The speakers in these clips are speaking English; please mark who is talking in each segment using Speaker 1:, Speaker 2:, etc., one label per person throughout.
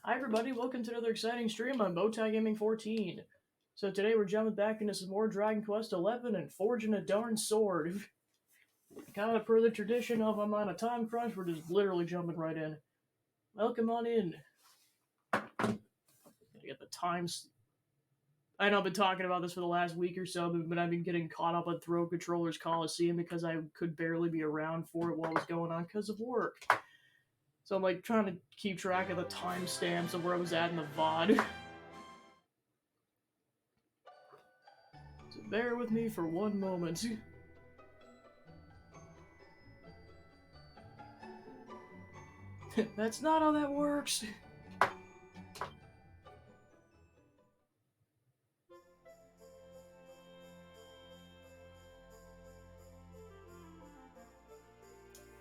Speaker 1: Hi everybody, welcome to another exciting stream on Bowtie Gaming 14. So today we're jumping back into some more Dragon Quest 11 and forging a darn sword. Kind of per the tradition of I'm on a time crunch, we're just literally jumping right in. Welcome on in. Gotta get the times. I know I've been talking about this for the last week or so, but I've been getting caught up on Throw Controllers Coliseum because I could barely be around for it while it was going on because of work. So I'm like trying to keep track of the timestamps of where I was at in the VOD. So bear with me for one moment. That's not how that works.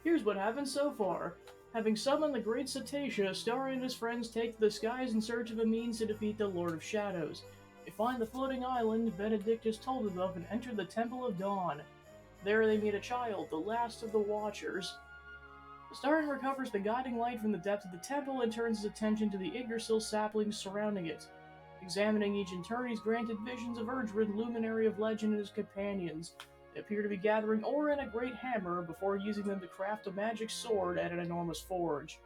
Speaker 1: Here's what happened so far. Having summoned the great Cetacea, Starry and his friends take to the skies in search of a means to defeat the Lord of Shadows. They find the floating island Benedictus told them of and enter the Temple of Dawn. There they meet a child, the last of the Watchers. Starry recovers the guiding light from the depths of the temple and turns his attention to the Yggdrasil saplings surrounding it. Examining each in turn, he's granted visions of Erdred, luminary of legend, and his companions. They appear to be gathering ore and a great hammer before using them to craft a magic sword at an enormous forge.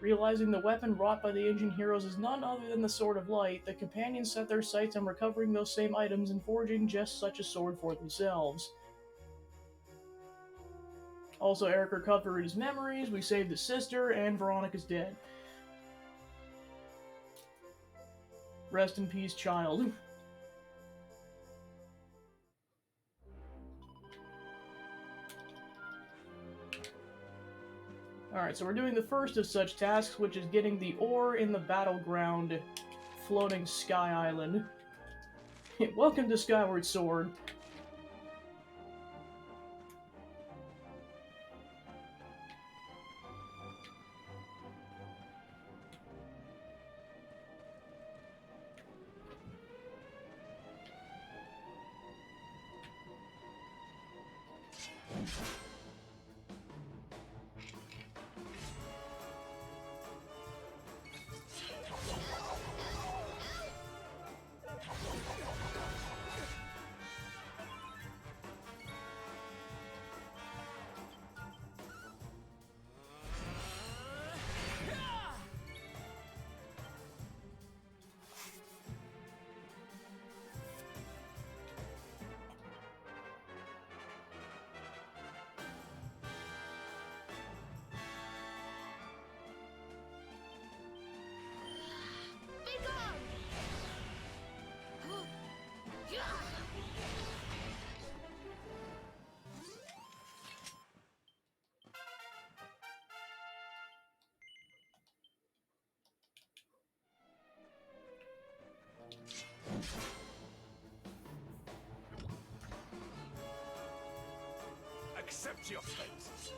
Speaker 1: Realizing the weapon wrought by the ancient heroes is none other than the Sword of Light, the companions set their sights on recovering those same items and forging just such a sword for themselves. Also, Eric recovered his memories, we saved his sister, and Veronica's dead. Rest in peace, child. Alright, so we're doing the first of such tasks, which is getting the ore in the battleground floating sky island. Welcome to Skyward Sword.
Speaker 2: Accept your fate.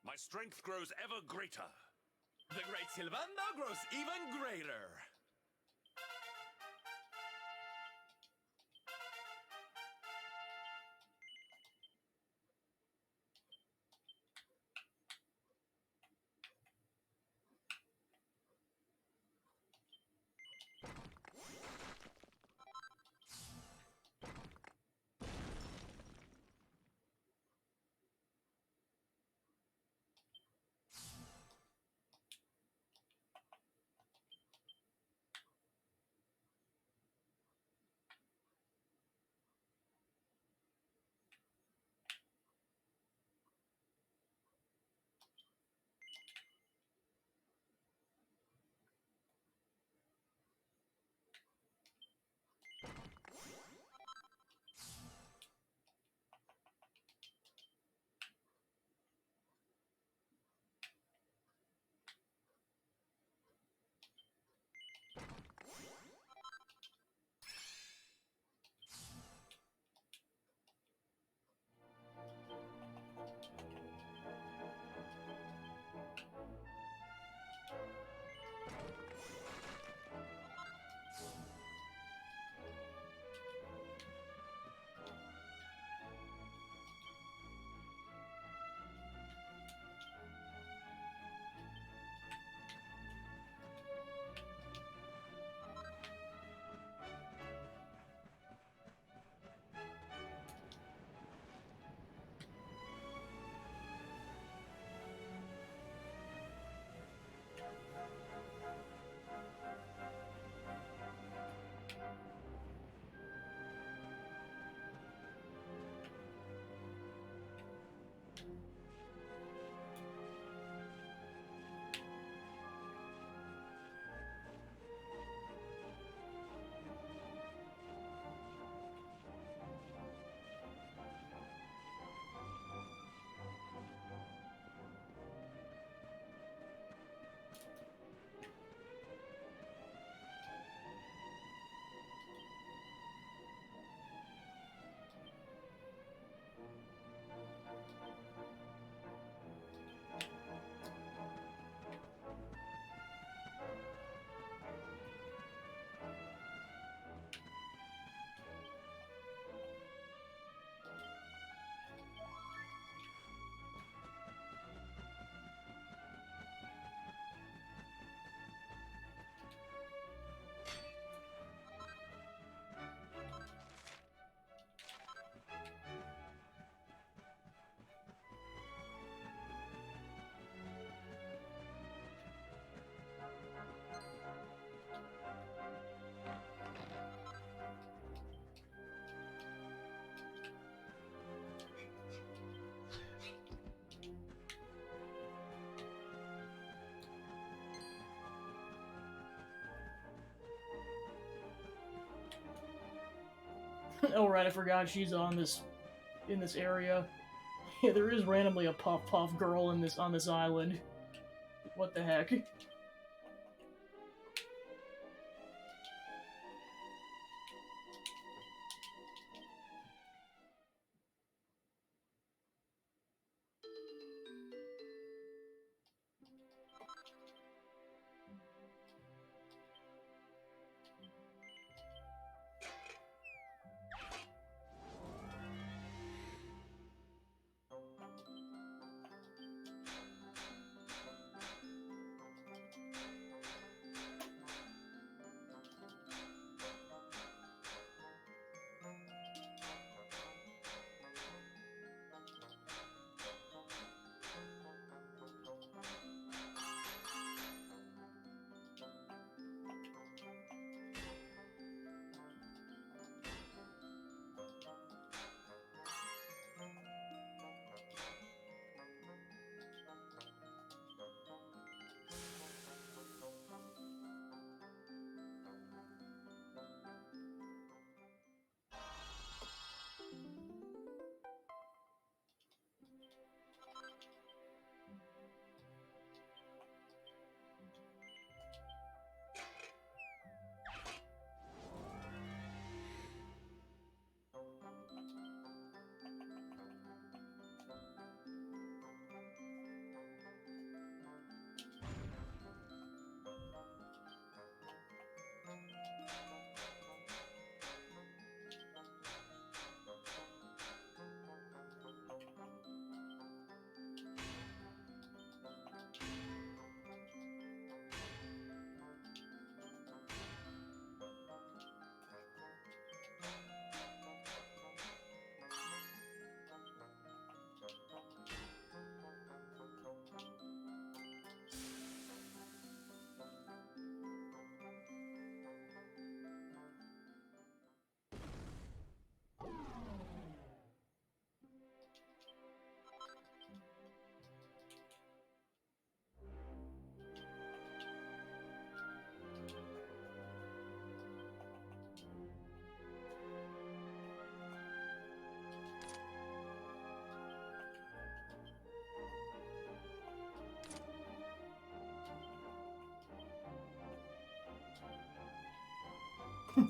Speaker 2: My strength grows ever greater. The great Sylvando grows even greater.
Speaker 1: Oh right, I forgot she's on this in this area. Yeah, there is randomly a Puff Puff girl in this on this island. What the heck?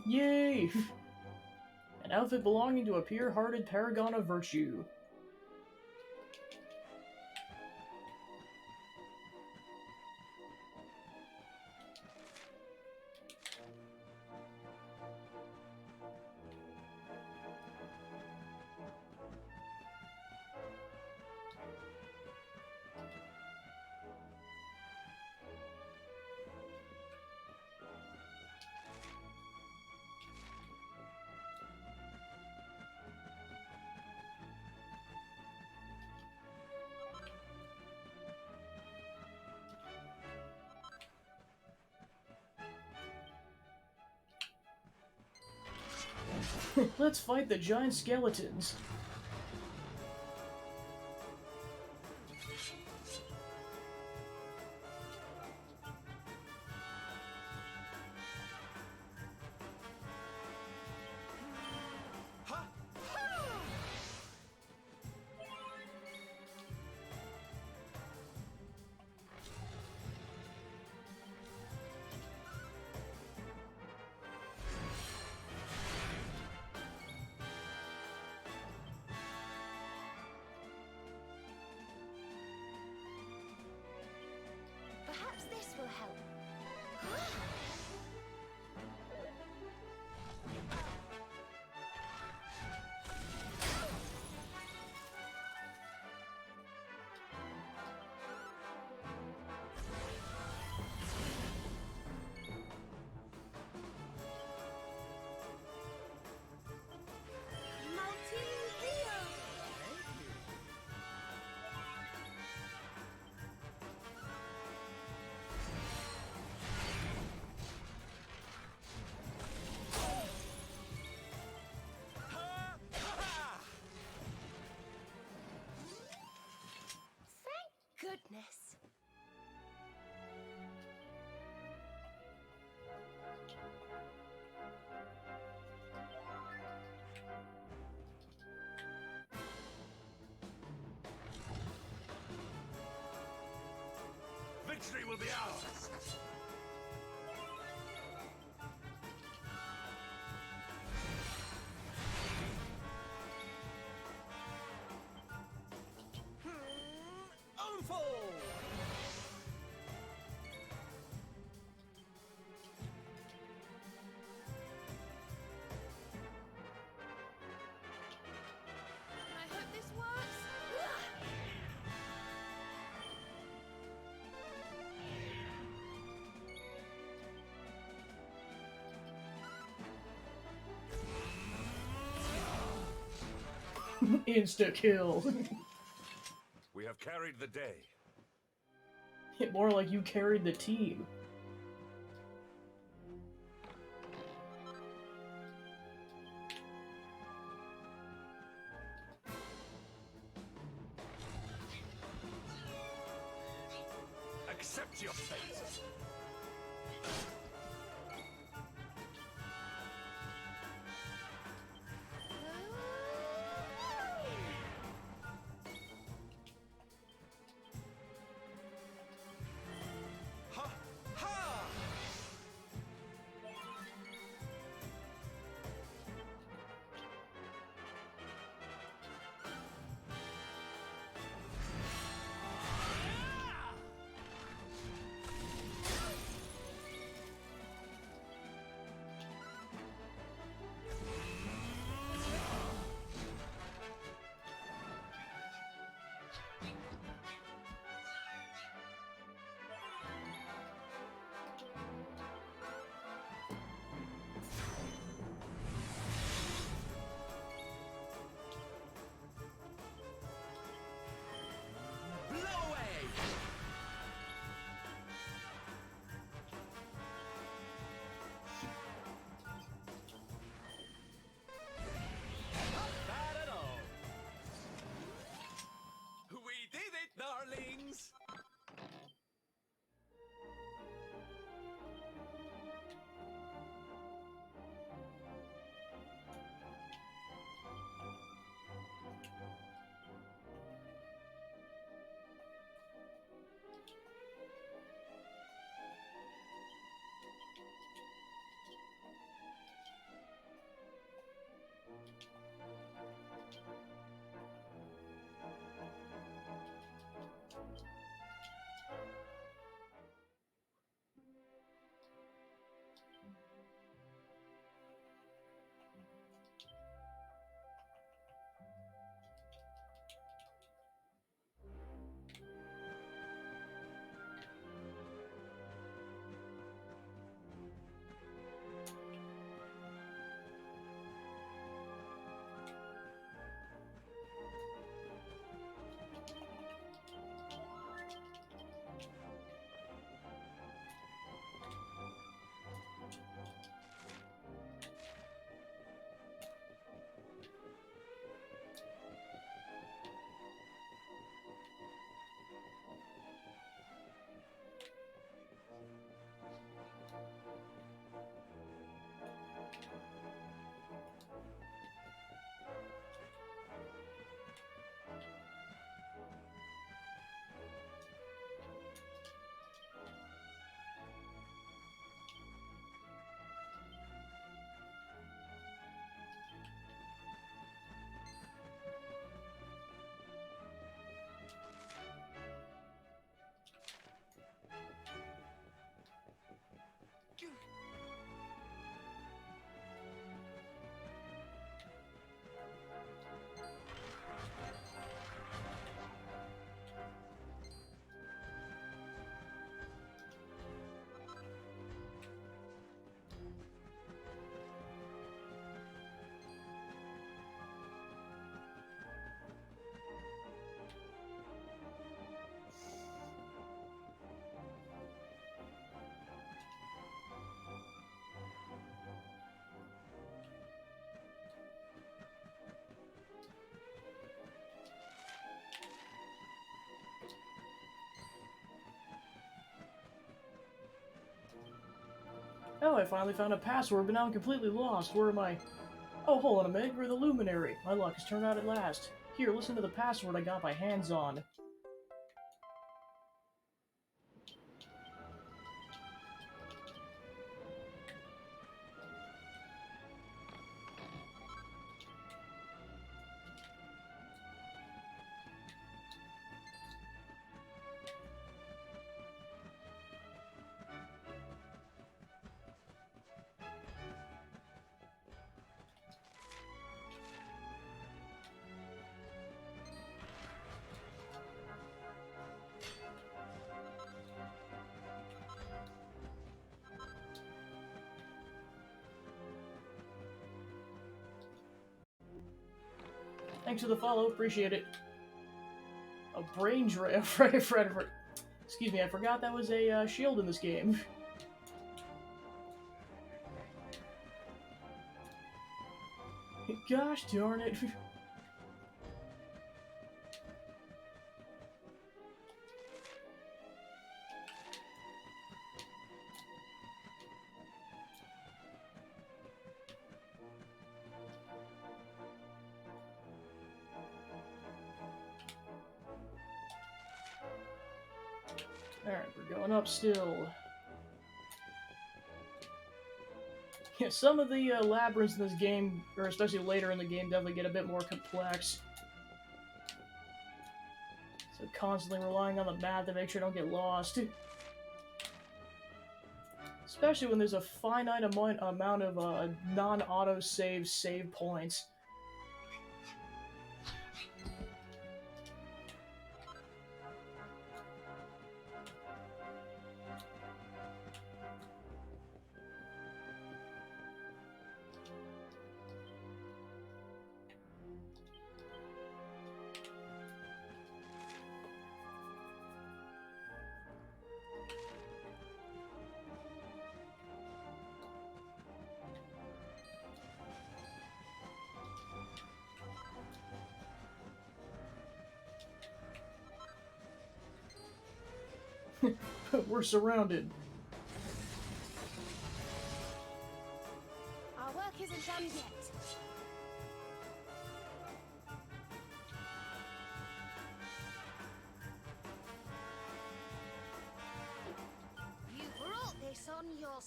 Speaker 1: Yay! An outfit belonging to a pure-hearted paragon of virtue. Let's fight the giant skeletons.
Speaker 2: Ha!
Speaker 3: Perhaps this will help. Multi-Leo!
Speaker 2: Ha! Ha!
Speaker 3: Thank goodness.
Speaker 2: Victory will be ours! Unfold!
Speaker 3: I hope this works.
Speaker 1: Insta kill.
Speaker 2: We have carried the day.
Speaker 1: More like you carried the team.
Speaker 2: Accept your fate. Ha! Ha!
Speaker 1: Oh, I finally found a password, but now I'm completely lost. Where am I? Oh, hold on a minute, you're the Luminary. My luck has turned out at last. Here, listen to the password I got my hands on. Thanks for the follow, appreciate it. A brain drain. Excuse me, I forgot that was a shield in this game. Gosh darn it. Alright, we're going up still. Yeah, some of the labyrinths in this game, or especially later in the game, definitely get a bit more complex. So constantly relying on the map to make sure I don't get lost. Especially when there's a finite amount of non-auto save points. We're surrounded.
Speaker 3: Our work isn't done yet. You brought this on yourself.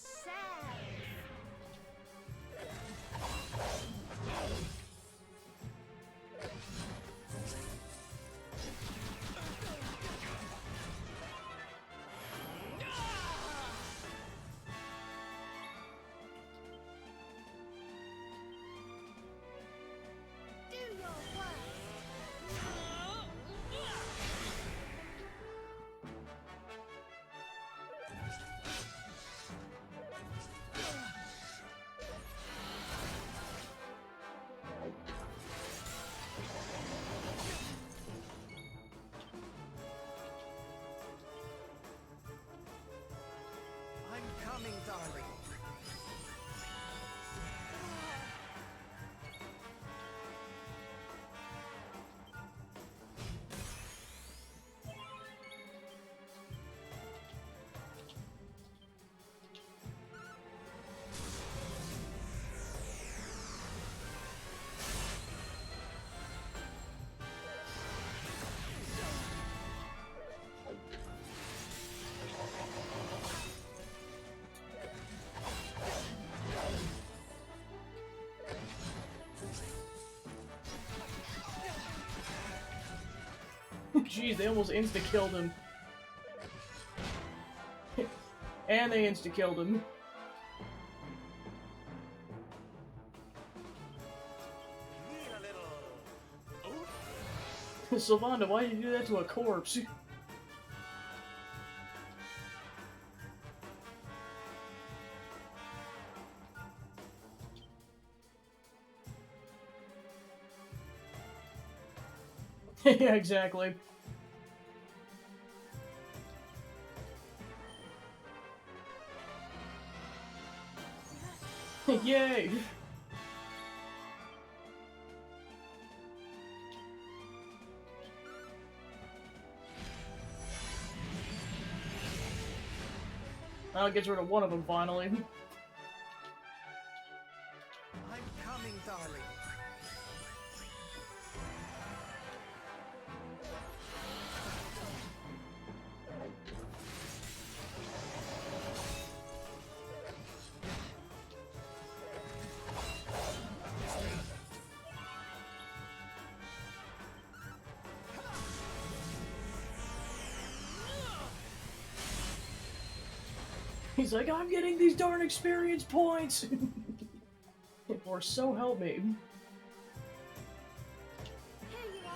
Speaker 3: Do your
Speaker 4: I'm coming, darling.
Speaker 1: Jeez, they almost insta-killed him. And they insta-killed him.
Speaker 4: Need a little. Oh,
Speaker 1: Sylvanda, why did you do that to a corpse? Yeah, exactly. Yay! Now it gets rid of one of them finally.
Speaker 4: coming, darling.
Speaker 1: He's like, I'm getting these darn experience points! Or so help me.
Speaker 3: Here you are.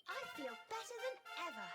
Speaker 3: I feel better than ever.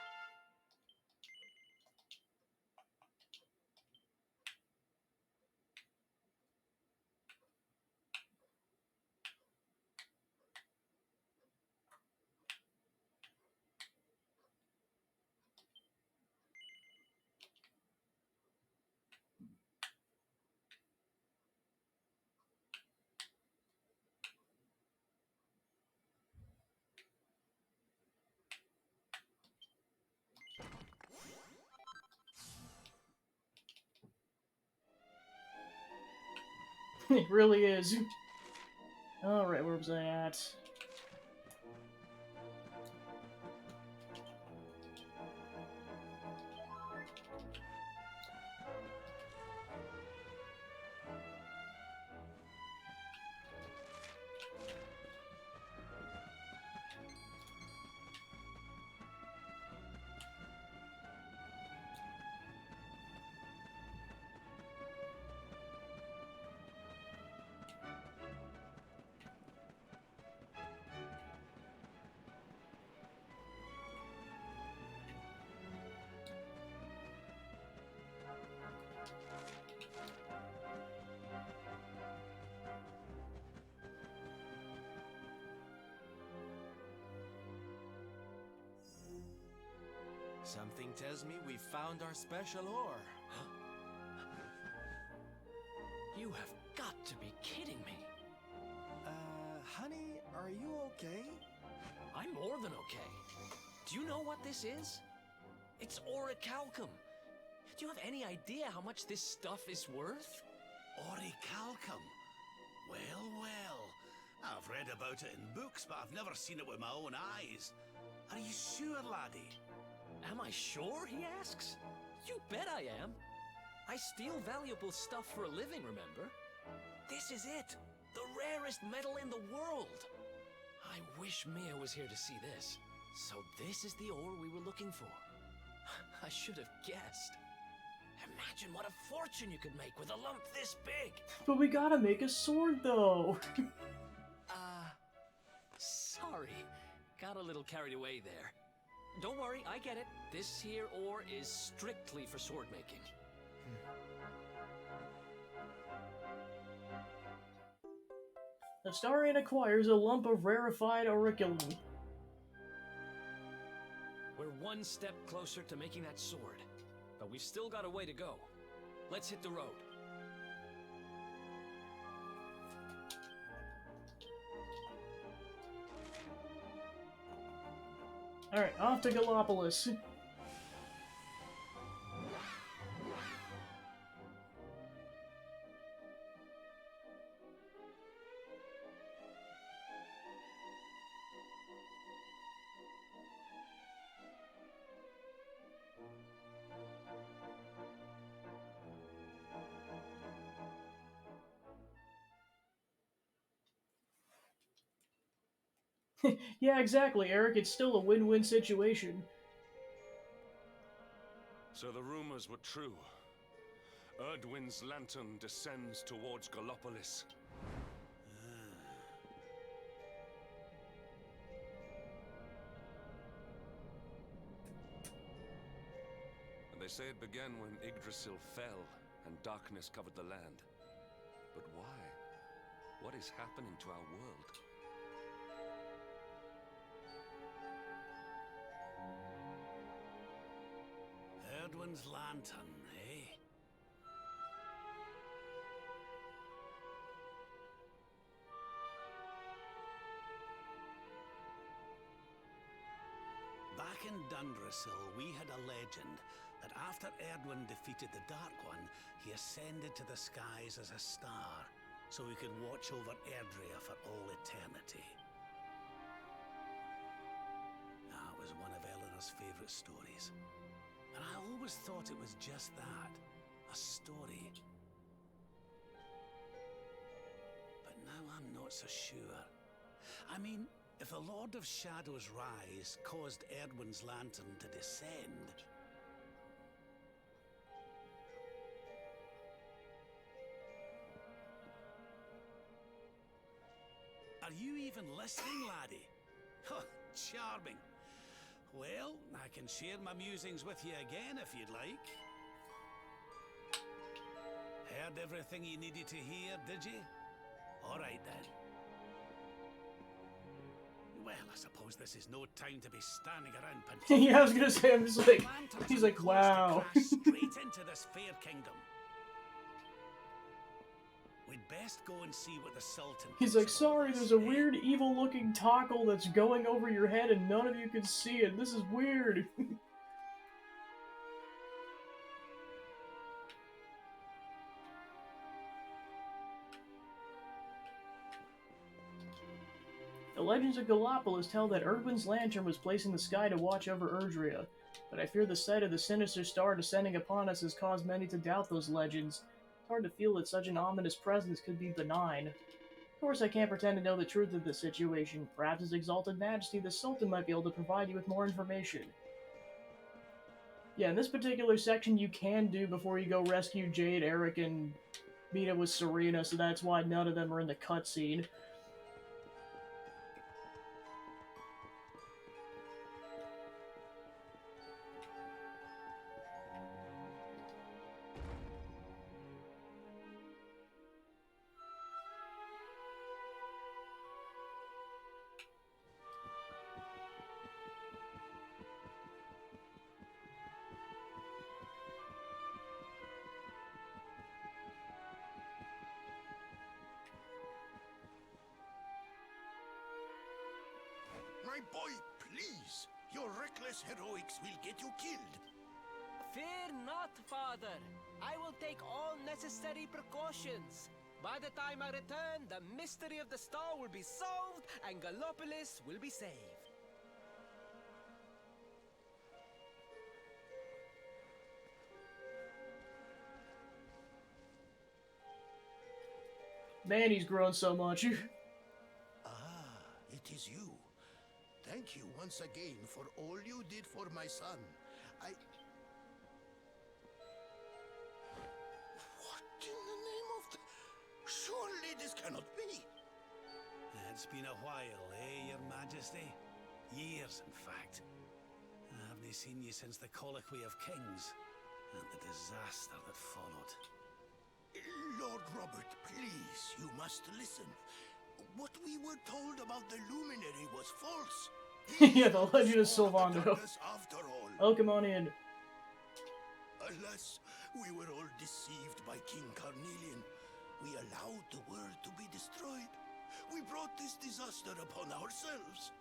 Speaker 1: It really is. Alright, where was I at?
Speaker 4: Something tells me we found our special ore.
Speaker 5: You have got to be kidding me.
Speaker 4: Honey, are you okay?
Speaker 5: I'm more than okay. Do you know what this is? It's orichalcum. Do you have any idea how much this stuff is worth?
Speaker 6: Orichalcum? Well, well. I've read about it in books, but I've never seen it with my own eyes. Are you sure, laddie?
Speaker 5: Am I sure, he asks? You bet I am. I steal valuable stuff for a living, remember? This is it. The rarest metal in the world. I wish Mia was here to see this. So this is the ore we were looking for. I should have guessed. Imagine what a fortune you could make with a lump this big.
Speaker 1: But we gotta make a sword, though!
Speaker 5: Sorry. Got a little carried away there. Don't worry, I get it. This here ore is strictly for sword making.
Speaker 1: Astarion acquires a lump of rarefied auriculum.
Speaker 5: We're one step closer to making that sword, but we've still got a way to go. Let's hit the road.
Speaker 1: Alright, off to Gallopolis. Yeah, exactly, Eric. It's still a win-win situation.
Speaker 2: So the rumors were true. Erdwin's lantern descends towards Gallopolis. And they say it began when Yggdrasil fell and darkness covered the land. But why? What is happening to our world?
Speaker 6: Erdwin's lantern, eh? in Dundrasil, we had a legend that after Erdwin defeated the Dark One, he ascended to the skies as a star, so he could watch over Erdrea for all eternity. That was one of Eleanor's favorite stories. And I always thought it was just that, a story. But now I'm not so sure. I mean, if the Lord of Shadow's rise caused Erdwin's lantern to descend... Are you even listening, laddie? Huh, charming. Well, I can share my musings with you again if you'd like. Heard everything you needed to hear, did you? All right then. Well, I suppose this is no time to be standing around punching.
Speaker 1: Yeah, I was gonna say, I'm just like,
Speaker 6: Lanterns
Speaker 1: he's
Speaker 6: are
Speaker 1: like,
Speaker 6: close to
Speaker 1: wow.
Speaker 6: crash straight into this fair kingdom. We'd best go and see what the Sultan.
Speaker 1: He's
Speaker 6: thinks
Speaker 1: like,
Speaker 6: of all
Speaker 1: sorry,
Speaker 6: this,
Speaker 1: there's a
Speaker 6: eh?
Speaker 1: weird, evil-looking toggle that's going over your head and none of you can see it. This is weird. The legends of Gallopolis tell that Erdwin's lantern was placed in the sky to watch over Erdrea, but I fear the sight of the sinister star descending upon us has caused many to doubt those legends. It's hard to feel that such an ominous presence could be benign. Of course, I can't pretend to know the truth of the situation. Perhaps His Exalted Majesty, the Sultan, might be able to provide you with more information. Yeah, in this particular section, you can do before you go rescue Jade, Eric, and meet up with Serena, so that's why none of them are in the cutscene.
Speaker 7: My boy, please! Your reckless heroics will get you killed.
Speaker 5: Fear not, father. I will take all necessary precautions. By the time I return, the mystery of the star will be solved and Gallopolis will be saved.
Speaker 1: Man, he's grown so much.
Speaker 7: Ah, it is you. Thank you once again for all you did for my son. What in the name of the... Surely this cannot be.
Speaker 6: It's been a while, eh, Your Majesty? Years, in fact. I haven't seen you since the Colloquy of Kings, and the disaster that followed.
Speaker 7: Lord Robert, please, you must listen. What we were told about the Luminary was false.
Speaker 1: Yeah, the Legend of Sylvando.
Speaker 7: Darkness after all.
Speaker 1: Oh, come on in.
Speaker 7: Alas, we were all deceived by King Carnelian. We allowed the world to be destroyed. We brought this disaster upon ourselves.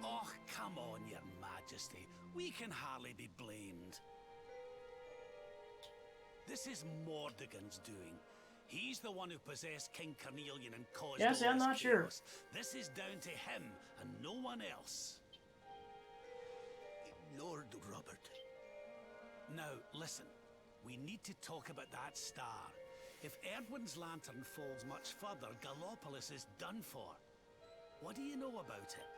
Speaker 6: Oh, come on, Your Majesty. We can hardly be blamed. This is Mordegon's doing. He's the one who possessed King Carnelian and caused
Speaker 1: Yes,
Speaker 6: all
Speaker 1: I'm
Speaker 6: this
Speaker 1: not sure.
Speaker 6: chaos. This is down to him and no one else.
Speaker 7: Lord Robert.
Speaker 6: Now, listen. We need to talk about that star. If Erdwin's lantern falls much further, Gallopolis is done for. What do you know about it?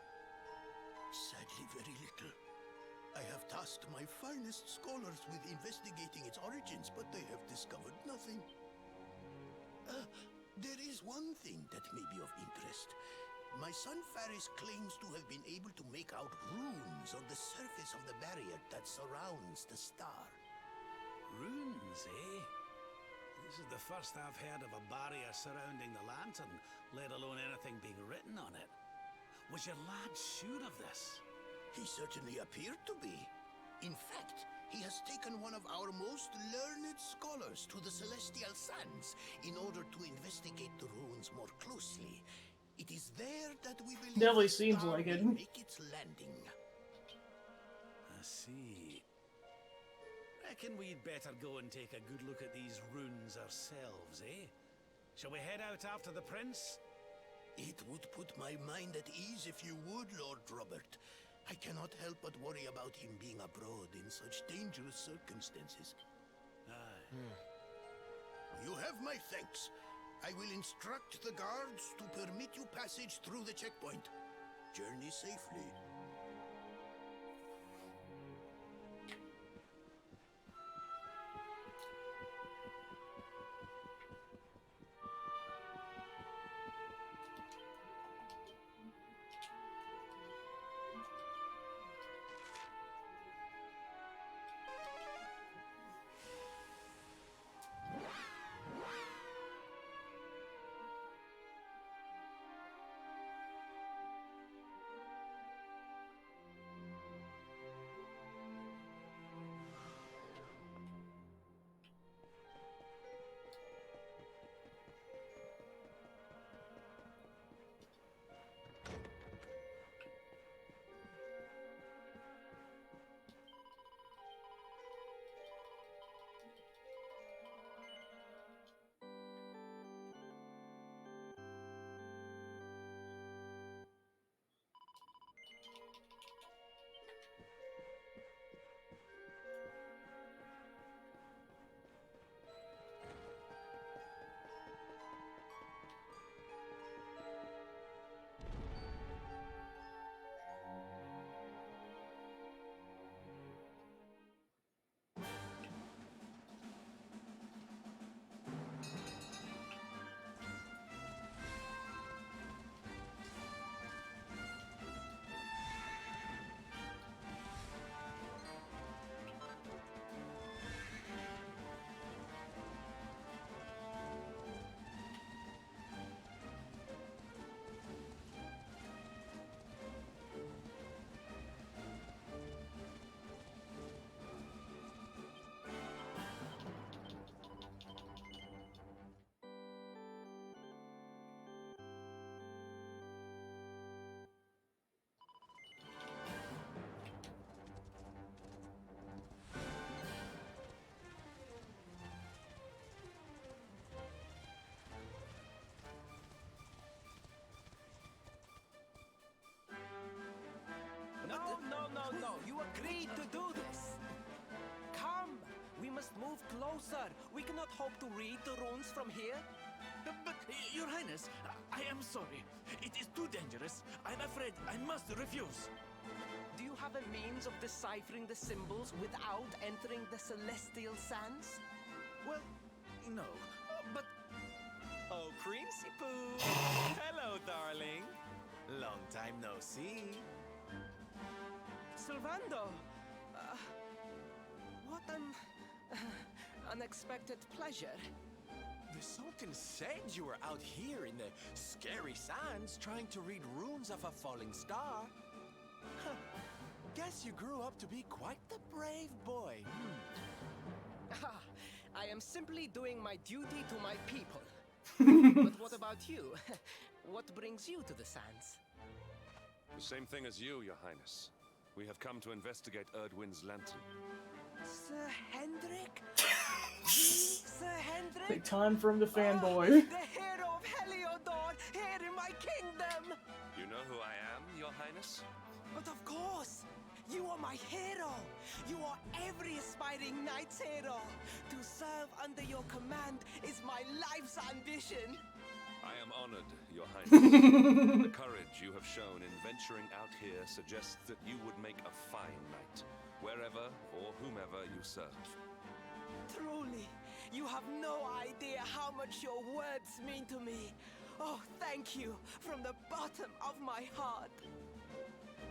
Speaker 7: Sadly, very little. I have tasked my finest scholars with investigating its origins, but they have discovered nothing. There is one thing that may be of interest. My son Faris claims to have been able to make out runes on the surface of the barrier that surrounds the star.
Speaker 6: Runes, eh? This is the first I've heard of a barrier surrounding the lantern, let alone anything being written on it. Was your lad sure of this?
Speaker 7: He certainly appeared to be. In fact, he has taken one of our most learned scholars to the Celestial Sands in order to investigate the runes more closely. It is there that we believe
Speaker 1: Definitely
Speaker 7: the
Speaker 1: seems
Speaker 7: star
Speaker 1: like it.
Speaker 7: will make its landing.
Speaker 6: I see. Reckon we'd better go and take a good look at these runes ourselves, eh? Shall we head out after the prince?
Speaker 7: It would put my mind at ease if you would, Lord Robert. I cannot help but worry about him being abroad in such dangerous circumstances.
Speaker 6: Aye.
Speaker 7: You have my thanks. I will instruct the guards to permit you passage through the checkpoint. Journey safely.
Speaker 8: No. You agreed to do this. Come. We must move closer. We cannot hope to read the runes from here.
Speaker 9: But, Your Highness, I am sorry. It is too dangerous. I'm afraid I must refuse.
Speaker 8: Do you have a means of deciphering the symbols without entering the celestial sands?
Speaker 9: Well, no. But
Speaker 8: Oh, Creamsy Poo! Hello, darling. Long time no see. Servando! What an unexpected pleasure.
Speaker 10: The Sultan said you were out here in the scary sands trying to read runes of a falling star. Huh. Guess you grew up to be quite the brave boy.
Speaker 8: I am simply doing my duty to my people. But what about you? What brings you to the sands?
Speaker 2: The same thing as you, Your Highness. We have come to investigate Erdwin's lantern.
Speaker 8: Sir Hendrik? Sir Hendrik?
Speaker 1: Take time from the fanboy.
Speaker 8: The hero of Heliodor, here in my kingdom!
Speaker 2: You know who I am, Your Highness?
Speaker 8: But of course! You are my hero! You are every aspiring knight's hero! To serve under your command is my life's ambition!
Speaker 2: I am honored, Your Highness. The courage you have shown in venturing out here suggests that you would make a fine knight, wherever or whomever you serve.
Speaker 8: Truly, you have no idea how much your words mean to me. Oh, thank you from the bottom of my heart.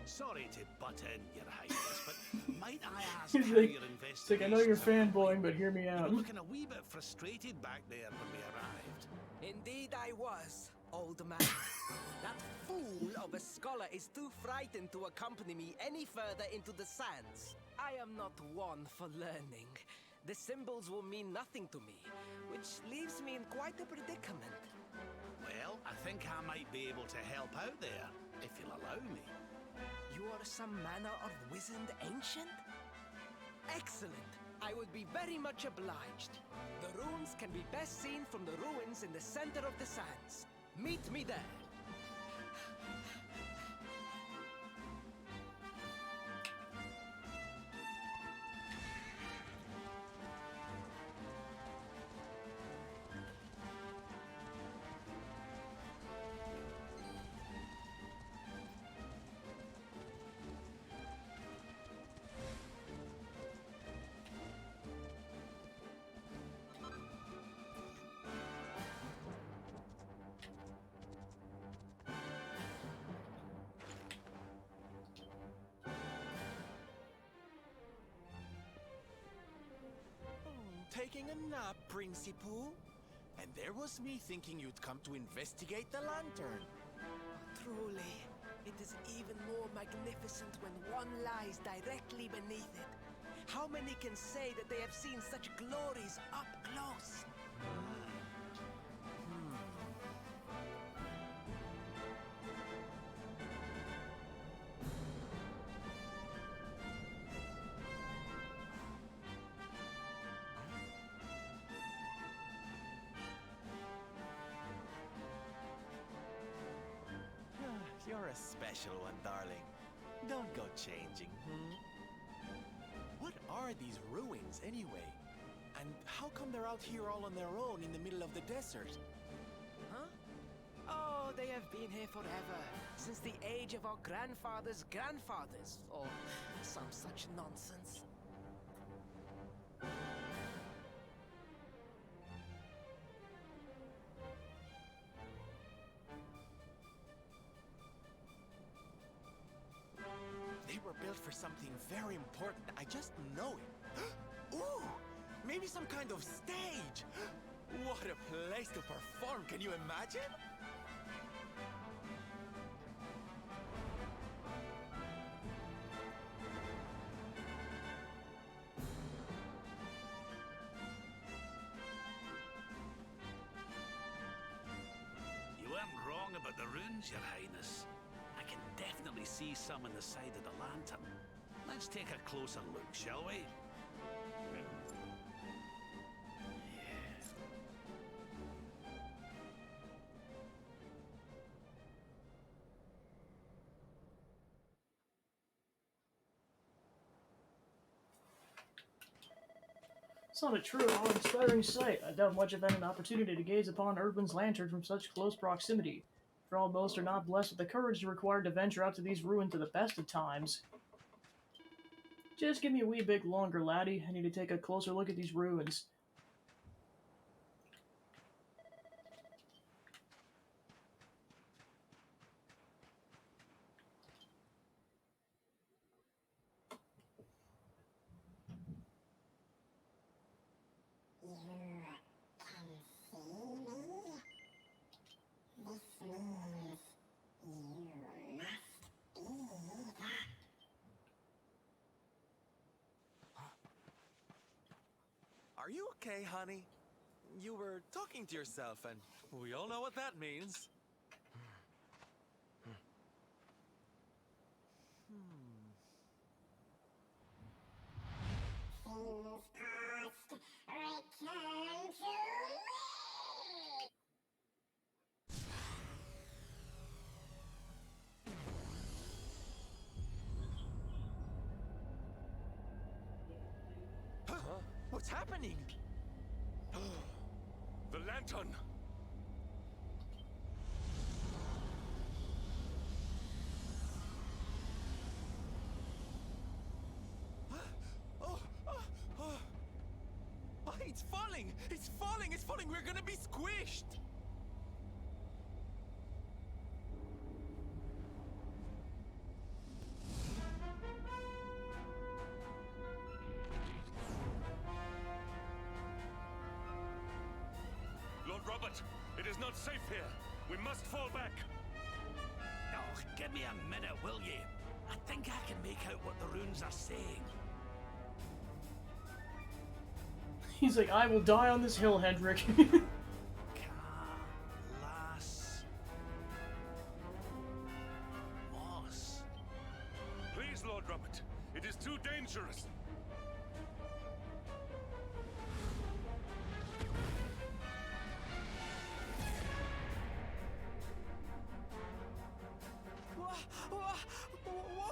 Speaker 6: Sorry to butt in, Your Highness, but might I ask
Speaker 1: He's
Speaker 6: how
Speaker 1: like,
Speaker 6: your
Speaker 1: it's like, I know you're
Speaker 6: investigations are
Speaker 1: fanboying, but hear me
Speaker 6: You
Speaker 1: out.
Speaker 6: were looking a wee bit frustrated back there when we arrived.
Speaker 8: Indeed I was, old man. That fool of a scholar is too frightened to accompany me any further into the sands. I am not one for learning. The symbols will mean nothing to me, which leaves me in quite a predicament.
Speaker 6: Well, I think I might be able to help out there, if you'll allow me.
Speaker 8: You are some manner of wizened ancient? Excellent. I would be very much obliged. The runes can be best seen from the ruins in the center of the sands. Meet me there.
Speaker 10: Taking a nap, Principal? And there was me thinking you'd come to investigate the lantern.
Speaker 8: Truly, it is even more magnificent when one lies directly beneath it. How many can say that they have seen such glories up close?
Speaker 10: You're a special one, darling. Don't go changing, What are these ruins, anyway? And how come they're out here all on their own in the middle of the desert?
Speaker 8: Huh? Oh, they have been here forever. Since the age of our grandfathers' grandfathers, or some such nonsense.
Speaker 10: They were built for something very important. I just know it. Ooh! Maybe some kind of stage! What a place to perform, can you imagine?
Speaker 6: You weren't wrong about the runes, Your Highness. I can definitely see some on the side of the lantern. Let's take a closer look, shall we?
Speaker 1: It's not a true awe-inspiring sight. I doubt much have had an opportunity to gaze upon Erdwin's lantern from such close proximity. For all most are not blessed with the courage required to venture out to these ruins at the best of times. Just give me a wee bit longer, laddie. I need to take a closer look at these ruins.
Speaker 10: Are you okay, honey? You were talking to yourself, and we all know what that means. What's happening?
Speaker 2: The lantern!
Speaker 10: It's falling! It's falling! It's falling! We're gonna be squished!
Speaker 2: Lord Robert, it is not safe here. We must fall back.
Speaker 6: Oh, give me a minute, will you? I think I can make out what the runes are saying.
Speaker 1: He's like, I will die on this hill, Hendrik.
Speaker 6: Moss.
Speaker 2: Lord Robert. It is too dangerous.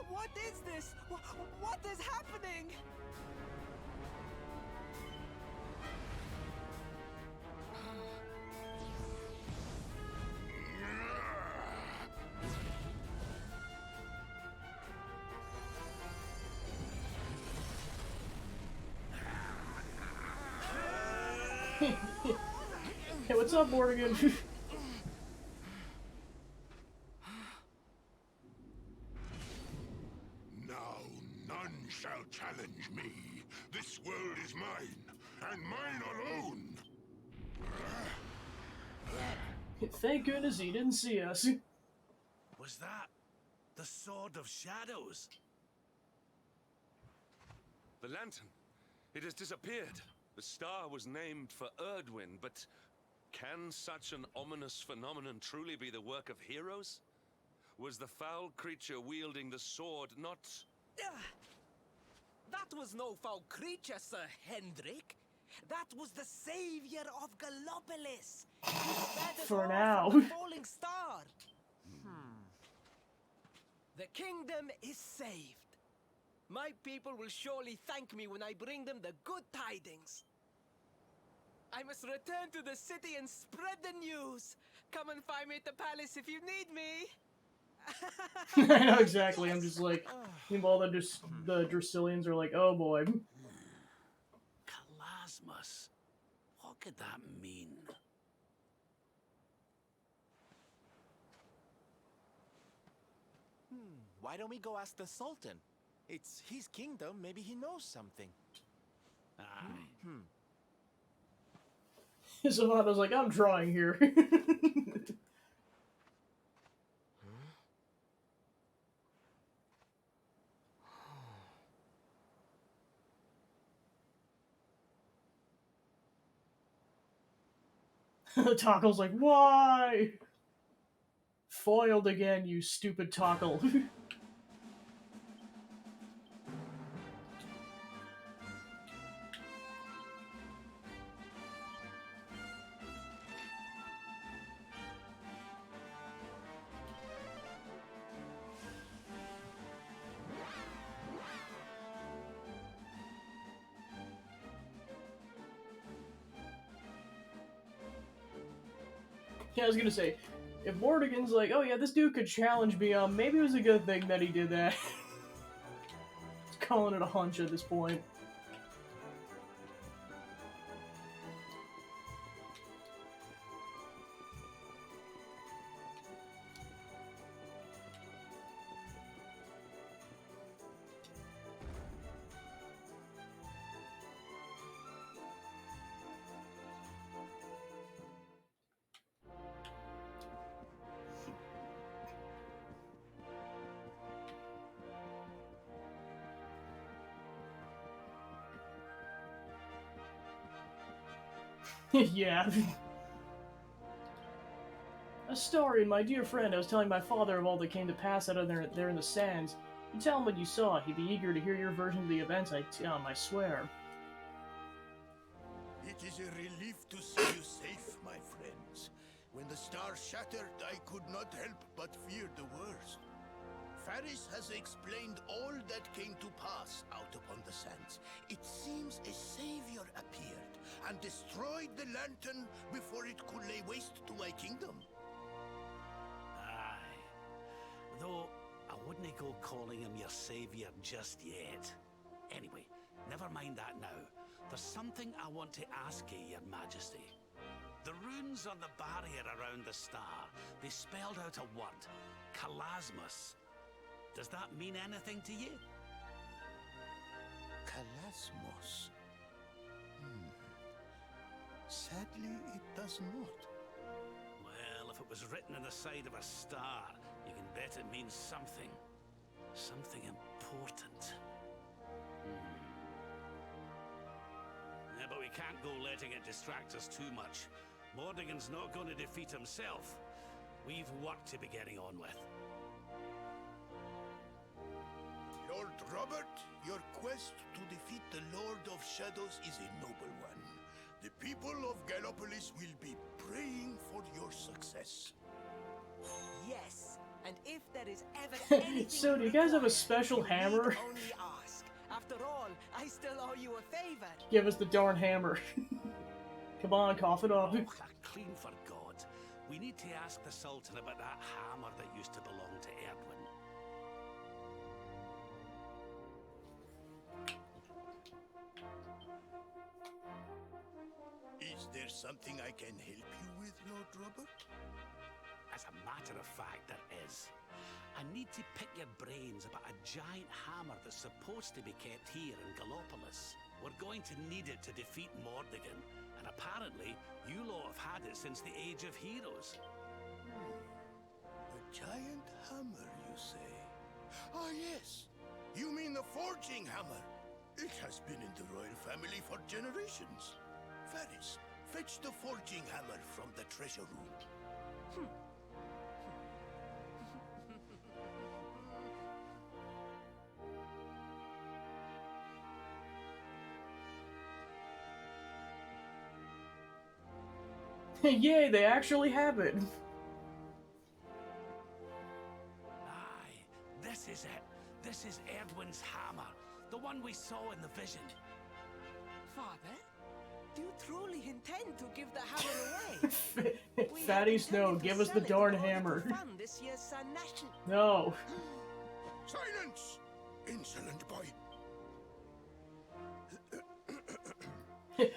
Speaker 8: What is this? What is happening?
Speaker 1: Hey, what's up, Morgan?
Speaker 11: Now none shall challenge me. This world is mine, and mine alone.
Speaker 1: Thank goodness he didn't see us.
Speaker 6: Was that the Sword of Shadows?
Speaker 2: The lantern. It has disappeared. The star was named for Erdwin, but can such an ominous phenomenon truly be the work of heroes? Was the foul creature wielding the sword not...
Speaker 8: That was no foul creature, Sir Hendrik. That was the savior of Gallopolis.
Speaker 1: For now.
Speaker 8: The falling star. The kingdom is saved. My people will surely thank me when I bring them the good tidings. I must return to the city and spread the news. Come and find me at the palace if you need me.
Speaker 1: I know exactly. I'm just like, meanwhile the Dracilians are like, oh boy.
Speaker 6: Kalasmus. What could that mean?
Speaker 10: Why don't we go ask the Sultan? It's his kingdom, maybe he knows something.
Speaker 1: Savannah's like, I'm drawing here. Tockle's like, why? Foiled again, you stupid Tockle. Yeah, I was gonna say, if Mordegon's like, oh yeah, this dude could challenge me, maybe it was a good thing that he did that. He's calling it a hunch at this point. Yeah. A story, my dear friend. I was telling my father of all that came to pass out of there in the sands. You tell him what you saw. He'd be eager to hear your version of the events, I swear.
Speaker 7: It is a relief to see you safe, my friends. When the star shattered, I could not help but fear the worst. Faris has explained all that came to pass out upon the sands. It seems a savior appeared and destroyed the lantern before it could lay waste to my kingdom.
Speaker 6: Aye. Though, I wouldn't go calling him your savior just yet. Anyway, never mind that now. There's something I want to ask you, your majesty. The runes on the barrier around the star, they spelled out a word. Kalasmus. Does that mean anything to you?
Speaker 7: Kalasmos. Sadly, it does not.
Speaker 6: Well, if it was written on the side of a star, you can bet it means something. Something important. Yeah, but we can't go letting it distract us too much. Mordegon's not going to defeat himself. We've work to be getting on with.
Speaker 7: Lord quest to defeat the Lord of Shadows is a noble one. The people of Gallopolis will be praying for your success.
Speaker 8: Yes, and if there is ever anything
Speaker 1: So, do you guys have a special
Speaker 8: you need
Speaker 1: hammer?
Speaker 8: only ask. After all, I still owe you a favor.
Speaker 1: Give us the darn hammer. Come on, cough it up.
Speaker 6: Oh, clean for God. We need to ask the Sultan about that hammer that used to belong to Erdwin.
Speaker 7: Is there something I can help you with, Lord Robert?
Speaker 6: As a matter of fact, there is. I need to pick your brains about a giant hammer that's supposed to be kept here in Gallopolis. We're going to need it to defeat Mordegon, and apparently you lot have had it since the Age of Heroes.
Speaker 7: A giant hammer, you say? Ah, yes. You mean the forging hammer? It has been in the royal family for generations. Faris, fetch the forging hammer from the treasure room.
Speaker 1: Yay, they actually have it.
Speaker 6: Aye, this is it. This is Erdwin's hammer. The one we saw in the vision.
Speaker 8: Father, do you truly intend to give the hammer away? We
Speaker 1: Fatty
Speaker 8: had
Speaker 1: Snow,
Speaker 8: intended to
Speaker 1: give us the
Speaker 8: sell it in
Speaker 1: darn
Speaker 8: order to
Speaker 1: hammer.
Speaker 8: fund this year's Sun National.
Speaker 1: No.
Speaker 7: Silence! Insolent boy.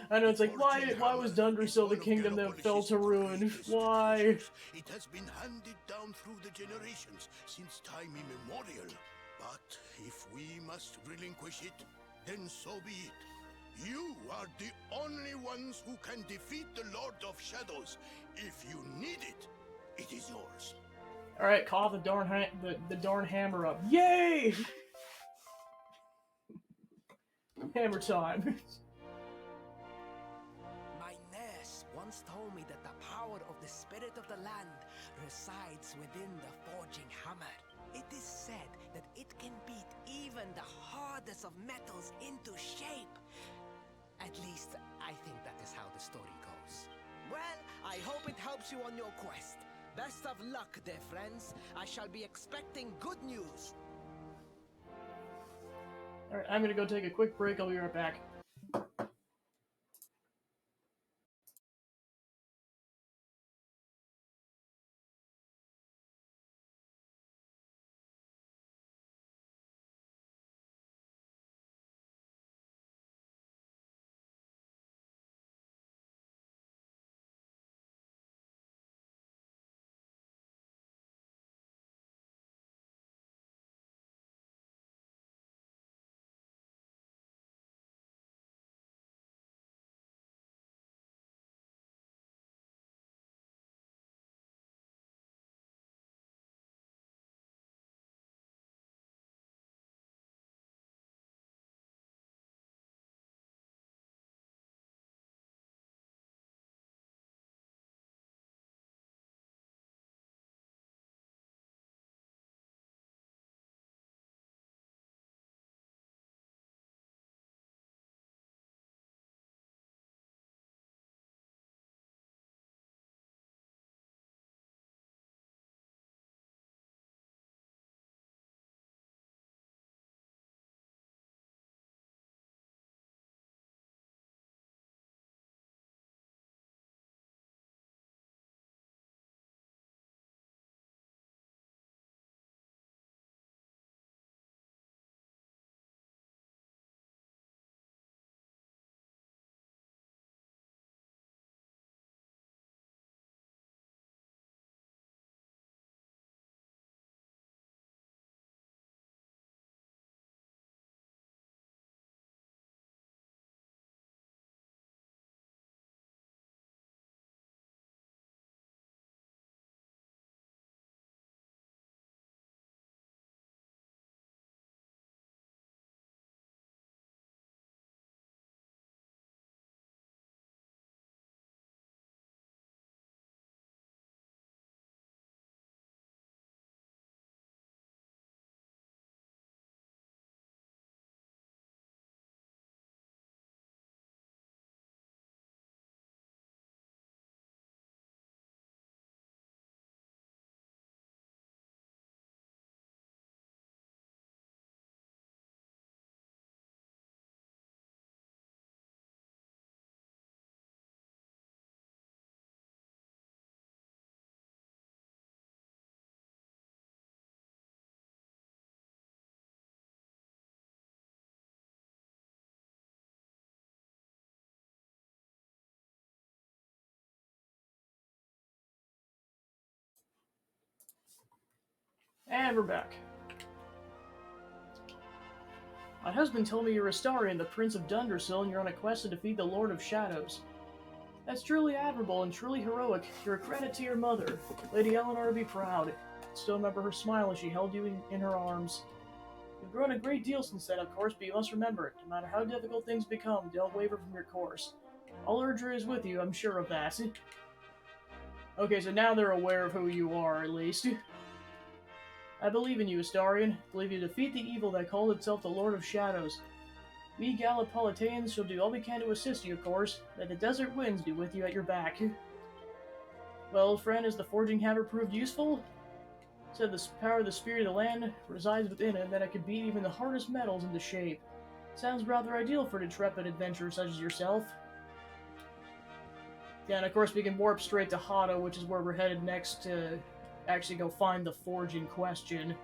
Speaker 1: I know, it's like, why was Dundrasil the kingdom that fell to ruin? Why?
Speaker 7: It has been handed down through the generations since time immemorial. But if we must relinquish it, then so be it. You are the only ones who can defeat the Lord of Shadows. If you need it, it is yours.
Speaker 1: Alright, call the darn hammer up. Yay! Hammer time.
Speaker 8: My nurse once told me that the power of the spirit of the land resides within the forging hammer. It is said that it can beat even the hardest of metals into shape. At least, I think that is how the story goes. Well, I hope it helps you on your quest. Best of luck, dear friends. I shall be expecting good news.
Speaker 1: Alright, I'm gonna go take a quick break. I'll be right back. And we're back. My husband told me you're Astarion, the Prince of Dundersill, and you're on a quest to defeat the Lord of Shadows. That's truly admirable and truly heroic. You're a credit to your mother. Lady Eleanor would be proud. Still remember her smile as she held you in her arms. You've grown a great deal since then, of course, but you must remember, no matter how difficult things become, don't waver from your course. All Erdrea is with you, I'm sure of that. Okay, so now they're aware of who you are, at least. I believe in you, Astarion. I believe you defeat the evil that called itself the Lord of Shadows. We Gallipolitans shall do all we can to assist you, of course. May the desert winds be with you at your back. Well, friend, has the forging hammer proved useful? Said the power of the spirit of the land resides within it, and that it could beat even the hardest metals into shape. Sounds rather ideal for an intrepid adventurer such as yourself. Yeah, and of course we can warp straight to Hado, which is where we're headed next to actually go find the forge in question.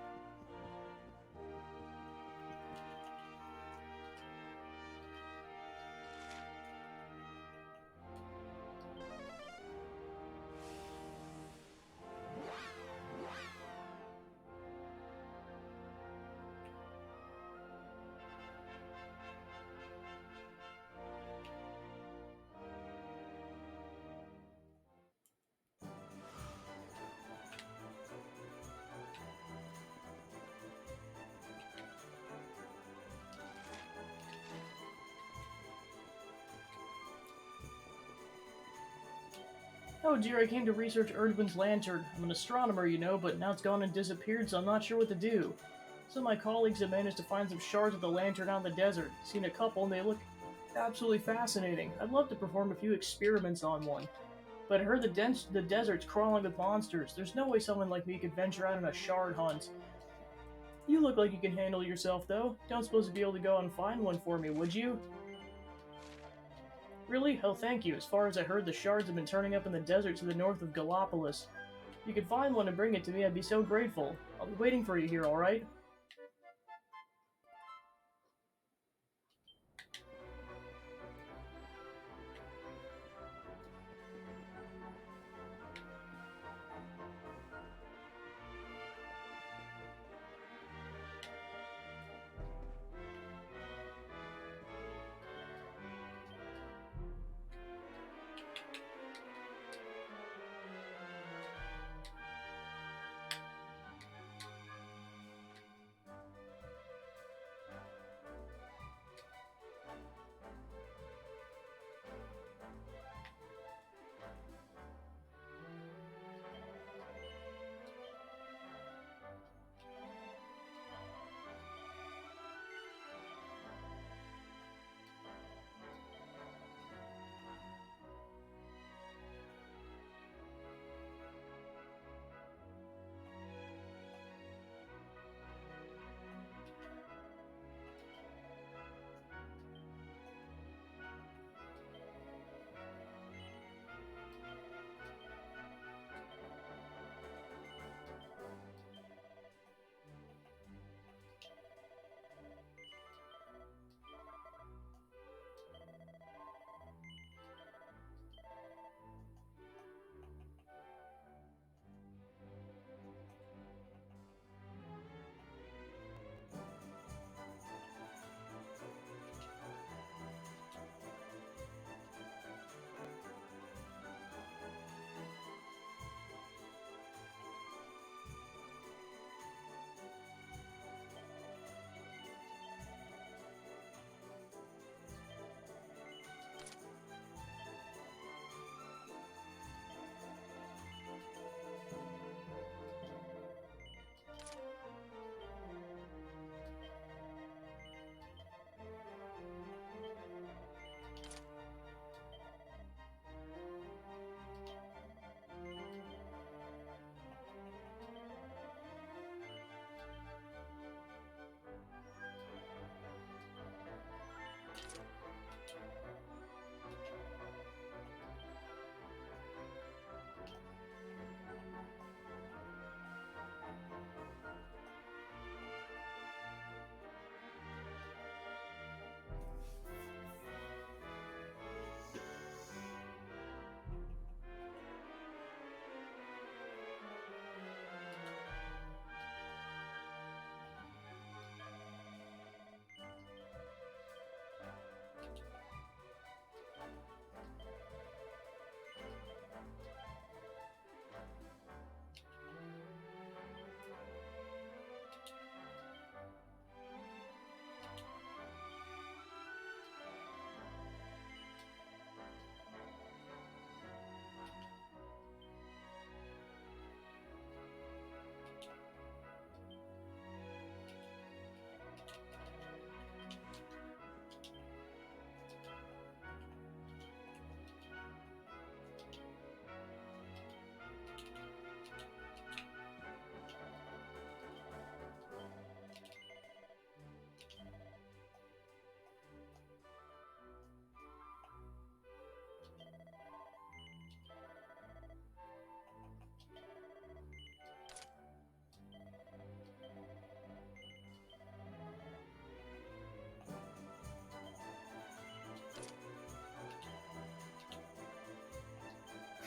Speaker 1: Oh dear, I came to research Erdwin's lantern. I'm an astronomer, you know, but now it's gone and disappeared, so I'm not sure what to do. Some of my colleagues have managed to find some shards of the lantern out in the desert. Seen a couple, and they look absolutely fascinating. I'd love to perform a few experiments on one. But I heard the desert's crawling with monsters. There's no way someone like me could venture out on a shard hunt. You look like you can handle yourself, though. Don't suppose you'd be able to go and find one for me, would you? Really? Oh, thank you. As far as I heard, the shards have been turning up in the desert to the north of Gallipolis. If you could find one and bring it to me, I'd be so grateful. I'll be waiting for you here, alright?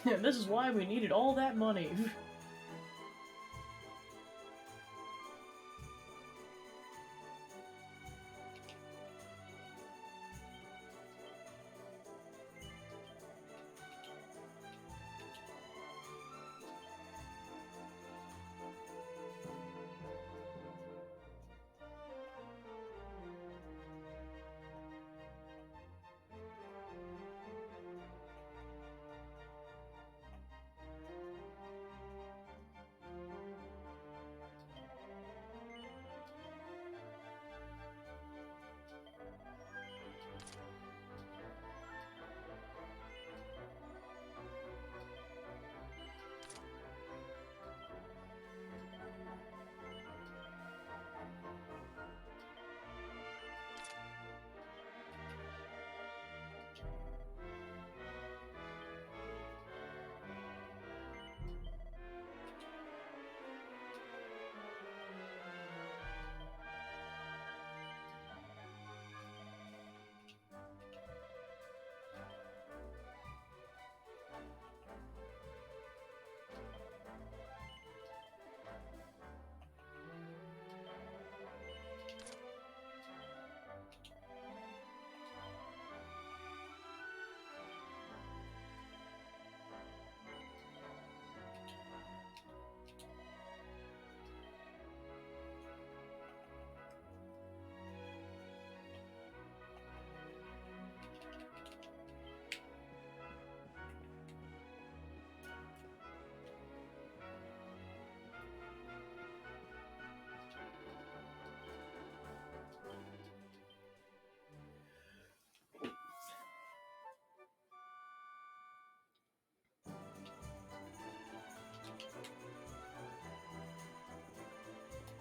Speaker 1: And this is why we needed all that money.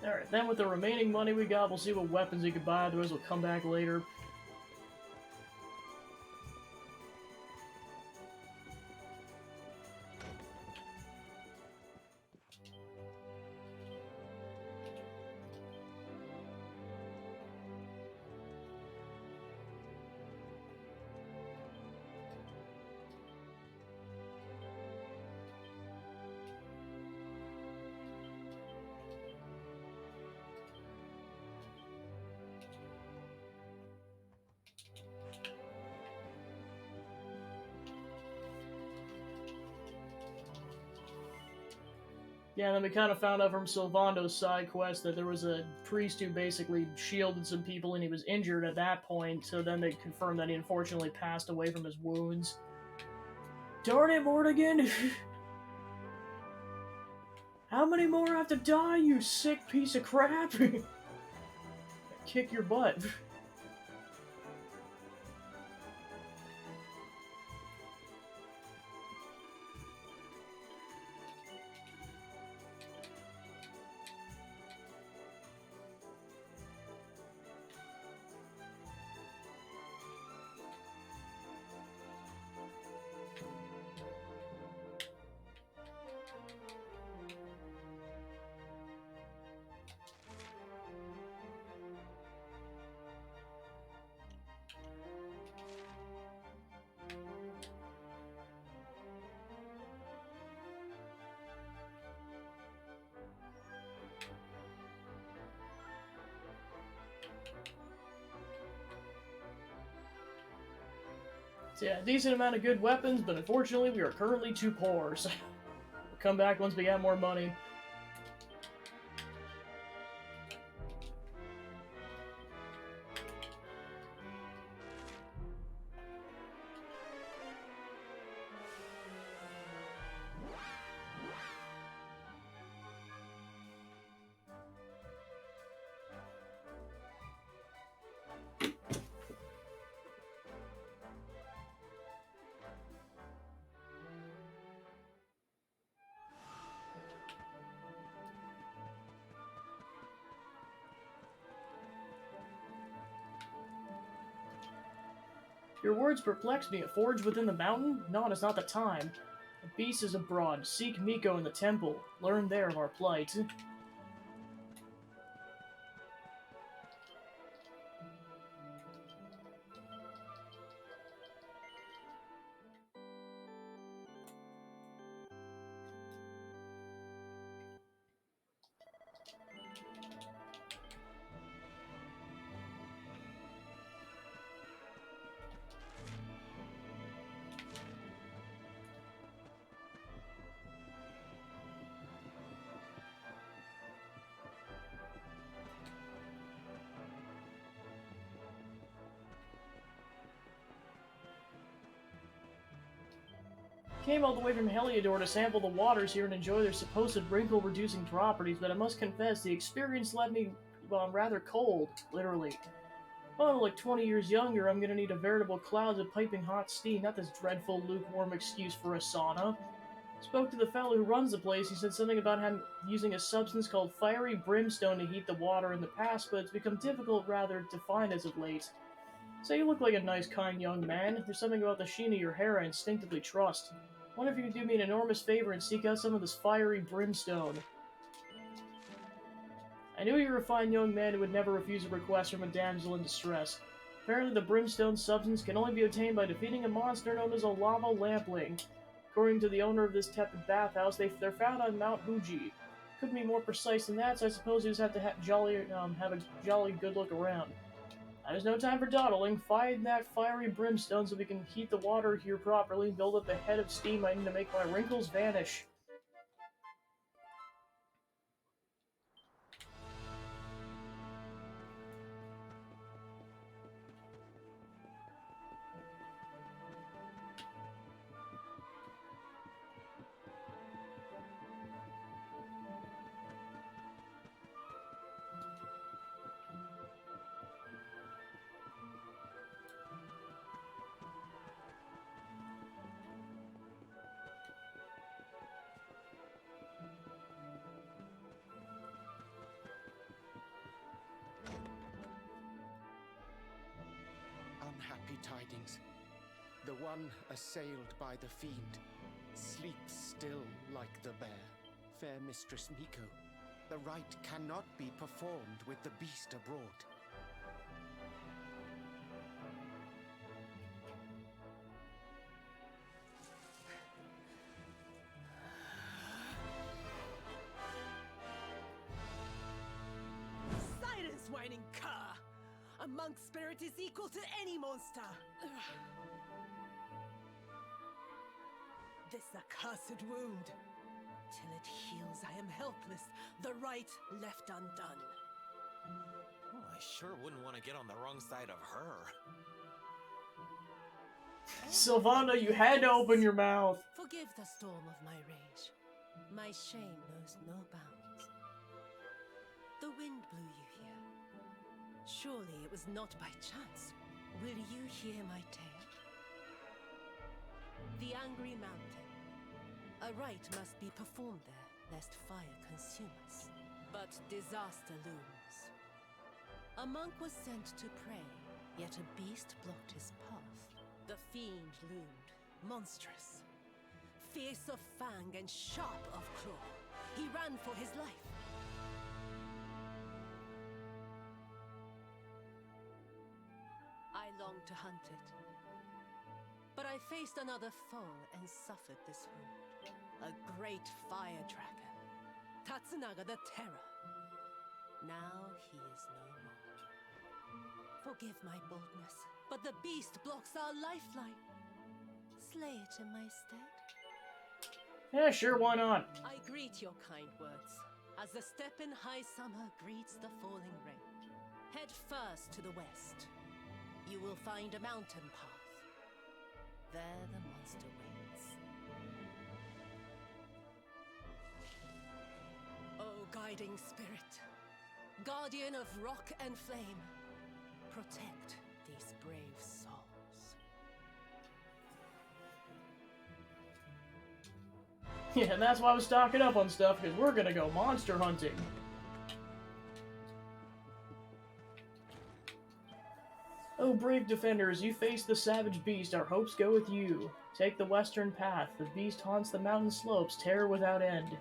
Speaker 1: Alright, then with the remaining money we got, we'll see what weapons we can buy. The rest will come back later. Yeah, and then we kind of found out from Sylvando's side quest that there was a priest who basically shielded some people and he was injured at that point, so then they confirmed that he unfortunately passed away from his wounds. Darn it, Mortigan! How many more have to die, you sick piece of crap? Kick your butt. So yeah, decent amount of good weapons, but unfortunately we are currently too poor, so we'll come back once we got more money. Your words perplex me. A forge within the mountain? No, it's not the time. The beast is abroad. Seek Miko in the temple. Learn there of our plight. Came all the way from Heliodor to sample the waters here and enjoy their supposed wrinkle-reducing properties, but I must confess, the experience left me, well, rather cold, literally. Well, I'm like 20 years younger, I'm gonna need a veritable cloud of piping hot steam, not this dreadful lukewarm excuse for a sauna. Spoke to the fellow who runs the place. He said something about him using a substance called fiery brimstone to heat the water in the past, but it's become difficult rather to find as of late. So you look like a nice, kind young man. There's something about the sheen of your hair I instinctively trust. Wonder if you could do me an enormous favor and seek out some of this fiery brimstone. I knew you were a fine young man who would never refuse a request from a damsel in distress. Apparently the brimstone substance can only be obtained by defeating a monster known as a lava lampling. According to the owner of this tepid bathhouse, they're found on Mount Fuji. Couldn't be more precise than that, so I suppose you just have to have a jolly good look around. There's no time for dawdling. Find that fiery brimstone so we can heat the water here properly and build up the head of steam I need to make my wrinkles vanish.
Speaker 12: Unhappy tidings. The one assailed by the fiend sleeps still like the bear. Fair Mistress Miko, the rite cannot be performed with the beast abroad.
Speaker 8: Silence, whining cur! A monk spirit is equal to any monster! This accursed wound. Till it heals, I am helpless. The right left undone.
Speaker 10: Well, I sure wouldn't want to get on the wrong side of her.
Speaker 1: Sylvana, you had to open your mouth.
Speaker 8: Forgive the storm of my rage. My shame knows no bounds. The wind blew you here. Surely it was not by chance. Will you hear my tale? The Angry Mountain. A rite must be performed there, lest fire consume us. But disaster looms. A monk was sent to pray, yet a beast blocked his path. The fiend loomed, monstrous. Fierce of fang and sharp of claw. He ran for his life. I longed to hunt it. But I faced another foe and suffered this wound. A great fire dragon. Tatsunaga the Terror. Now he is no more. Forgive my boldness, but the beast blocks our lifeline. Slay it in my stead.
Speaker 1: Yeah, sure, why not?
Speaker 8: I greet your kind words, as the steppe in high summer greets the falling rain. Head first to the west. You will find a mountain path. There the monster waits. O guiding spirit, guardian of rock and flame, protect these brave souls.
Speaker 1: Yeah, and that's why I was stocking up on stuff, because we're gonna go monster hunting. Oh, brave defenders, you face the savage beast, our hopes go with you. Take the western path, the beast haunts the mountain slopes, terror without end.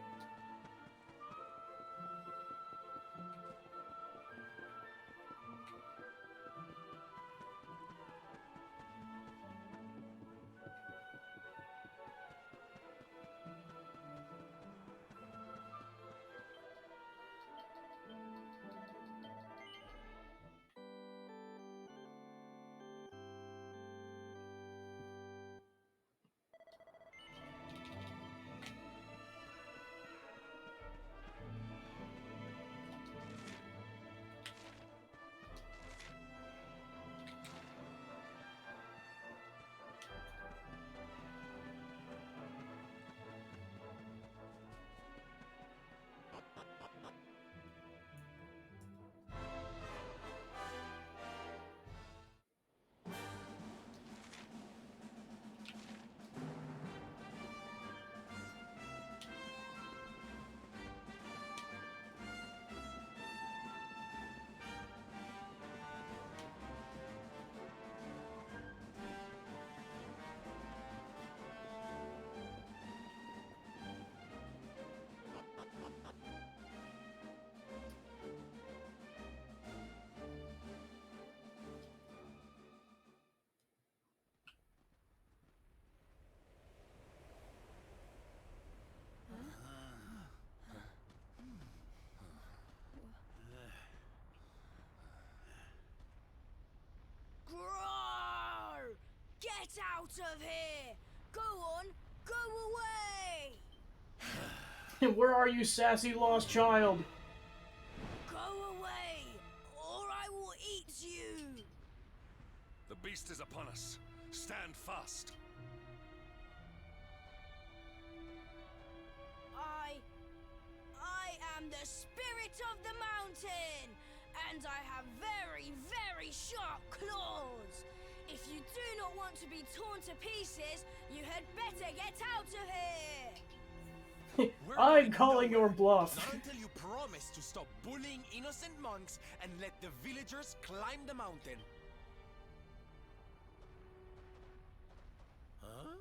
Speaker 3: Out of here! Go on, go away!
Speaker 1: Where are you, sassy lost child?
Speaker 3: Go away, or I will eat you!
Speaker 2: The beast is upon us. Stand fast.
Speaker 3: I am the spirit of the mountain, and I have very, very sharp claws. If you do not want to be torn to pieces, you had better get out of here!
Speaker 1: I'm calling your bluff.
Speaker 10: Not until you promise to stop bullying innocent monks and let the villagers climb the mountain. Huh?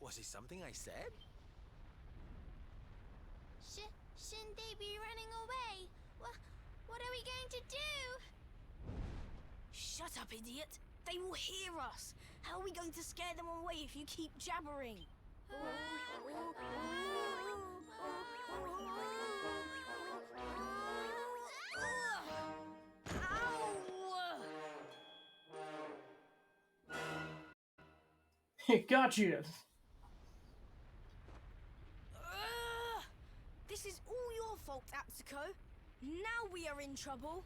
Speaker 10: Was it something I said?
Speaker 3: Shouldn't they be running away? What are we going to do? Shut up, idiot! They will hear us! How are we going to scare them away if you keep jabbering?
Speaker 1: Gotcha.
Speaker 3: This is all your fault, Atsuko. Now we are in trouble.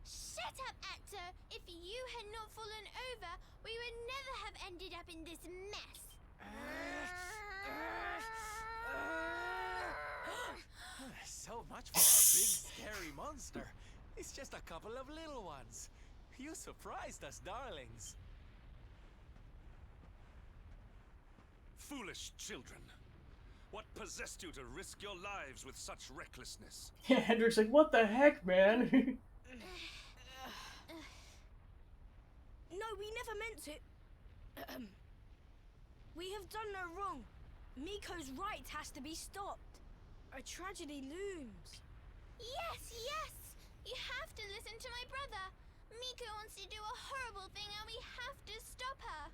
Speaker 13: Shut up, Actor! If you had not fallen over, we would never have ended up in this mess.
Speaker 10: So much for our big scary monster. It's just a couple of little ones. You surprised us, darlings.
Speaker 2: Foolish children. What possessed you to risk your lives with such recklessness?
Speaker 1: Yeah, Hendrik's like, what the heck, man?
Speaker 3: No, we never meant to. We have done no wrong. Miko's right has to be stopped. A tragedy looms.
Speaker 13: Yes, yes! You have to listen to my brother. Miko wants to do a horrible thing and we have to stop her.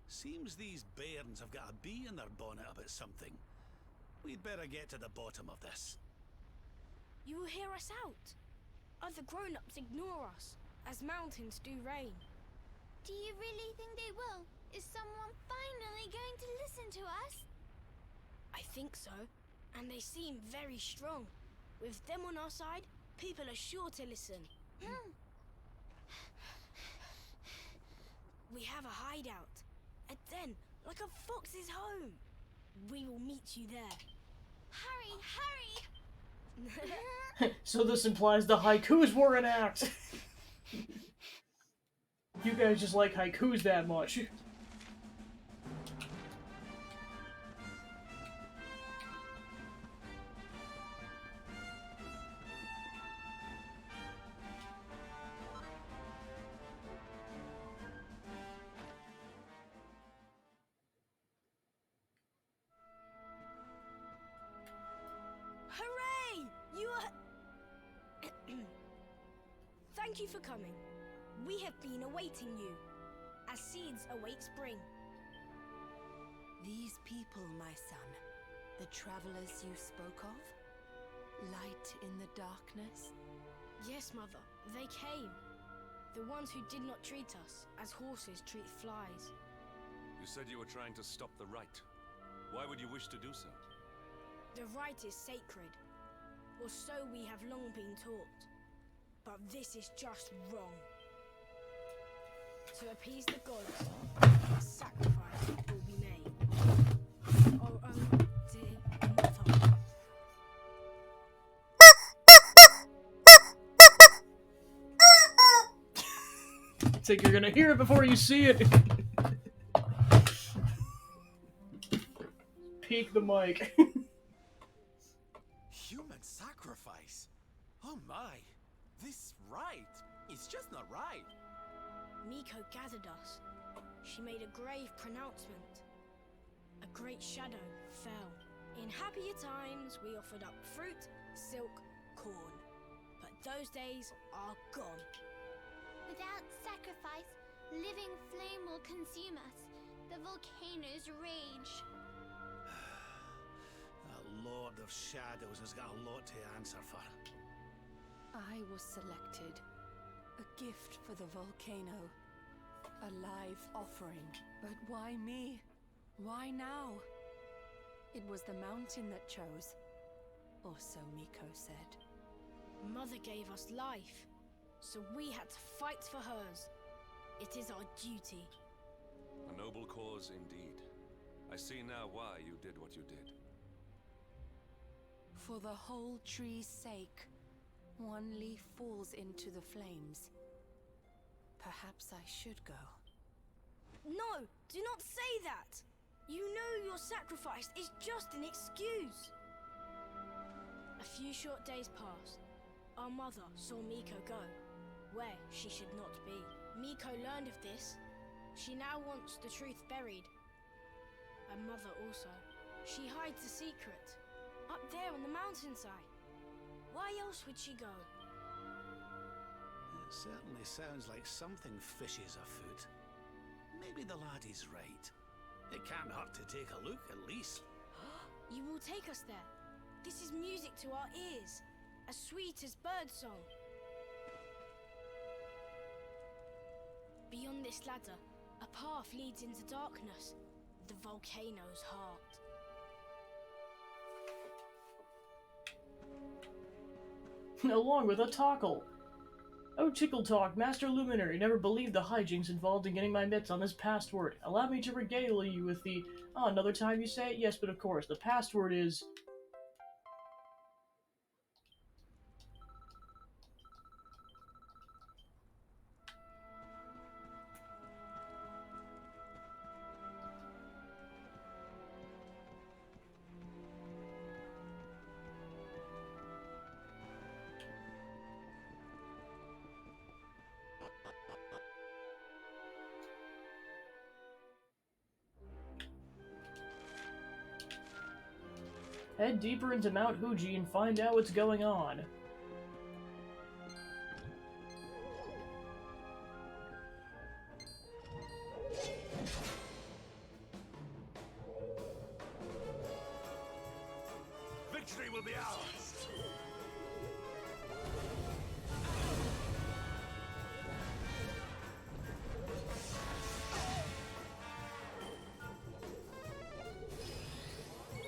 Speaker 6: Seems these bairns have got a bee in their bonnet about something. We'd better get to the bottom of this.
Speaker 3: You will hear us out. Other grown-ups ignore us, as mountains do rain.
Speaker 13: Do you really think they will? Is someone finally going to listen to us?
Speaker 3: I think so, and they seem very strong. With them on our side, people are sure to listen. We have a hideout, a den, like a fox's home. We will meet you there.
Speaker 13: Hurry, hurry!
Speaker 1: So this implies the haikus were an act. You guys just like haikus that much.
Speaker 3: Hooray! You are... Thank you for coming. We have been awaiting you, as seeds await spring.
Speaker 14: These people, my son, the travelers you spoke of? Light in the darkness?
Speaker 3: Yes, Mother, they came. The ones who did not treat us as horses treat flies.
Speaker 2: You said you were trying to stop the rite. Why would you wish to do so?
Speaker 3: The rite is sacred, or so we have long been taught. But this is just wrong. To appease the gods, a sacrifice will be made. Oh, dear mother.
Speaker 1: It's like you're gonna hear it before you see it. Peek the mic.
Speaker 10: Human sacrifice? Oh my! This rite is just not right.
Speaker 3: Miko gathered us. She made a grave pronouncement. A great shadow fell. In happier times, we offered up fruit, silk, corn. But those days are gone.
Speaker 13: Without sacrifice, living flame will consume us. The volcanoes rage.
Speaker 6: That Lord of Shadows has got a lot to answer for.
Speaker 14: I was selected. A gift for the volcano. A live offering. But why me? Why now? It was the mountain that chose. Or so Miko said.
Speaker 3: Mother gave us life, so we had to fight for hers. It is our duty.
Speaker 2: A noble cause indeed. I see now why you did what you did.
Speaker 14: For the whole tree's sake, one leaf falls into the flames. Perhaps I should go.
Speaker 3: No, do not say that! You know your sacrifice is just an excuse. A few short days passed. Our mother saw Miko go, where she should not be. Miko learned of this. She now wants the truth buried. And mother also. She hides the secret, up there on the mountainside. Why else would she go?
Speaker 6: It certainly sounds like something fishy's afoot. Maybe the laddie's right. It can't hurt to take a look, at least.
Speaker 3: You will take us there. This is music to our ears, as sweet as birdsong. Beyond this ladder, a path leads into darkness, the volcano's heart.
Speaker 1: Along with a Tockle. Oh, Tickle Talk, Master Luminary, never believed the hijinks involved in getting my mitts on this password. Allow me to regale you with the... Oh, another time you say it? Yes, but of course, the password is... Head deeper into Mount Fuji and find out what's going on.
Speaker 2: Victory will be ours!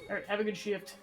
Speaker 1: Alright, have a good shift.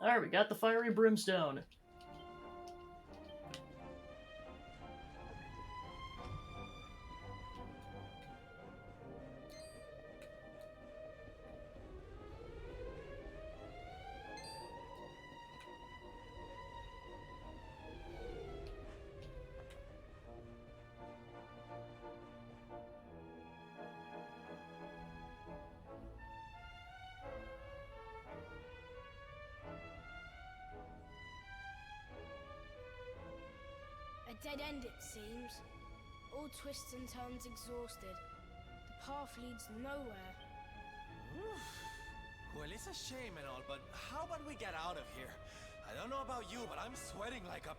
Speaker 1: Alright, we got the fiery brimstone.
Speaker 3: A dead end, it seems. All twists and turns exhausted. The path leads nowhere.
Speaker 10: Well, it's a shame and all, but how about we get out of here? I don't know about you, but I'm sweating like a...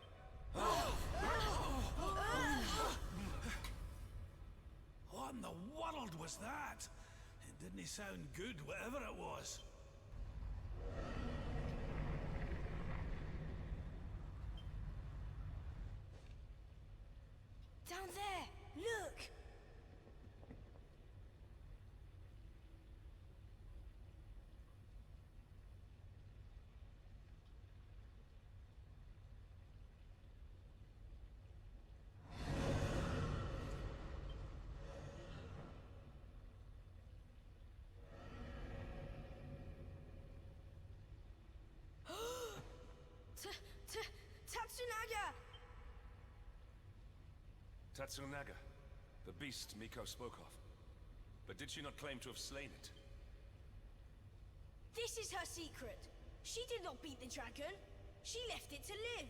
Speaker 6: What in the world was that? It didn't sound good, whatever it was.
Speaker 3: Down there! Look!
Speaker 2: Tatsunaga, the beast Miko spoke of. But did she not claim to have slain it?
Speaker 3: This is her secret. She did not beat the dragon. She left it to live.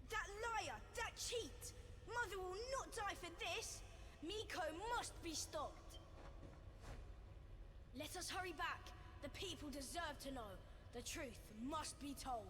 Speaker 3: That liar, that cheat. Mother will not die for this. Miko must be stopped. Let us hurry back. The people deserve to know. The truth must be told.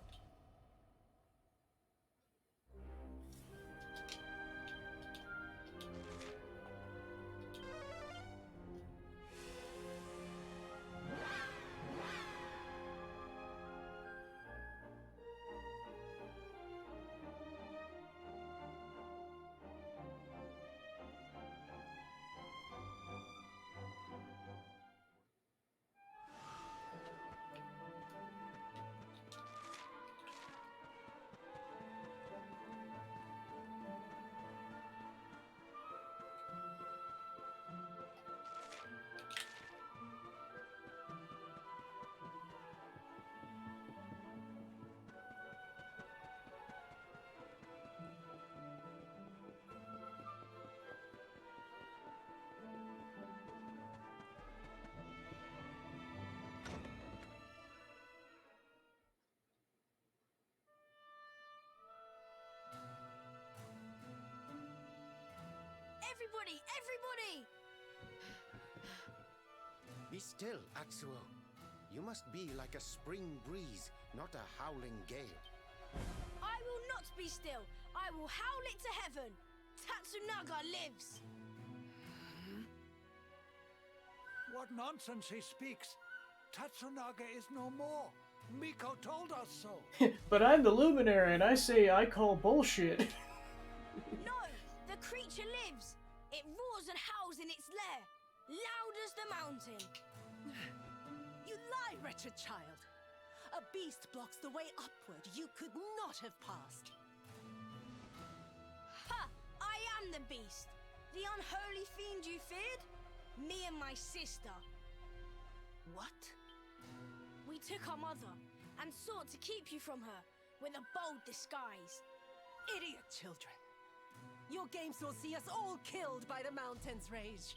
Speaker 3: Everybody! Everybody!
Speaker 12: Be still, Atsuo. You must be like a spring breeze, not a howling gale.
Speaker 3: I will not be still. I will howl it to heaven. Tatsunaga lives.
Speaker 15: What nonsense he speaks. Tatsunaga is no more. Miko told us so.
Speaker 1: But I'm the Luminary, and I say I call bullshit.
Speaker 3: No! The creature lives. It roars and howls in its lair. Loud as the mountain.
Speaker 14: You lie, wretched child. A beast blocks the way upward you could not have passed.
Speaker 3: Ha! I am the beast. The unholy fiend you feared? Me and my sister.
Speaker 14: What?
Speaker 3: We took our mother and sought to keep you from her with a bold disguise.
Speaker 14: Idiot children. Your games will see us all killed by the mountain's rage.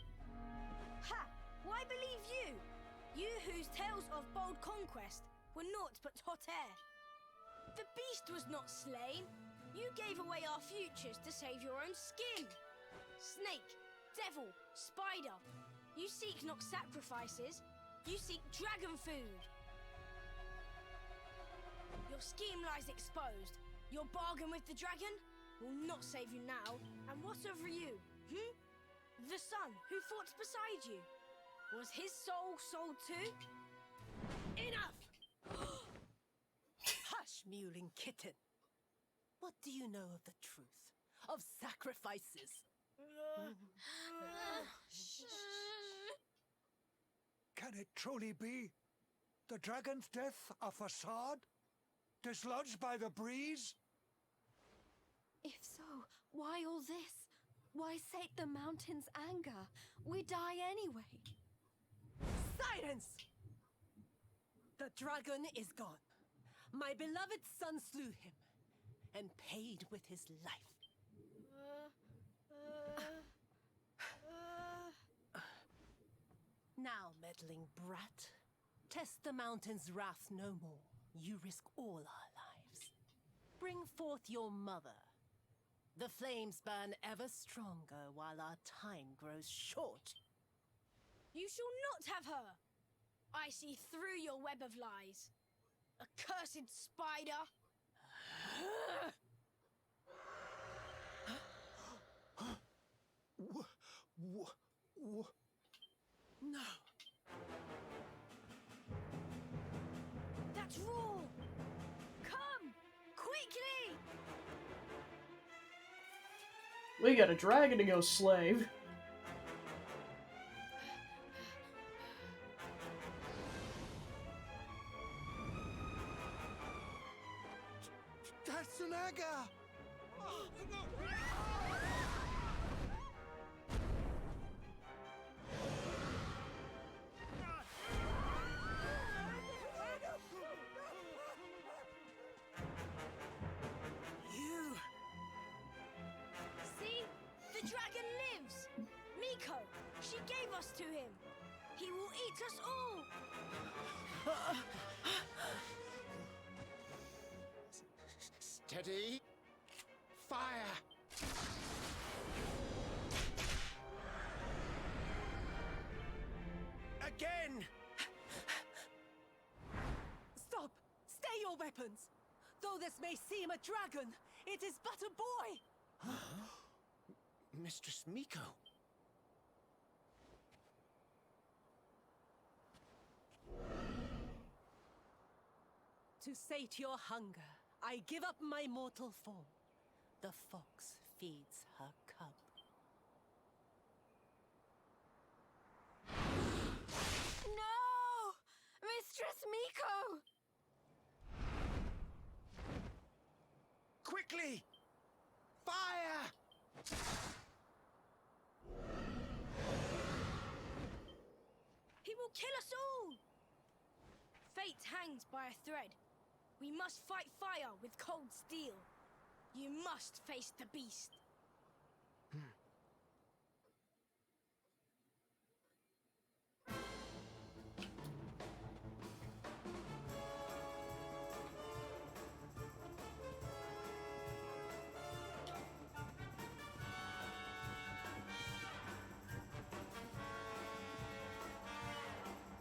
Speaker 3: Ha! Why believe you? You whose tales of bold conquest were naught but hot air. The beast was not slain. You gave away our futures to save your own skin. Snake, devil, spider. You seek not sacrifices. You seek dragon food. Your scheme lies exposed. Your bargain with the dragon will not save you now. And what of you? The son who fought beside you. Was his soul sold too?
Speaker 14: Enough! Hush, mewling kitten. What do you know of the truth? Of sacrifices?
Speaker 15: Can it truly be? The dragon's death a facade? Dislodged by the breeze?
Speaker 14: If so, why all this? Why sate the mountain's anger? We die anyway. Silence! The dragon is gone. My beloved son slew him, and paid with his life. Now, meddling brat, test the mountain's wrath no more. You risk all our lives. Bring forth your mother. The flames burn ever stronger while our time grows short.
Speaker 3: You shall not have her! I see through your web of lies. Accursed spider!
Speaker 14: No.
Speaker 3: That's Raw! Come! Quickly!
Speaker 1: We got a dragon to go slave.
Speaker 15: Tatsunaga!
Speaker 3: See? us to him. He will eat us all.
Speaker 12: Steady. Fire. Again.
Speaker 14: Stop! Stay your weapons! Though this may seem a dragon, it is but a boy!
Speaker 12: Mistress Miko.
Speaker 14: To sate your hunger, I give up my mortal form. The fox feeds her cub.
Speaker 3: No! Mistress Miko!
Speaker 12: Quickly! Fire!
Speaker 3: He will kill us all! Fate hangs by a thread. We must fight fire with cold steel. You must face the beast.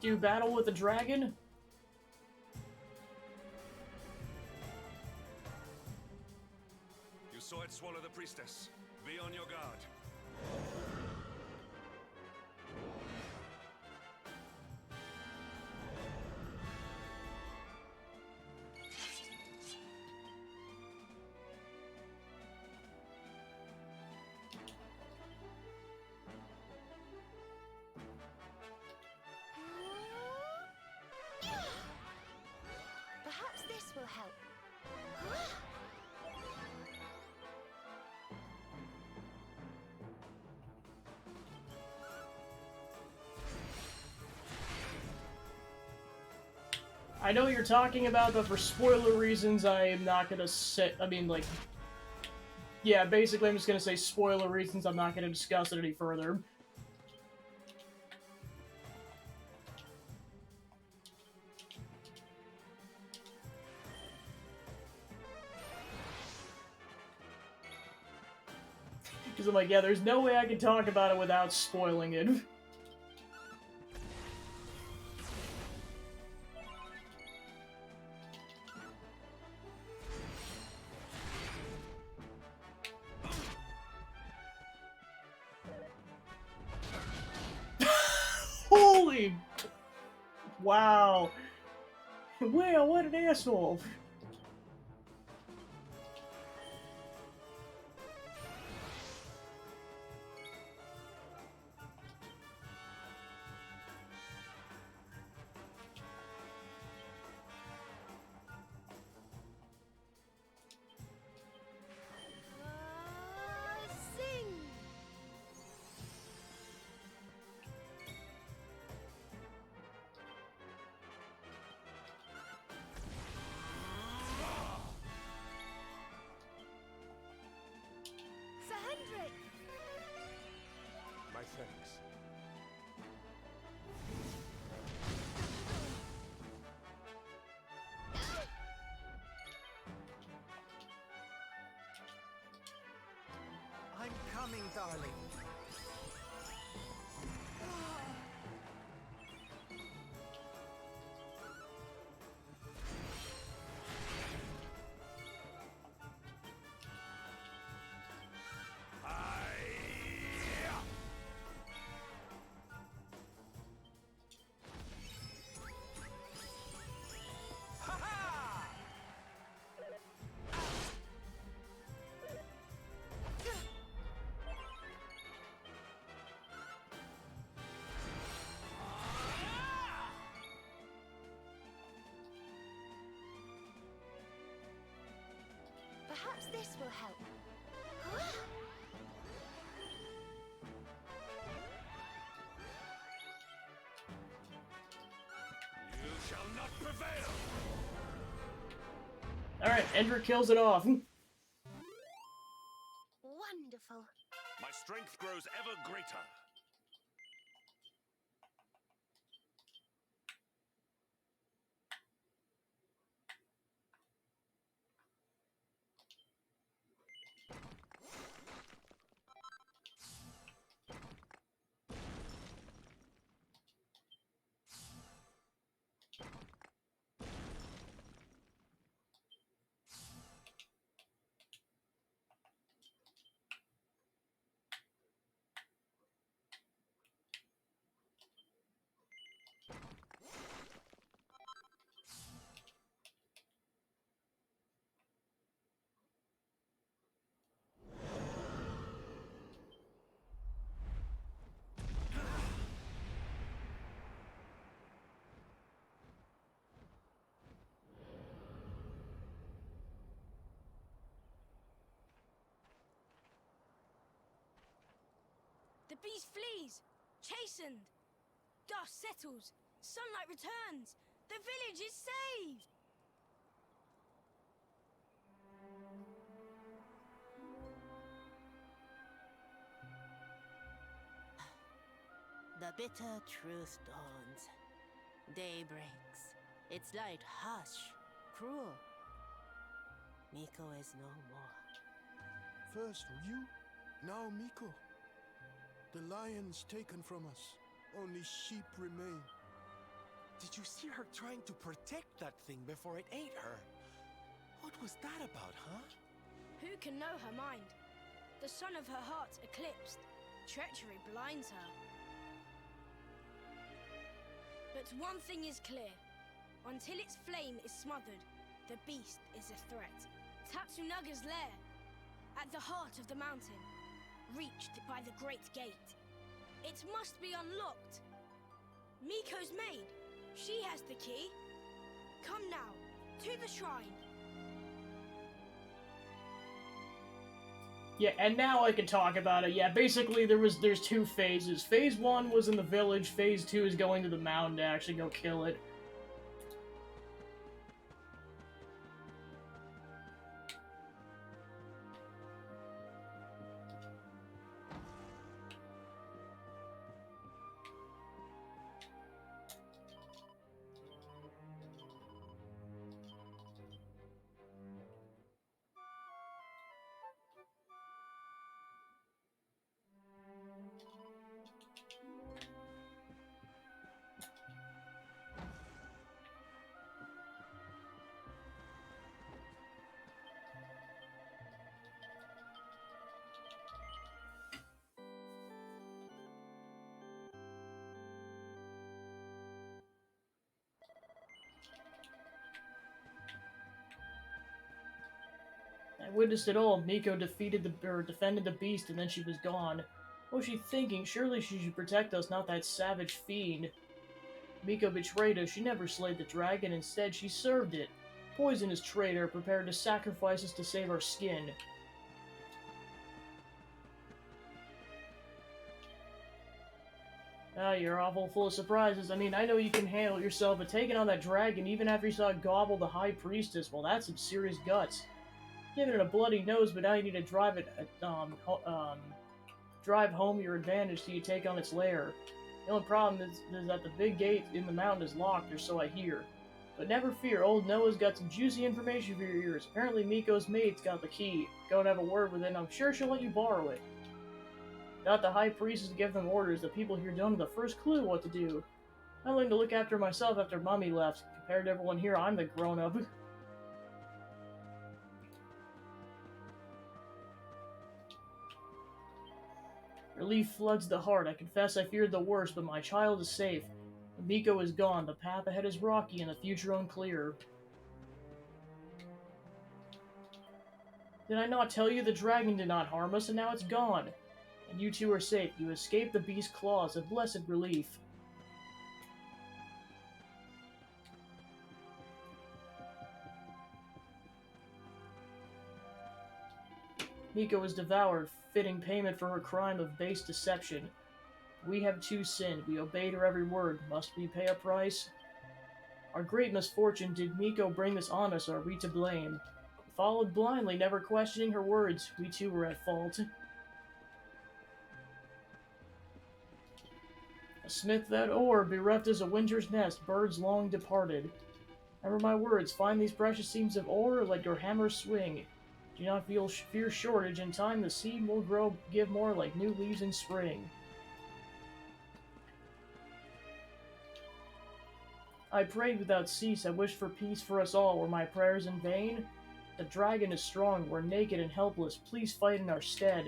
Speaker 1: Do battle with a dragon?
Speaker 2: You saw it swallow the priestess. Be on your guard.
Speaker 13: Perhaps this will help.
Speaker 1: I know what you're talking about, but for spoiler reasons, I am not gonna say. I mean, like, yeah, basically, I'm just gonna say spoiler reasons. I'm not gonna discuss it any further. Because I'm like, yeah, there's no way I can talk about it without spoiling it. Holy! Wow. Wow, what an asshole.
Speaker 3: Sing! Sir Hendrik!
Speaker 10: My thanks.
Speaker 8: I'm coming, darling.
Speaker 13: Perhaps this will help.
Speaker 2: You shall not prevail!
Speaker 1: Alright, Ender kills it off.
Speaker 13: Wonderful.
Speaker 2: My strength grows ever greater.
Speaker 3: The beast flees, chastened. Dust settles, sunlight returns. The village is saved!
Speaker 16: The bitter truth dawns. Day breaks. Its light harsh, cruel. Miko is no more.
Speaker 7: First Ryu, now Miko. The lion's taken from us. Only sheep remain.
Speaker 10: Did you see her trying to protect that thing before it ate her? What was that about, huh?
Speaker 3: Who can know her mind? The sun of her heart eclipsed. Treachery blinds her. But one thing is clear. Until its flame is smothered, the beast is a threat. Tatsunaga's lair, at the heart of the mountain, reached by the Great Gate. It must be unlocked. Miko's maid, she has the key. Come now, to the shrine.
Speaker 1: Yeah, and now I can talk about it. Yeah, basically there's two phases. Phase 1 was in the village, phase 2 is going to the mountain to actually go kill it. I witnessed it all. Miko defended the beast, and then she was gone. What was she thinking? Surely she should protect us, not that savage fiend. Miko betrayed us. She never slayed the dragon. Instead, she served it. Poisonous traitor, prepared to sacrifice us to save our skin. Ah, you're awful full of surprises. I mean, I know you can handle yourself, but taking on that dragon, even after you saw it gobble the High Priestess, well, that's some serious guts. Giving it a bloody nose, but now you need to drive home your advantage so you take on its lair. The only problem is that the big gate in the mountain is locked, or so I hear. But never fear, old Noah's got some juicy information for your ears. Apparently Miko's mate's got the key. Go and have a word with it, and I'm sure she'll let you borrow it. Got the High Priestess to give them orders. The people here don't have the first clue what to do. I learned to look after myself after Mummy left. Compared to everyone here, I'm the grown-up. Relief floods the heart. I confess I feared the worst, but my child is safe. Miko is gone. The path ahead is rocky and the future unclear. Did I not tell you the dragon did not harm us, and now it's gone? And you two are safe. You escaped the beast's claws. A blessed relief. Miko was devoured, fitting payment for her crime of base deception. We have too sinned. We obeyed her every word. Must we pay a price? Our great misfortune. Did Miko bring this on us, or are we to blame? We followed blindly, never questioning her words. We too were at fault. A smith that ore, bereft as a winter's nest, birds long departed. Remember my words. Find these precious seams of ore, let your hammer swing. Do not fear shortage. In time, the seed will grow, give more like new leaves in spring. I prayed without cease. I wished for peace for us all. Were my prayers in vain? The dragon is strong. We're naked and helpless. Please fight in our stead.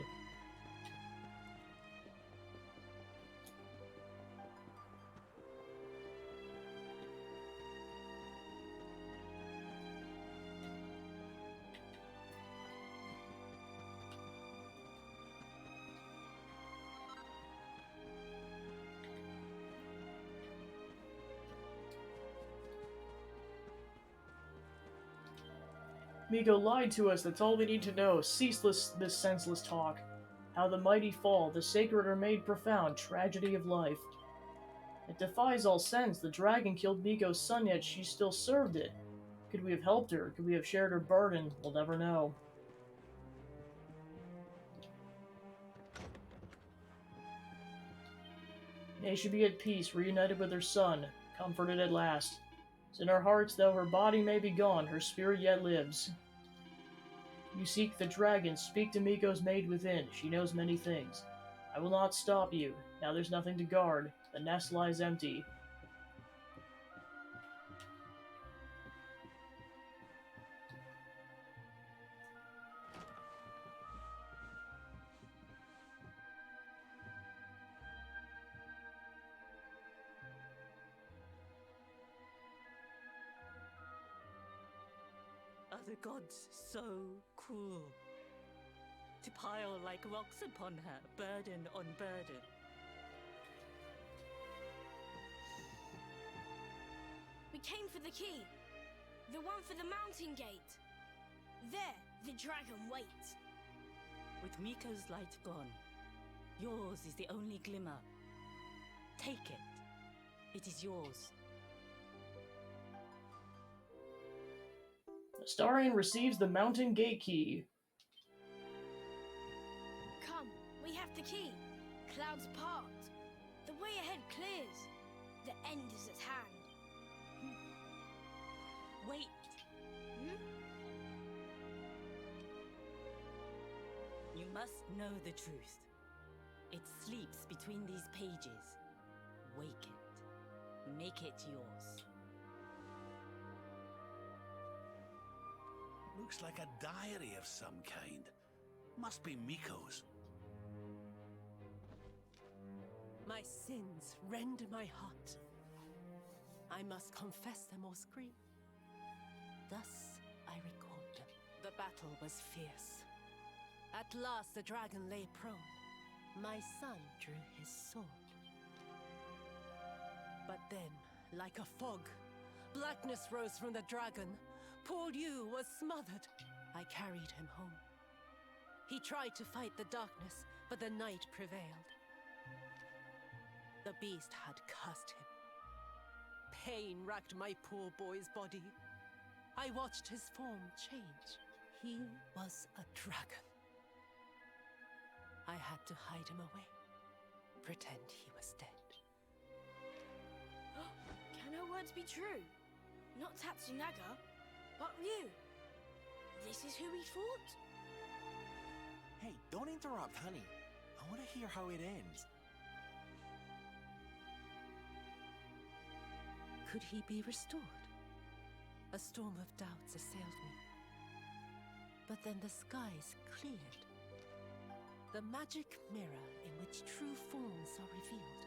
Speaker 1: Miko lied to us, that's all we need to know. Cease this senseless talk. How the mighty fall, the sacred are made profound, tragedy of life. It defies all sense. The dragon killed Miko's son, yet she still served it. Could we have helped her? Could we have shared her burden? We'll never know. May she be at peace, reunited with her son, comforted at last. It's in our hearts, though her body may be gone, her spirit yet lives. You seek the dragon, speak to Miko's maid within. She knows many things. I will not stop you. Now there's nothing to guard. The nest lies empty.
Speaker 17: Are the gods so cruel? To pile like rocks upon her, burden on burden.
Speaker 3: We came for the key. The one for the mountain gate. There, the dragon waits.
Speaker 17: With Miko's light gone, yours is the only glimmer. Take it. It is yours.
Speaker 1: Astarion receives the mountain gate key.
Speaker 3: Come, we have the key. Clouds part. The way ahead clears. The end is at hand.
Speaker 17: Wait. You must know the truth. It sleeps between these pages. Wake it. Make it yours.
Speaker 6: Looks like a diary of some kind. Must be Miko's.
Speaker 14: My sins rend my heart. I must confess them or scream. Thus I record them. The battle was fierce. At last the dragon lay prone. My son drew his sword. But then, like a fog, blackness rose from the dragon. Poor Yu was smothered. I carried him home. He tried to fight the darkness, but the night prevailed. The beast had cursed him. Pain racked my poor boy's body. I watched his form change. He was a dragon. I had to hide him away. Pretend he was dead.
Speaker 3: Can her words be true? Not Tatsunaga, but Ryu. This is who we fought?
Speaker 10: Hey, don't interrupt, honey. I want to hear how it ends.
Speaker 14: Could he be restored? A storm of doubts assailed me. But then the skies cleared. The magic mirror in which true forms are revealed.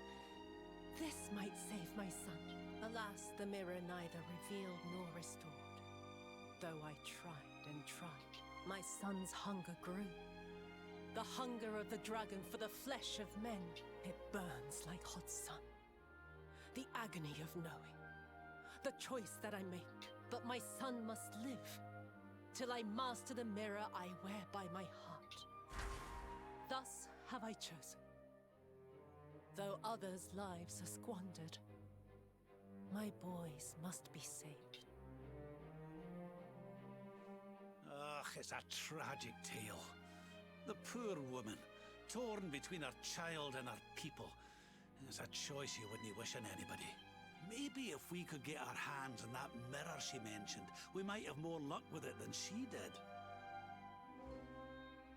Speaker 14: This might save my son. Alas, the mirror neither revealed nor restored. Though I tried and tried, my son's hunger grew. The hunger of the dragon for the flesh of men. It burns like hot sun. The agony of knowing. The choice that I make. But my son must live. Till I master the mirror I wear by my heart. Thus have I chosen. Though others' lives are squandered, my boys must be saved.
Speaker 6: Ugh, it's a tragic tale. The poor woman, torn between her child and her people. It's a choice you wouldn't wish on anybody. Maybe if we could get our hands on that mirror she mentioned, we might have more luck with it than she did.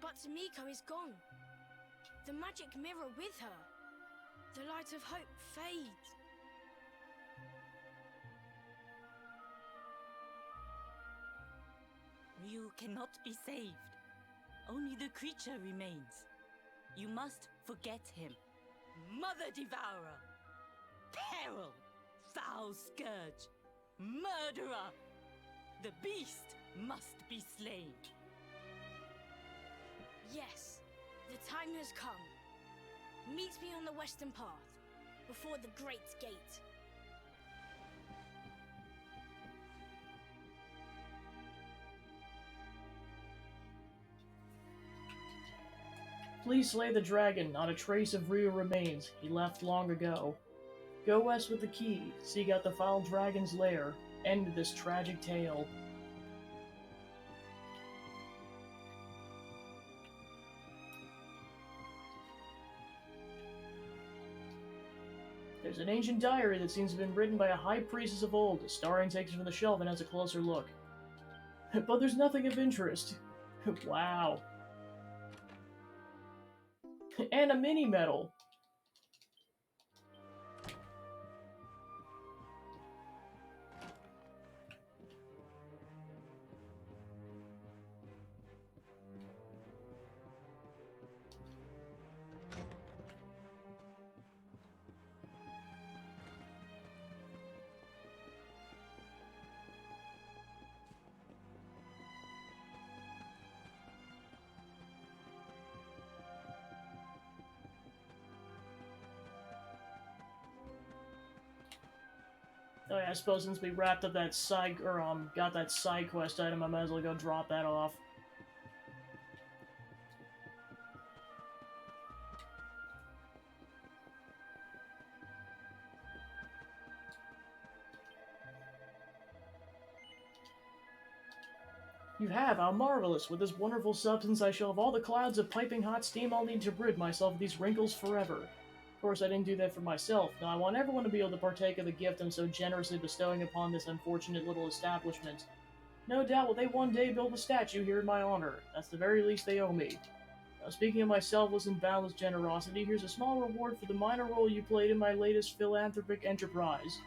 Speaker 3: But Miko is gone. The magic mirror with her. The light of hope fades.
Speaker 17: Ryu cannot be saved. Only the creature remains. You must forget him. Mother Devourer! Peril! Foul scourge! Murderer! The beast must be slain.
Speaker 3: Yes, the time has come. Meet me on the western path, before the great gate.
Speaker 1: Please slay the dragon. Not a trace of Ryu remains. He left long ago. Go west with the key. Seek out the foul dragon's lair. End this tragic tale. There's an ancient diary that seems to have been written by a high priestess of old. Astarion takes it from the shelf and has a closer look. But there's nothing of interest. Wow. And a mini medal. Oh yeah, I suppose since we wrapped up that side, or got that side quest item, I might as well go drop that off. You have, how marvelous! With this wonderful substance I shall have all the clouds of piping hot steam I'll need to rid myself of these wrinkles forever. Of course, I didn't do that for myself. Now, I want everyone to be able to partake of the gift I'm so generously bestowing upon this unfortunate little establishment. No doubt will they one day build a statue here in my honor. That's the very least they owe me. Now, speaking of my selfless and boundless generosity, here's a small reward for the minor role you played in my latest philanthropic enterprise.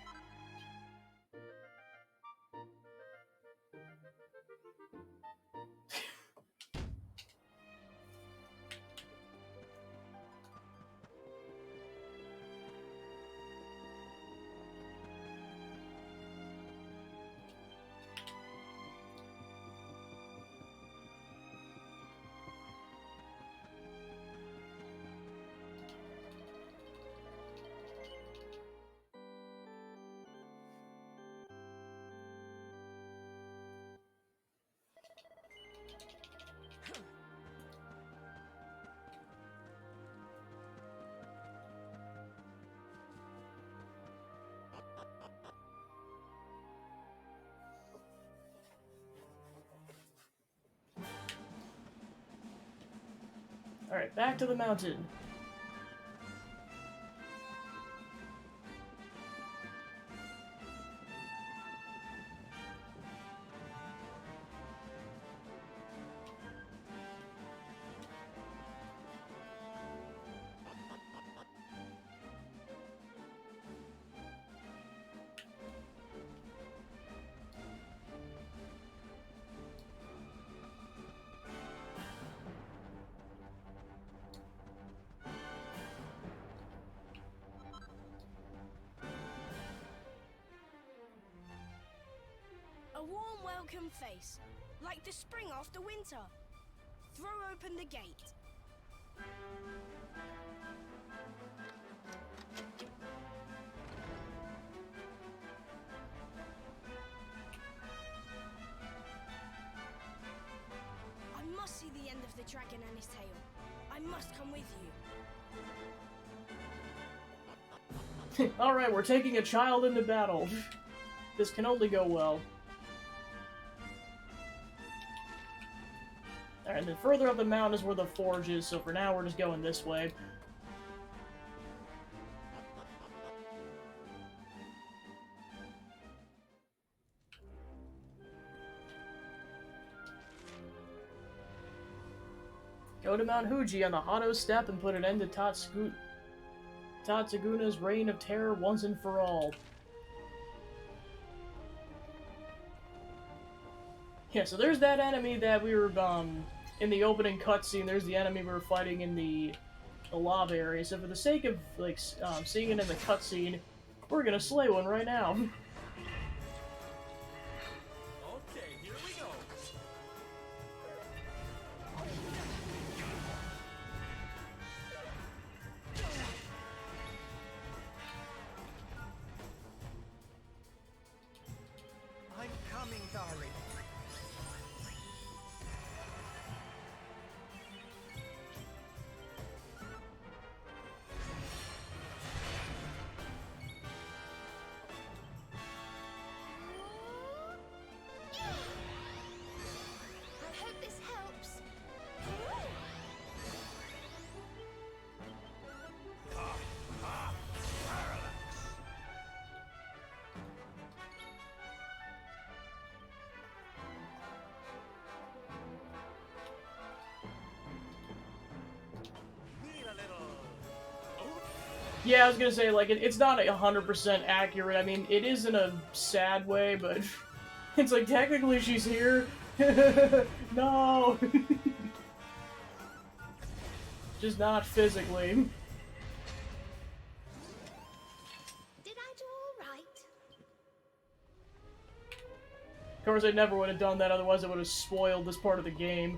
Speaker 1: Alright, back to the mountain.
Speaker 3: A warm welcome face, like the spring after winter. Throw open the gate. I must see the end of the dragon and his tail. I must come with you.
Speaker 1: Alright, we're taking a child into battle. This can only go well. Alright, and then further up the mountain is where the forge is, so for now we're just going this way. Go to Mount Fuji on the Hado Steppe and put an end to Tatsuguna's reign of terror once and for all. Yeah, so there's that enemy that we were, in the opening cutscene, there's the enemy we were fighting in the lava area. So for the sake of, like, seeing it in the cutscene, we're gonna slay one right now.
Speaker 9: Okay, here we go.
Speaker 8: I'm coming, darling.
Speaker 1: Yeah, I was gonna say, like, it's not 100% accurate. I mean, it is in a sad way, but it's like, technically she's here. No! Just not physically.
Speaker 13: Did I do all right?
Speaker 1: Of course, I never would have done that, otherwise it would have spoiled this part of the game.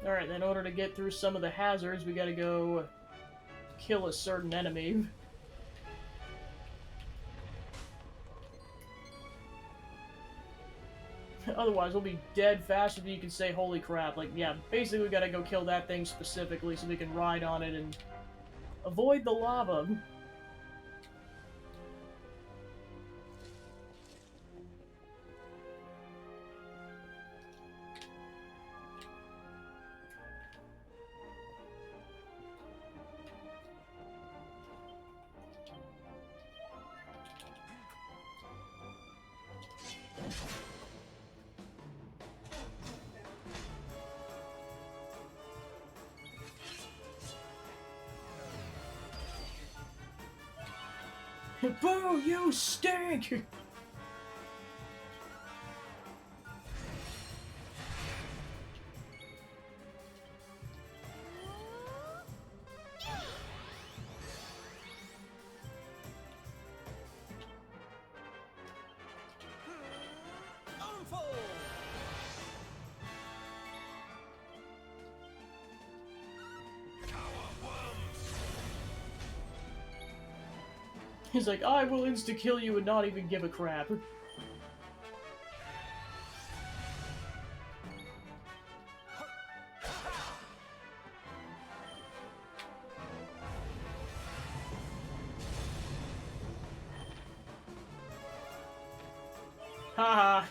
Speaker 1: Alright, in order to get through some of the hazards, we gotta go kill a certain enemy. Otherwise, we'll be dead faster than you can say, holy crap. Like, yeah, basically we gotta go kill that thing specifically so we can ride on it and avoid the lava. Boo, you stink! He's like, I will insta-kill you and not even give a crap. Haha.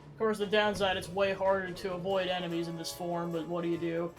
Speaker 1: Of course, the downside, it's way harder to avoid enemies in this form, but what do you do?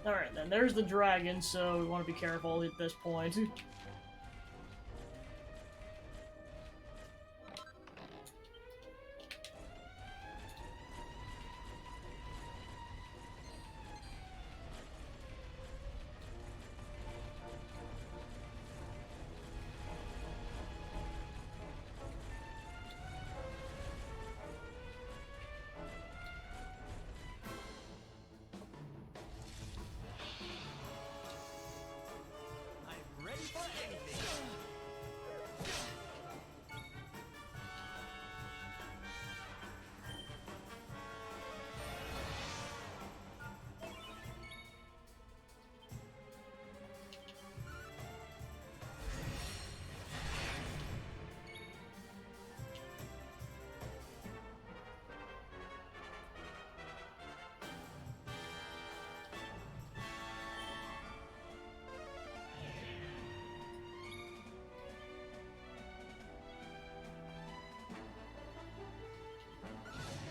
Speaker 1: Alright, then there's the dragon, so we want to be careful at this point.
Speaker 9: I'm ready for anything.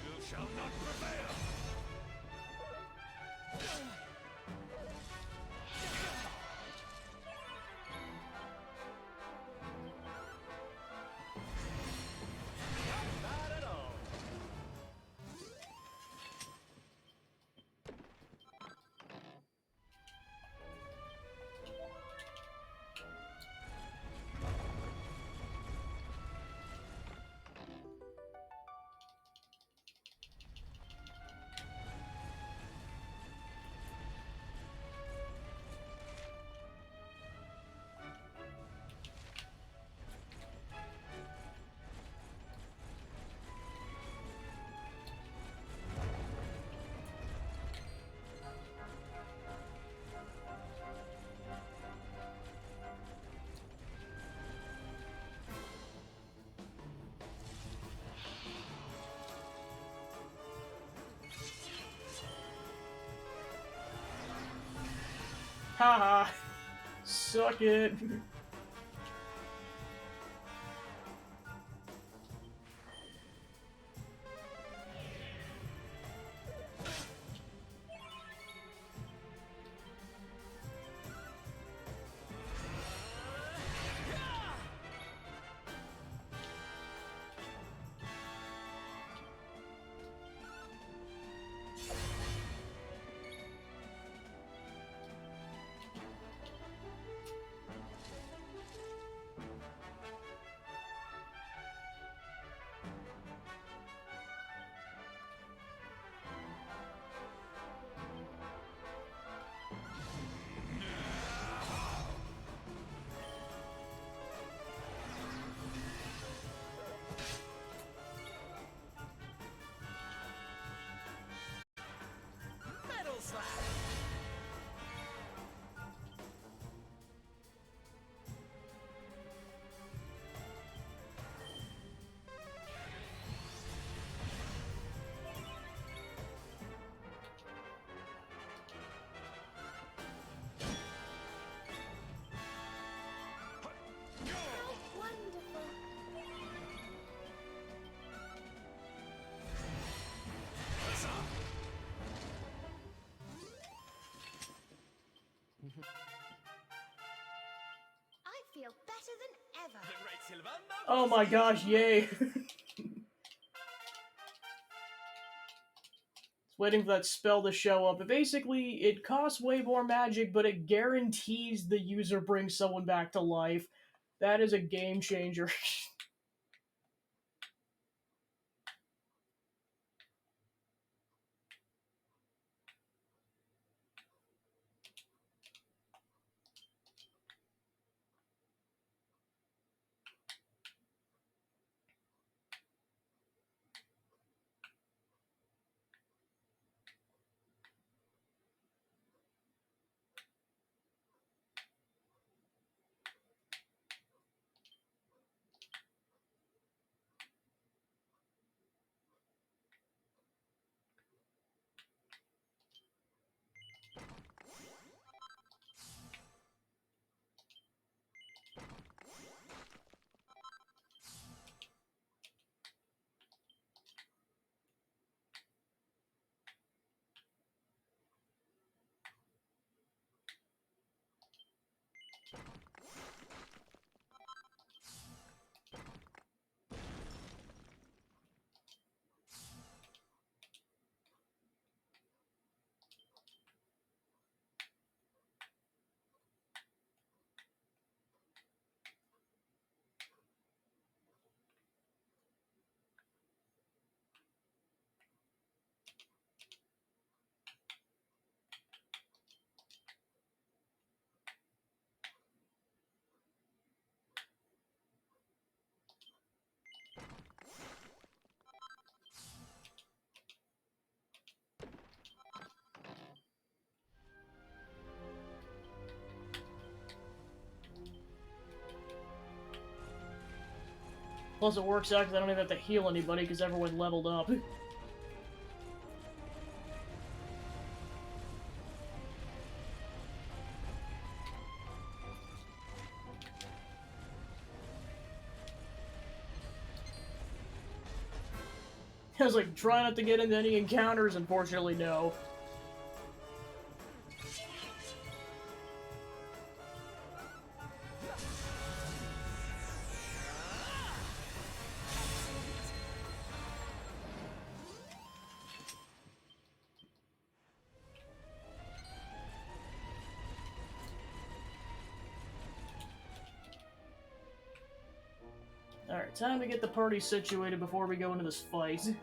Speaker 2: You shall not prevail!
Speaker 9: Not at all.
Speaker 1: Haha! Suck it!
Speaker 9: Metal slap.
Speaker 13: Wonderful. I feel better than ever.
Speaker 9: The great Silvando.
Speaker 1: Oh my gosh, yay! Waiting for that spell to show up. But basically, it costs way more magic, but it guarantees the user brings someone back to life. That is a game changer. Plus it works out because I don't even have to heal anybody because everyone leveled up. I was like, try not to get into any encounters, unfortunately, no. Alright, time to get the party situated before we go into this fight.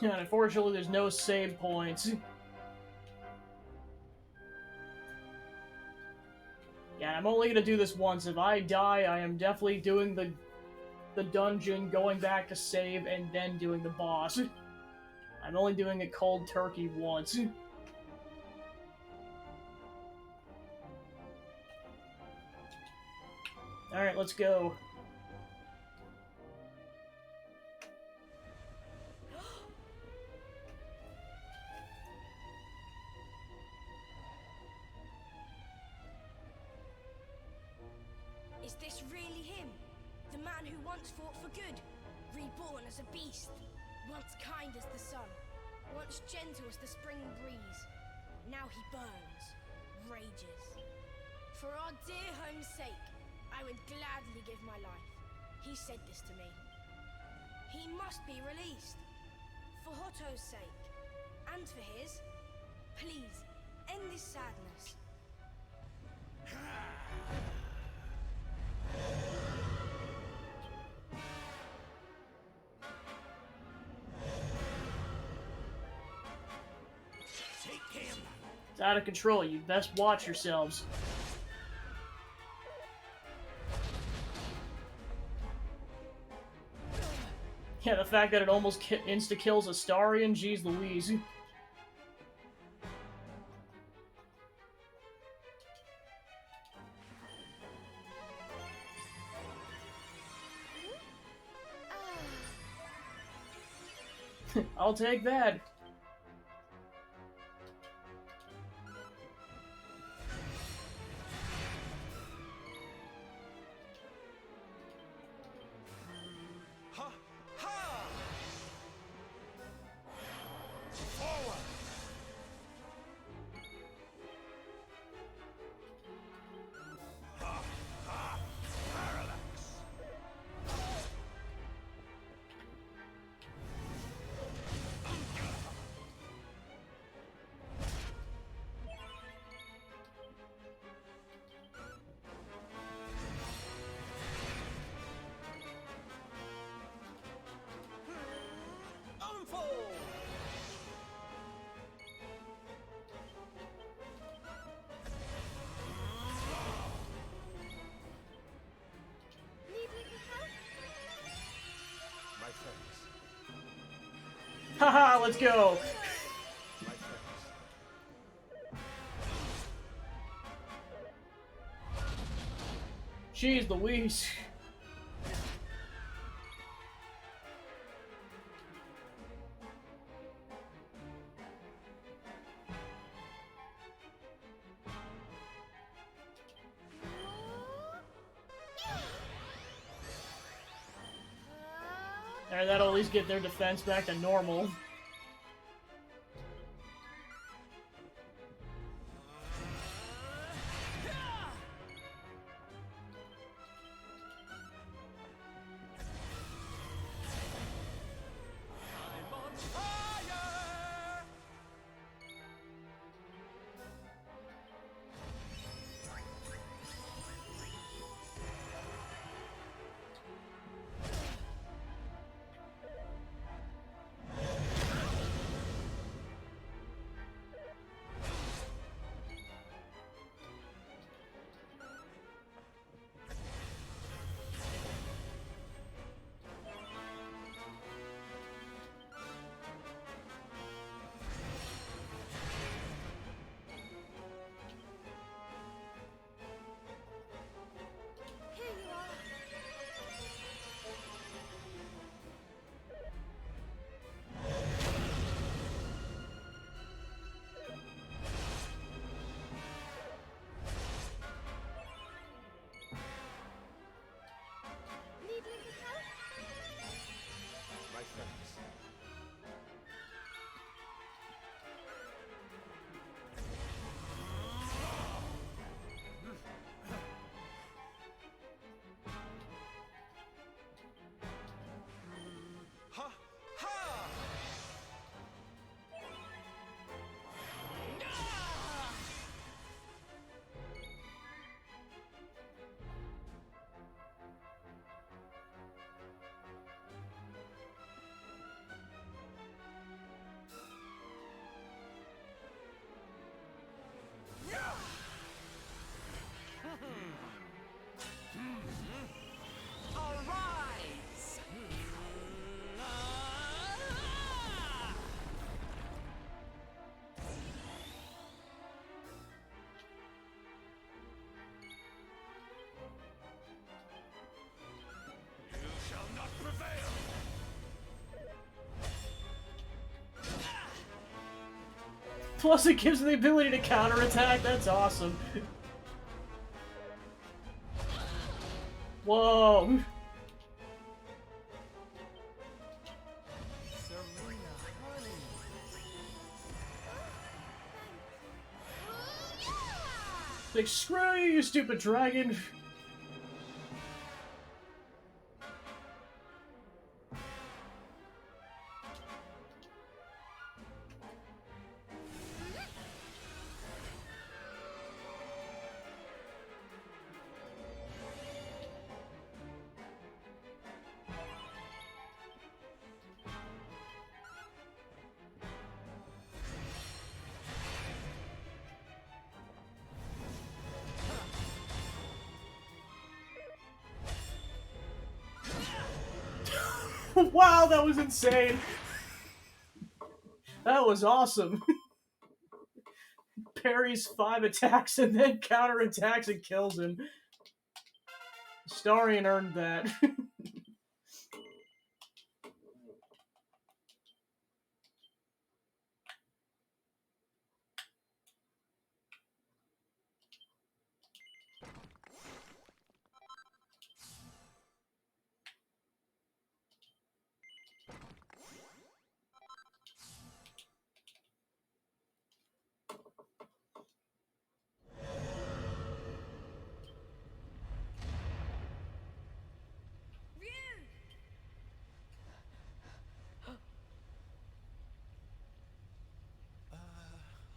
Speaker 1: And unfortunately, there's no save points. Yeah, I'm only gonna do this once. If I die, I am definitely doing the dungeon, going back to save, and then doing the boss. I'm only doing it cold turkey once. Alright, let's go.
Speaker 3: Is this really him? The man who once fought for good, reborn as a beast, once kind as the sun, once gentle as the spring breeze. Now he burns, rages. For our dear home's sake, I would gladly give my life. He said this to me. He must be released. For Hotto's sake, and for his. Please, end this sadness.
Speaker 1: It's out of control. You best watch yourselves. Yeah, the fact that it almost insta-kills Astarion, geez Louise. I'll take that. Haha, let's go! Jeez Louise. Alright, that'll at least get their defense back to normal. Plus it gives them the ability to counterattack, that's awesome. Whoa! Like, screw you, you stupid dragon! Wow, that was insane! That was awesome! Parries 5 attacks and then counterattacks and kills him. Starion earned that.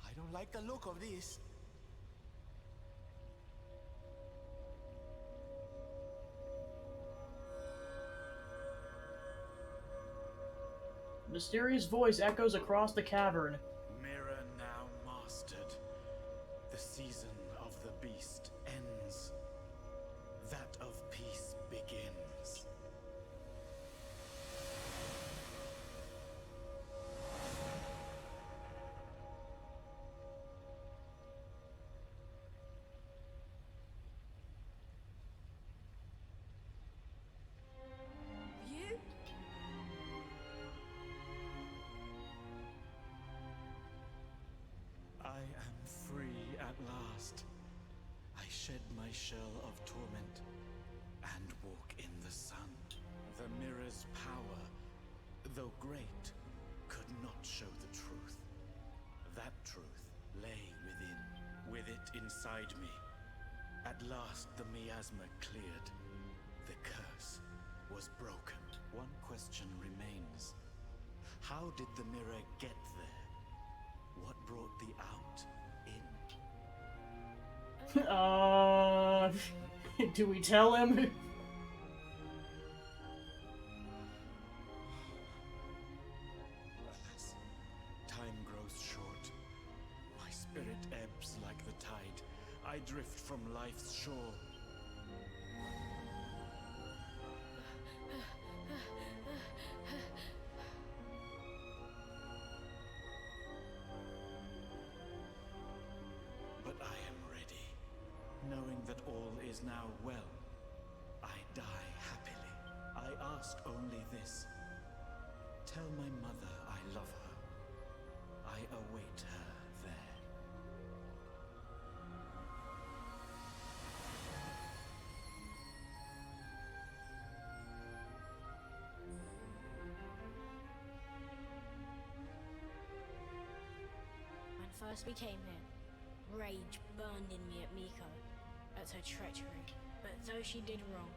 Speaker 10: I don't like the look of this.
Speaker 1: Mysterious voice echoes across the cavern.
Speaker 9: Mirror now mastered. The season of the beast ends. That of peace begins. last, I shed my shell of torment and walk in the sun. The mirror's power, though great, could not show the truth. That truth lay within, with it inside me. At last the miasma cleared. The curse was broken. One question remains. How did the mirror get there? What brought the out in?
Speaker 1: Do we tell him?
Speaker 9: As time grows short, my spirit ebbs like the tide. I drift from life's shore. But I am ready, knowing that all is now well. I die happily. I ask only this. Tell my mother I love her. I await her there.
Speaker 3: When first we came here, rage burned in me at Miko, at her treachery. But though she did wrong,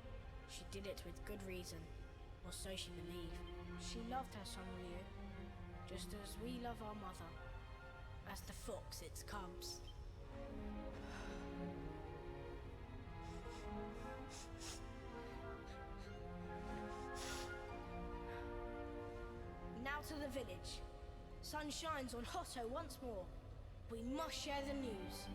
Speaker 3: she did it with good reason, or so she believed. She loved her son Ryu, just as we love our mother, as the fox its cubs. Now to the village. Sun shines on Hotto once more. We must share the news.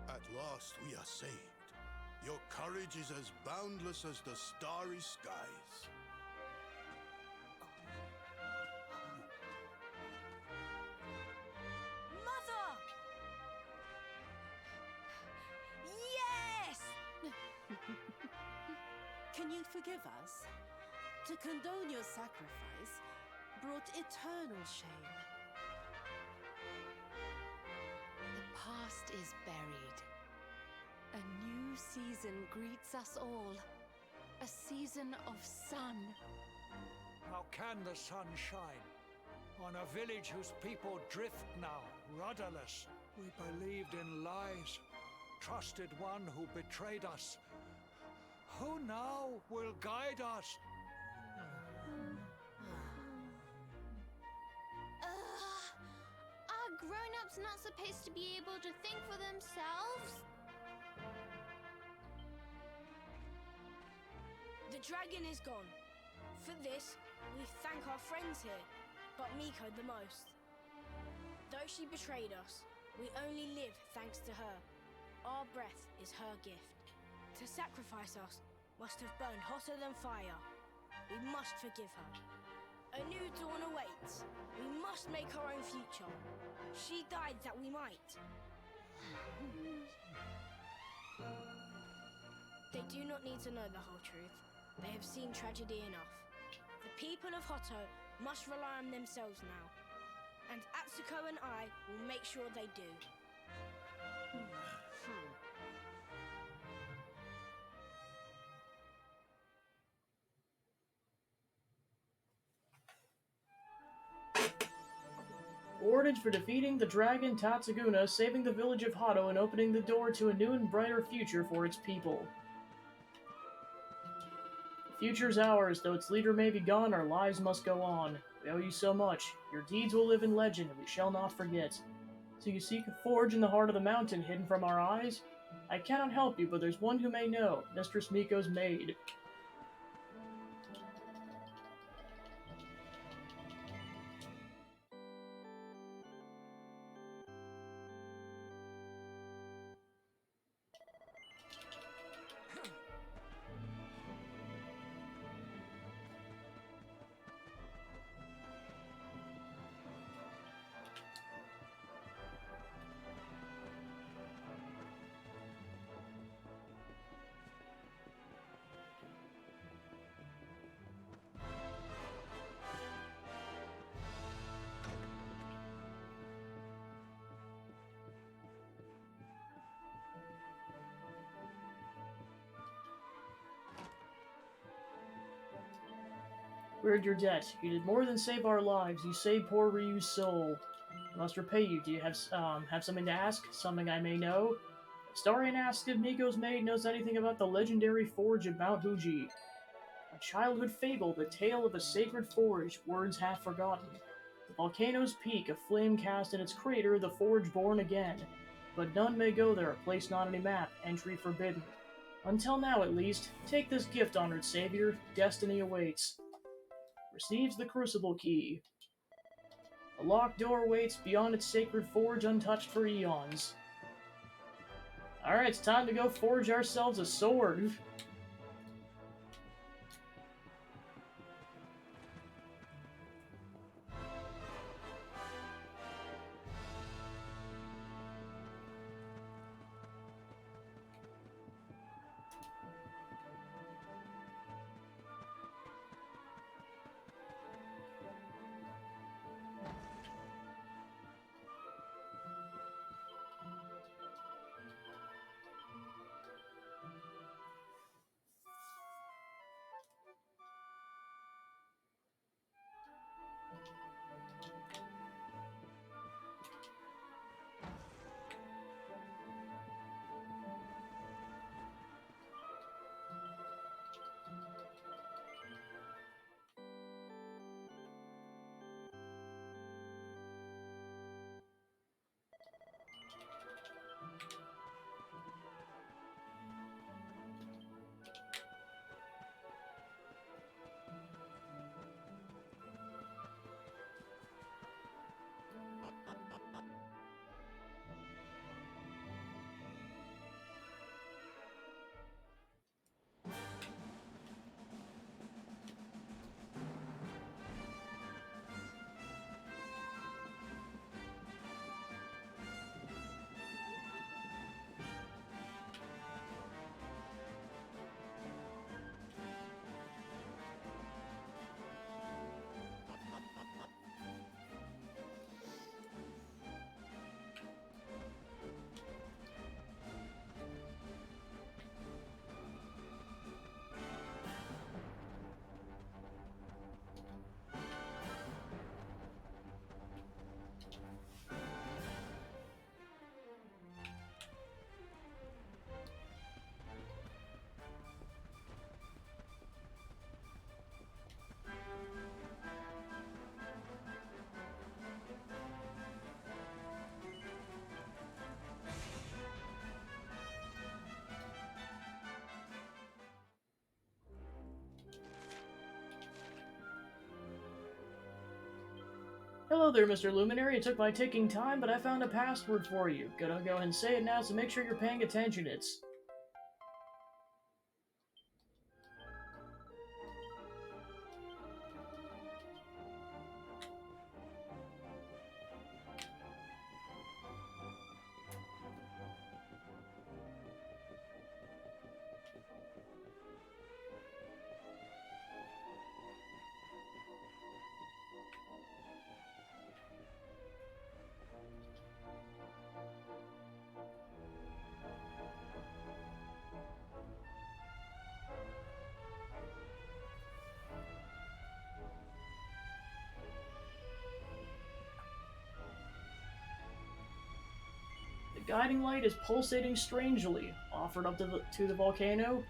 Speaker 7: At last we are saved. Your courage is as boundless as the starry skies.
Speaker 3: Mother! Yes!
Speaker 16: Can you forgive us? To condone your sacrifice brought eternal shame.
Speaker 14: The past is buried. A new season greets us all. A season of sun.
Speaker 15: How can the sun shine on a village whose people drift now, rudderless? We believed in lies, trusted one who betrayed us. Who now will guide us?
Speaker 13: Are grown-ups not supposed to be able to think for themselves?
Speaker 3: The dragon is gone. For this, we thank our friends here, but Miko the most. Though she betrayed us, we only live thanks to her. Our breath is her gift. To sacrifice us must have burned hotter than fire. We must forgive her. A new dawn awaits. We must make our own future. She died that we might. They do not need to know the whole truth. They have seen tragedy enough. The people of Hotto must rely on themselves now. And Atsuko and I will make sure they do.
Speaker 1: Awarded for defeating the dragon Tatsuguna, saving the village of Hotto, and opening the door to a new and brighter future for its people. The future's ours, though its leader may be gone, our lives must go on. We owe you so much. Your deeds will live in legend, and we shall not forget. So you seek a forge in the heart of the mountain, hidden from our eyes? I cannot help you, but there's one who may know, Mistress Miko's maid. We're your debt. You did more than save our lives. You saved poor Ryu's soul. I must repay you. Do you have something to ask? Something I may know? Starion asks if Miko's maid knows anything about the legendary forge of Mount Fuji. A childhood fable, the tale of a sacred forge, words half forgotten. The volcano's peak, a flame cast in its crater, the forge born again. But none may go there, place not on any map, entry forbidden. Until now, at least, take this gift, honored savior. Destiny awaits. Receives the crucible key. A locked door waits beyond its sacred forge, untouched for eons. Alright, it's time to go forge ourselves a sword. Hello there, Mr. Luminary. It took my ticking time, but I found a password for you. Gonna go ahead and say it now, so make sure you're paying attention. It's... The guiding light is pulsating strangely, offered up to the volcano.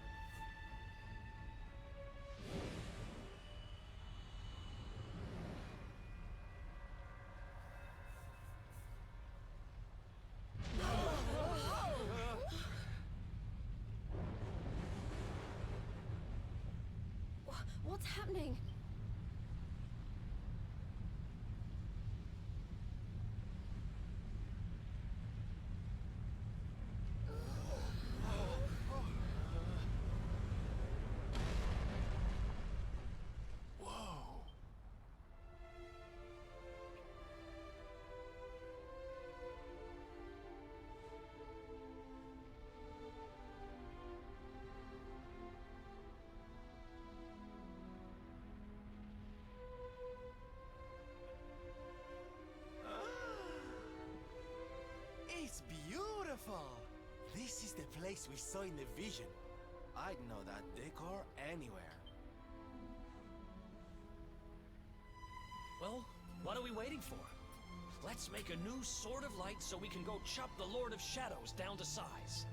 Speaker 14: What's happening?
Speaker 10: It's beautiful! This is the place we saw in the vision. I'd know that decor anywhere.
Speaker 5: Well, what are we waiting for? Let's make a new Sword of Light so we can go chop the Lord of Shadows down to size.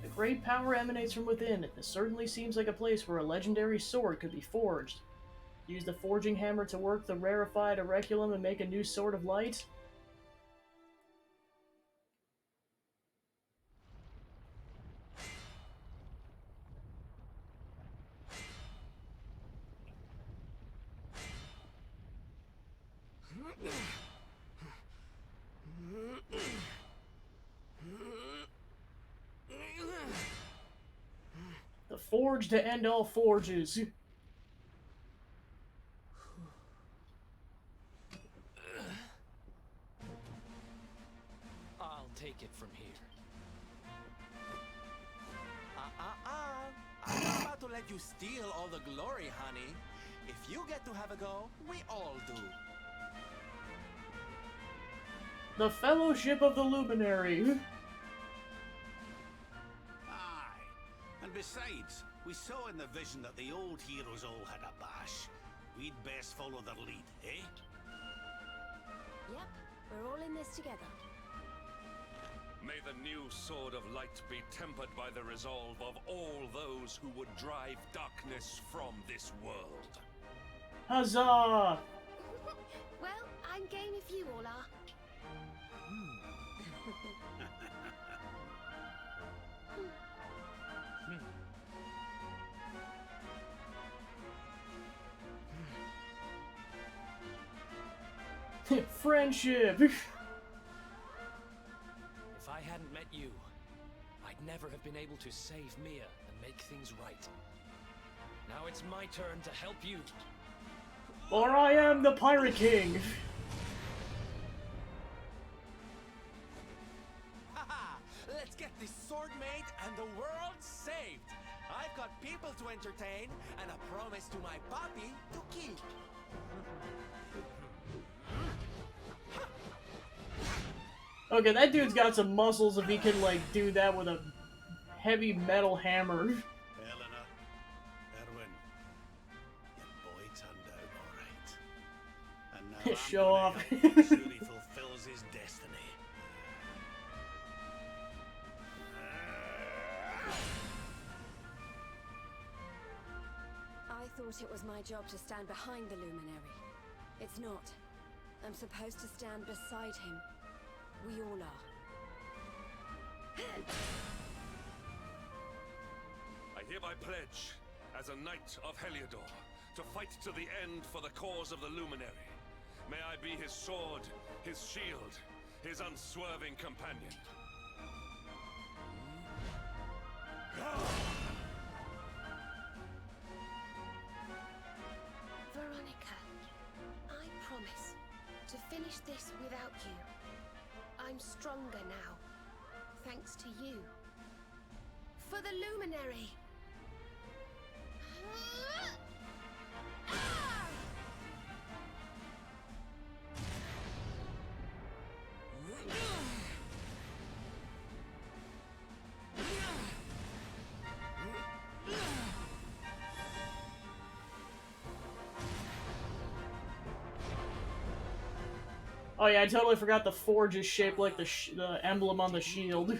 Speaker 1: The great power emanates from within. This certainly seems like a place where a legendary sword could be forged. Use the forging hammer to work the rarefied auriculum and make a new Sword of Light? The forge to end all forges.
Speaker 5: I'll take it from here.
Speaker 10: I'm not about to let you steal all the glory, honey. If you get to have a go, we all do.
Speaker 1: The Fellowship of the Luminary.
Speaker 6: Aye. And besides, we saw in the vision that the old heroes all had a bash. We'd best follow their lead, eh?
Speaker 18: Yep, we're all in this together.
Speaker 2: May the new Sword of Light be tempered by the resolve of all those who would drive darkness from this world.
Speaker 1: Huzzah!
Speaker 18: Well, I'm game if you all are.
Speaker 1: Friendship!
Speaker 5: If I hadn't met you, I'd never have been able to save Mia and make things right. Now it's my turn to help you.
Speaker 1: For I am the Pirate King!
Speaker 10: Haha! Let's get this sword made and the world saved! I've got people to entertain and a promise to my papi to keep.
Speaker 1: Okay, that dude's got some muscles if he can, like, do that with a heavy metal hammer.
Speaker 6: Eleanor, Erwin, your boy turned out alright. And now I'm
Speaker 1: Show
Speaker 6: gonna
Speaker 1: off.
Speaker 6: help make sure he fulfills his destiny.
Speaker 18: I thought it was my job to stand behind the Luminary. It's not. I'm supposed to stand beside him. We all are.
Speaker 2: I hereby pledge, as a knight of Heliodor, to fight to the end for the cause of the Luminary. May I be his sword, his shield, his unswerving companion.
Speaker 18: Veronica, I promise to finish this without you. I'm stronger now, thanks to you. For the Luminary!
Speaker 1: Oh yeah, I totally forgot the forge is shaped like the emblem on the shield.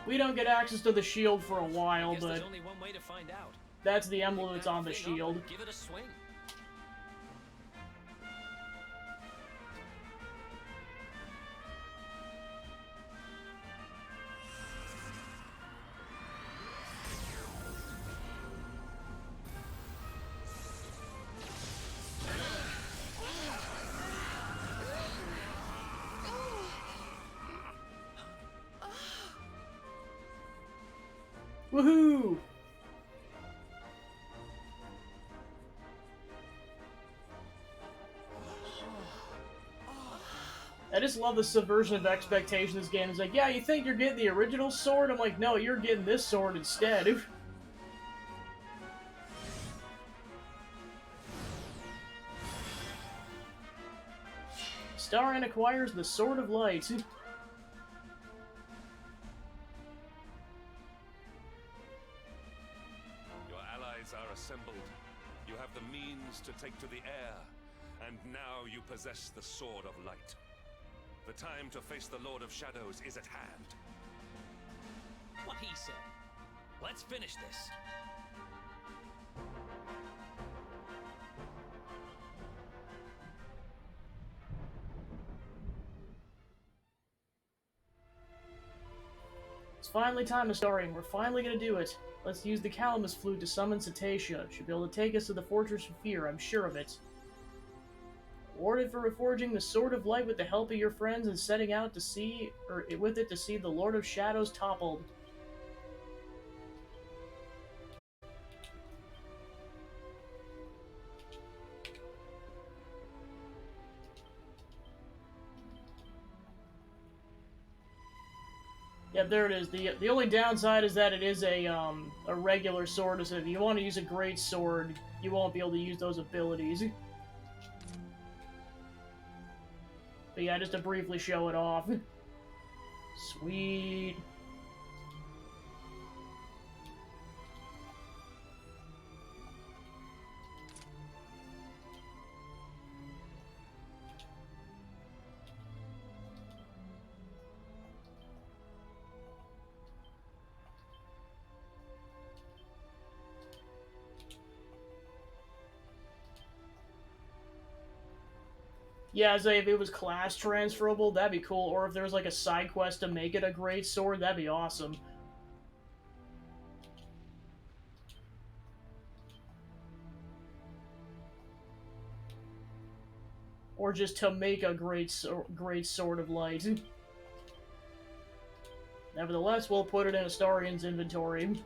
Speaker 1: We don't get access to the shield for a while,
Speaker 5: Guess
Speaker 1: but
Speaker 5: there's only one way to find out.
Speaker 1: that's the emblem that's on the shield.
Speaker 5: Give it a swing.
Speaker 1: Woohoo! I just love the subversion of expectation in this game. It's like, yeah, you think you're getting the original sword? I'm like, no, you're getting this sword instead. Starin acquires the Sword of Light.
Speaker 2: Your allies are assembled. You have the means to take to the air, and now you possess the Sword of Light. The time to face the Lord of Shadows is at hand.
Speaker 5: What he said. Let's finish this.
Speaker 1: It's finally time, Astarion. We're finally gonna do it. Let's use the Calamus Flute to summon Cetacea. Should be able to take us to the Fortress of Fear, I'm sure of it. Awarded for reforging the Sword of Light with the help of your friends and setting out to see, or with it to see the Lord of Shadows toppled. Yeah, there it is. The only downside is that it is a regular sword, so if you want to use a great sword, you won't be able to use those abilities. But yeah, just to briefly show it off. Sweet. Yeah, say if it was class transferable, that'd be cool. Or if there was like a side quest to make it a great sword, that'd be awesome. Or just to make a great Sword of Light. Nevertheless, we'll put it in Astarion's inventory.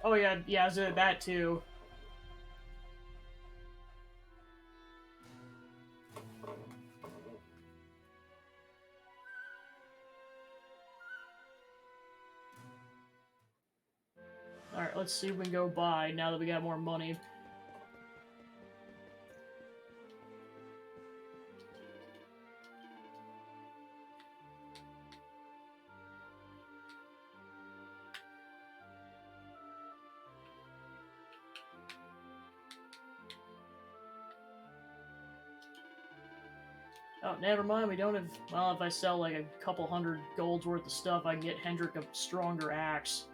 Speaker 1: Oh yeah, that too. Alright, let's see if we can go buy now that we got more money. Oh, never mind, we don't have... Well, if I sell like a couple hundred golds worth of stuff, I can get Hendrik a stronger axe.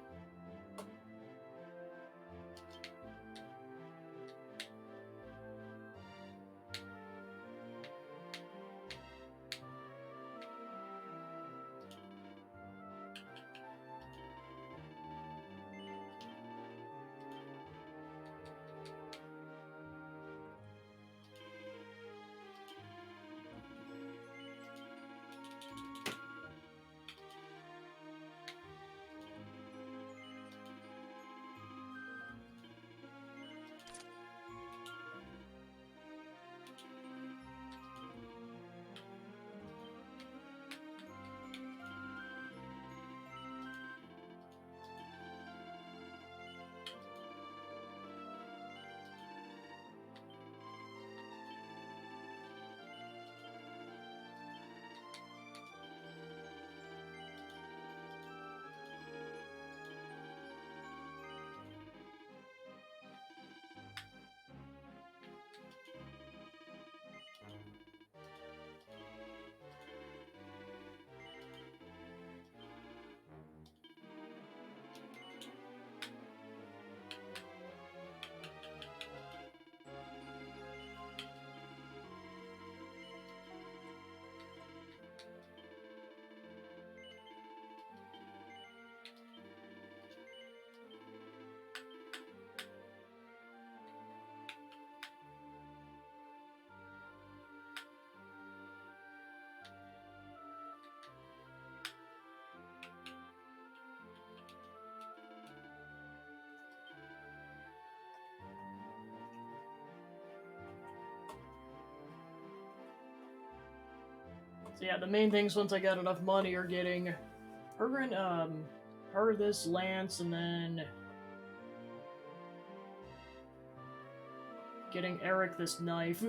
Speaker 1: So yeah, the main things once I got enough money are getting her and her this lance, and then getting Eric this knife,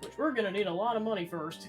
Speaker 1: which we're gonna need a lot of money first.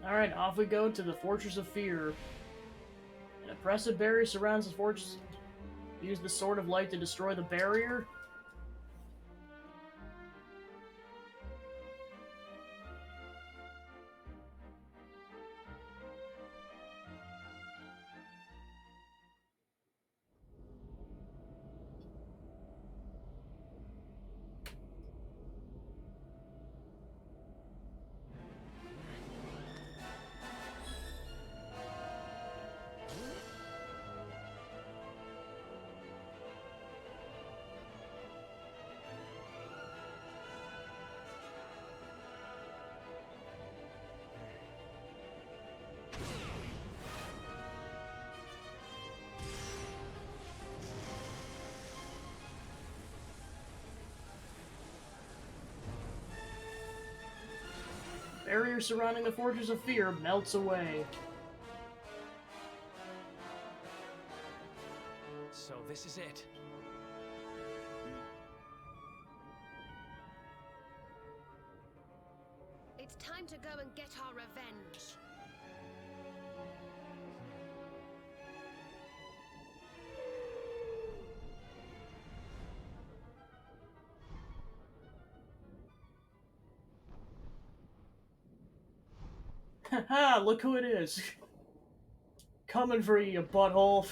Speaker 1: Alright, off we go to the Fortress of Fear. An oppressive barrier surrounds the fortress. Use the Sword of Light to destroy the barrier. Barrier surrounding the Fortress of Fear melts away.
Speaker 5: So this is it.
Speaker 18: It's time to go and get our revenge.
Speaker 1: Haha, look who it is. Coming for you, you butthole.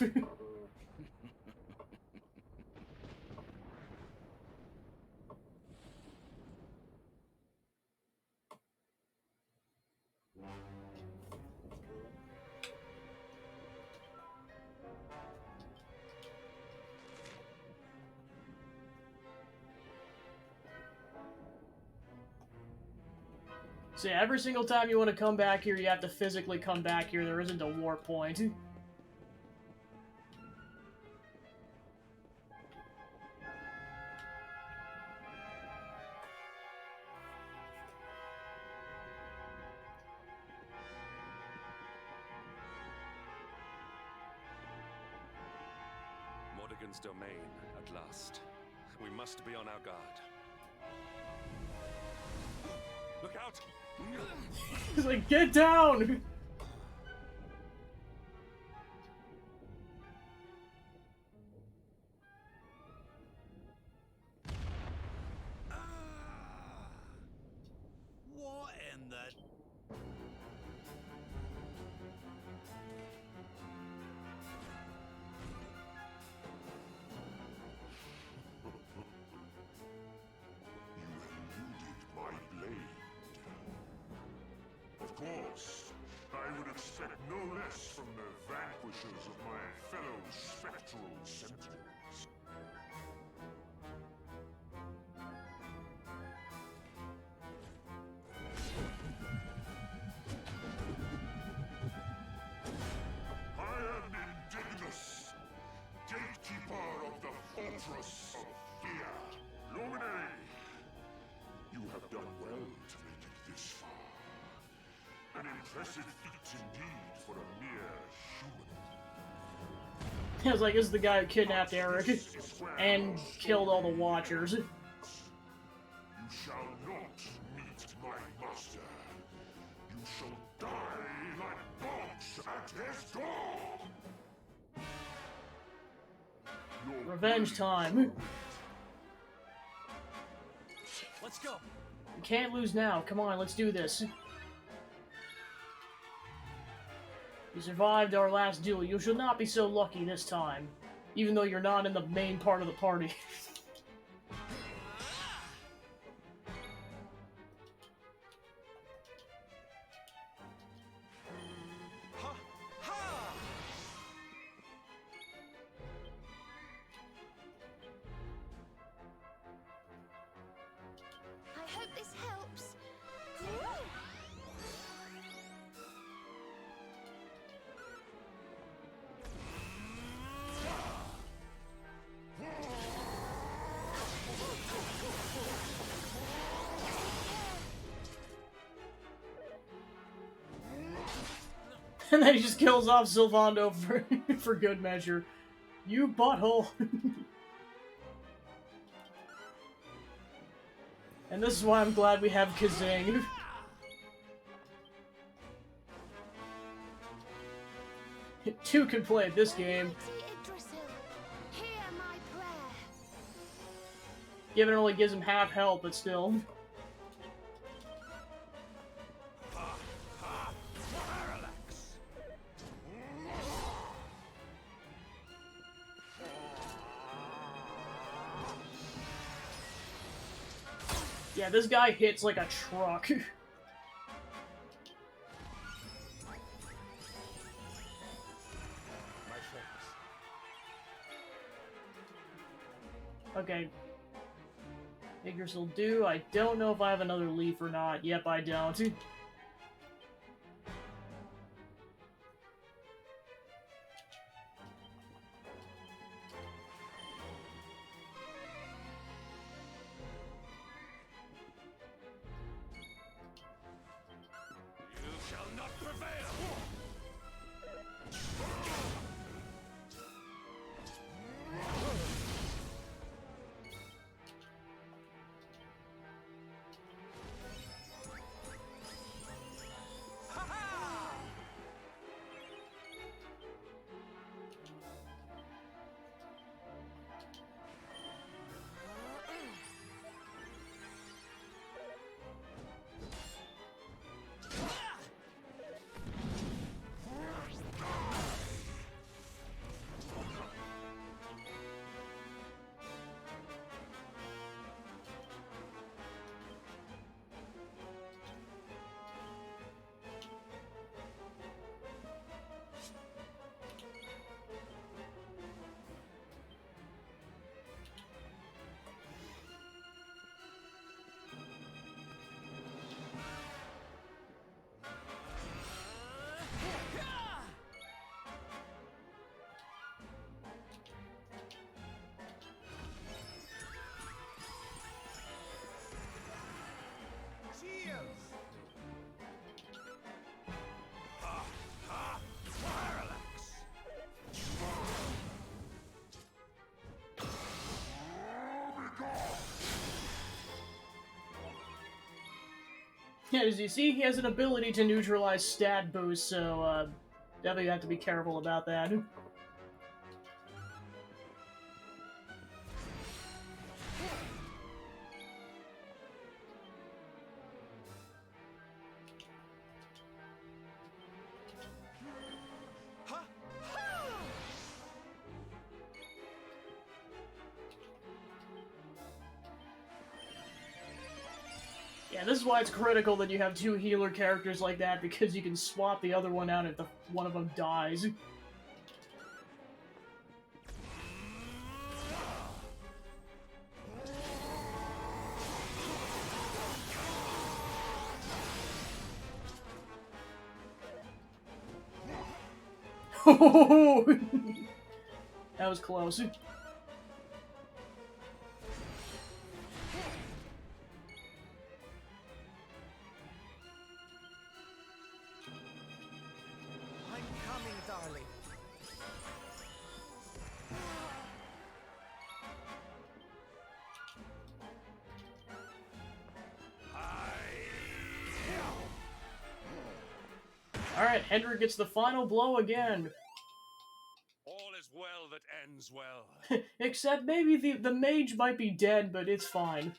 Speaker 1: So yeah, every single time you want to come back here, you have to physically come back here. There isn't a warp point.
Speaker 2: Mordegon's domain, at last. We must be on our guard. Look out!
Speaker 1: He's like, get down!
Speaker 6: What in the...
Speaker 11: My blade. Of course, I would expect no less from the vanquishers of my fellow spectral sentinels. I am Indignus, gatekeeper of the Fortress of Fear. Luminary, you have done well to make it this far. An impressive feat indeed for a mere human.
Speaker 1: I was like, this is the guy who kidnapped Eric and killed all the Watchers.
Speaker 11: You shall not meet my master. You shall die like dogs at his door.
Speaker 1: Revenge time.
Speaker 5: Let's go.
Speaker 1: You can't lose now. Come on, let's do this. You survived our last duel. You shall not be so lucky this time. Even though you're not in the main part of the party.
Speaker 18: I hope this helps.
Speaker 1: And then he just kills off Sylvando for good measure. You butthole. And this is why I'm glad we have Kazing. Two can play this game. Given it only gives him half health, but still. Yeah, this guy hits like a truck. Okay. Figures will do. I don't know if I have another leaf or not. Yep, I don't.
Speaker 2: You shall not prevail!
Speaker 1: Yeah, as you see, he has an ability to neutralize stat boost, so definitely have to be careful about that. Yeah, this is why it's critical that you have two healer characters like that, because you can swap the other one out if one of them dies. That was close.
Speaker 8: I'm coming, darling.
Speaker 1: Alright, Hendrik gets the final blow again.
Speaker 2: All is well that ends well.
Speaker 1: Except maybe the mage might be dead, but it's fine.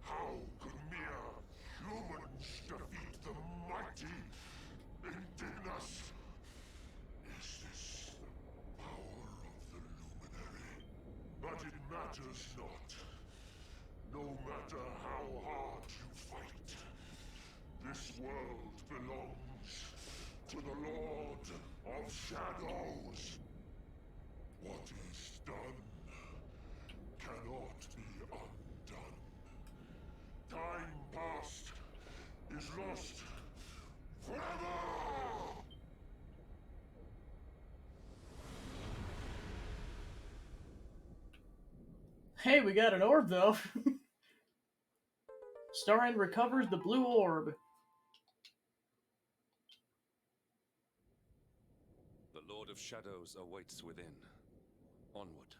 Speaker 11: How could mere humans defeat the mighty Indignus? Is this the power of the Luminary? But it matters not. No matter how hard you fight, this world belongs to the Lord of Shadows. What is done cannot be undone. Time past is lost forever!
Speaker 1: Hey, we got an orb, though. Starend recovers the blue orb.
Speaker 2: The Lord of Shadows awaits within. Onward.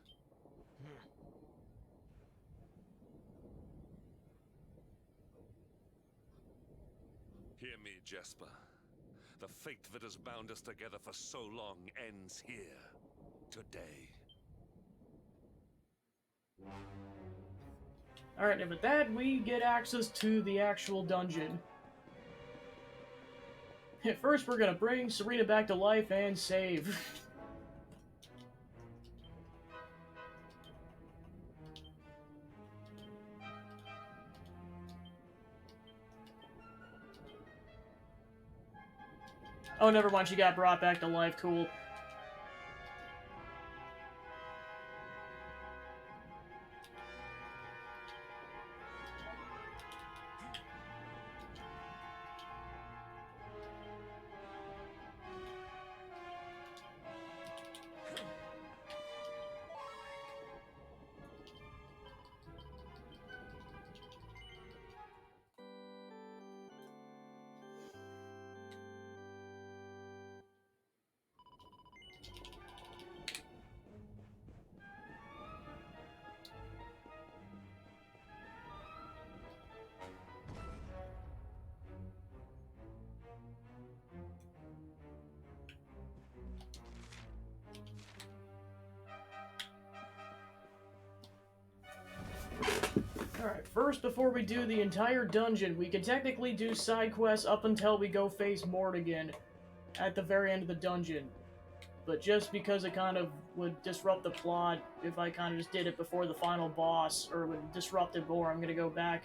Speaker 2: Hear me, Jesper. The fate that has bound us together for so long ends here. Today.
Speaker 1: Alright, and with that, we get access to the actual dungeon. At first, we're gonna bring Serena back to life and save. Oh, never mind, she got brought back to life, cool. Alright, first, before we do the entire dungeon, we can technically do side quests up until we go face Mortigan at the very end of the dungeon. But just because it kind of would disrupt the plot, if I kind of just did it before the final boss, or would disrupt it more, I'm gonna go back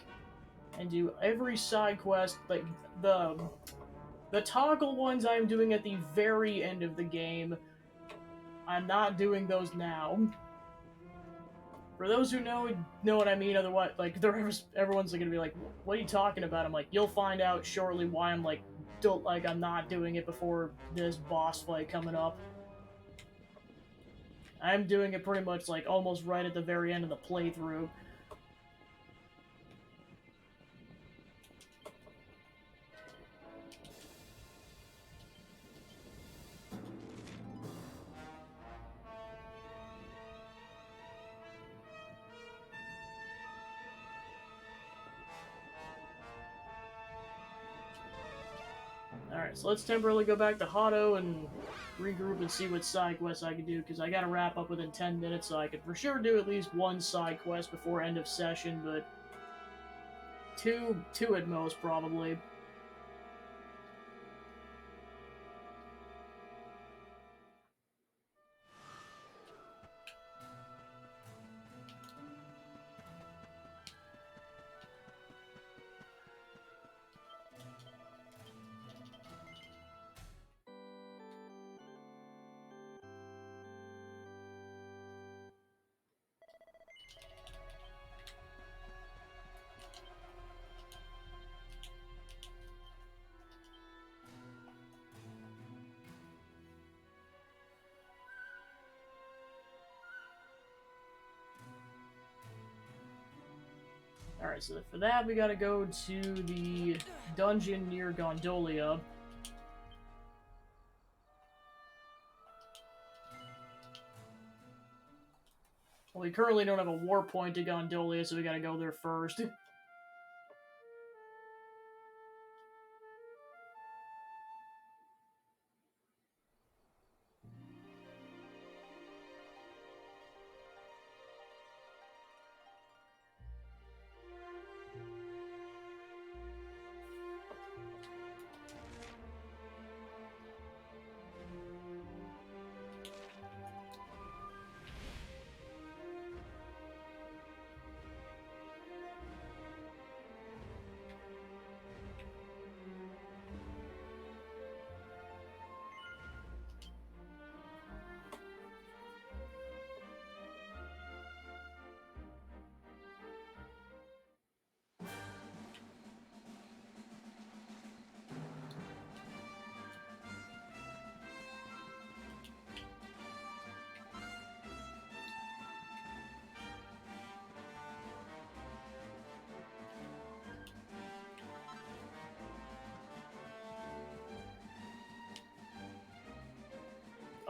Speaker 1: and do every side quest, like, the toggle ones I'm doing at the very end of the game. I'm not doing those now. For those who know what I mean, otherwise, like, everyone's gonna be like, what are you talking about? I'm like, you'll find out shortly why I'm like, I'm not doing it before this boss fight coming up. I'm doing it pretty much, like, almost right at the very end of the playthrough. Alright, so let's temporarily go back to Hotto and regroup and see what side quests I can do, because I gotta wrap up within 10 minutes, so I could for sure do at least one side quest before end of session, but two at most, probably. Alright, so for that we gotta go to the dungeon near Gondolia. Well, we currently don't have a war point to Gondolia, so we gotta go there first.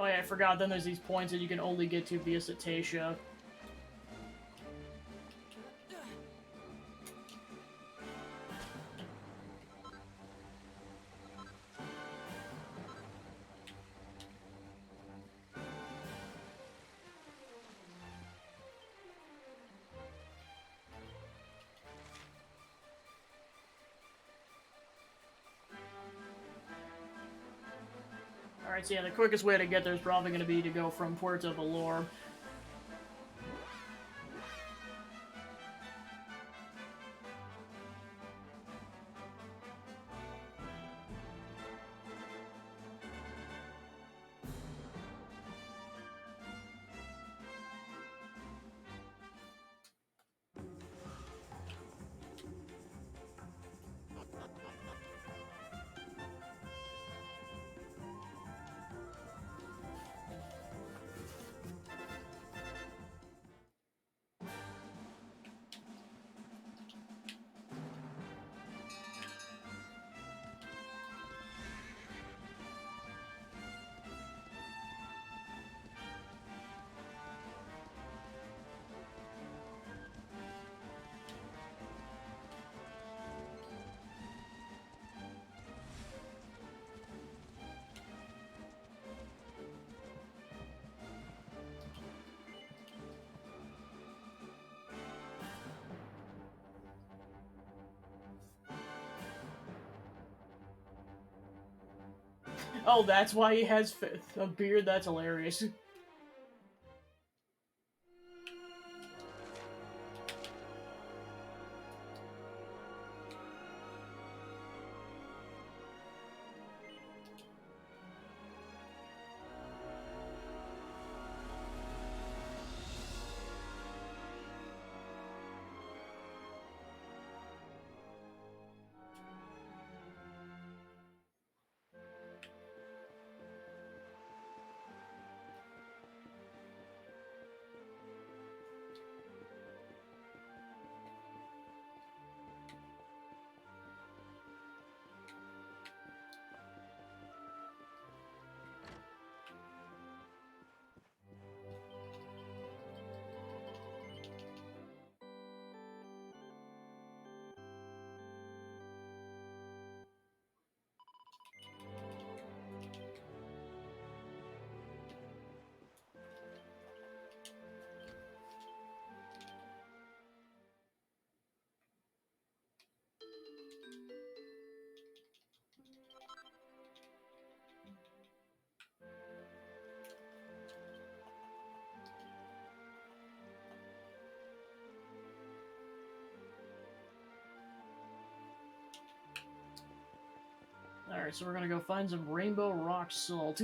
Speaker 1: Oh yeah, I forgot, then there's these points that you can only get to via Cetacea. Alright, so yeah, the quickest way to get there is probably going to be to go from Puerto Valor. Oh, that's why he has a beard? That's hilarious. Alright, so we're gonna go find some rainbow rock salt.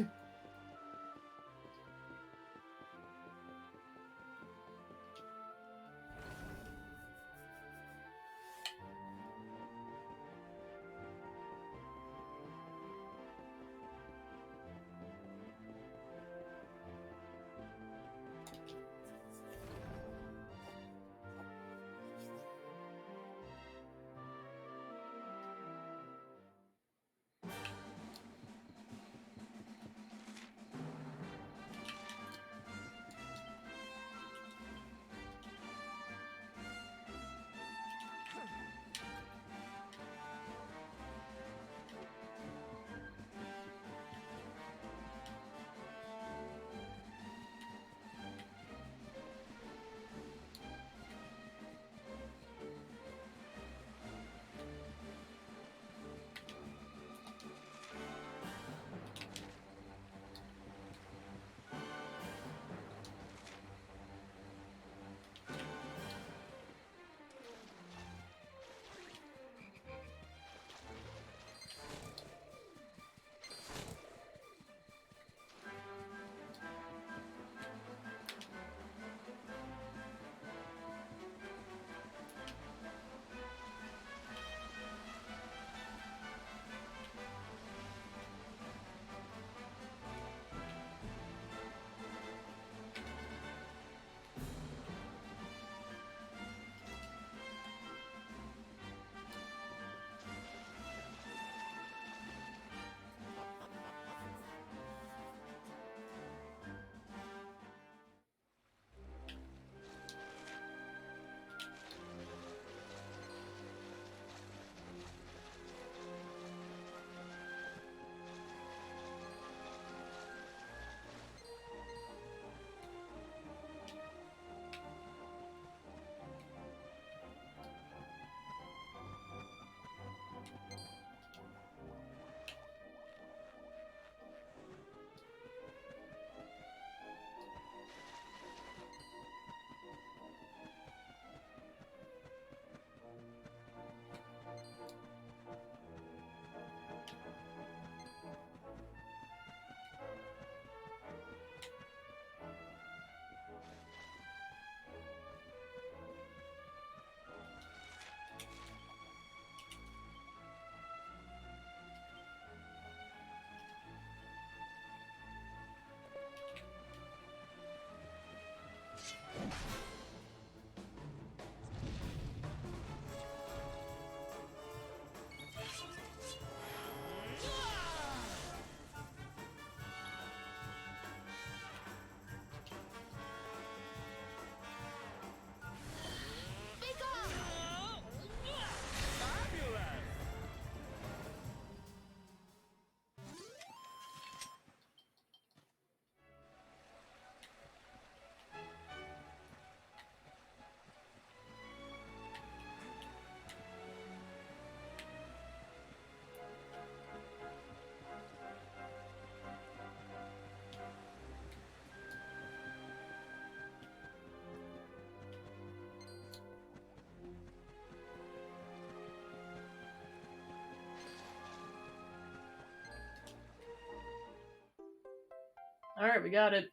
Speaker 1: Alright, we got it.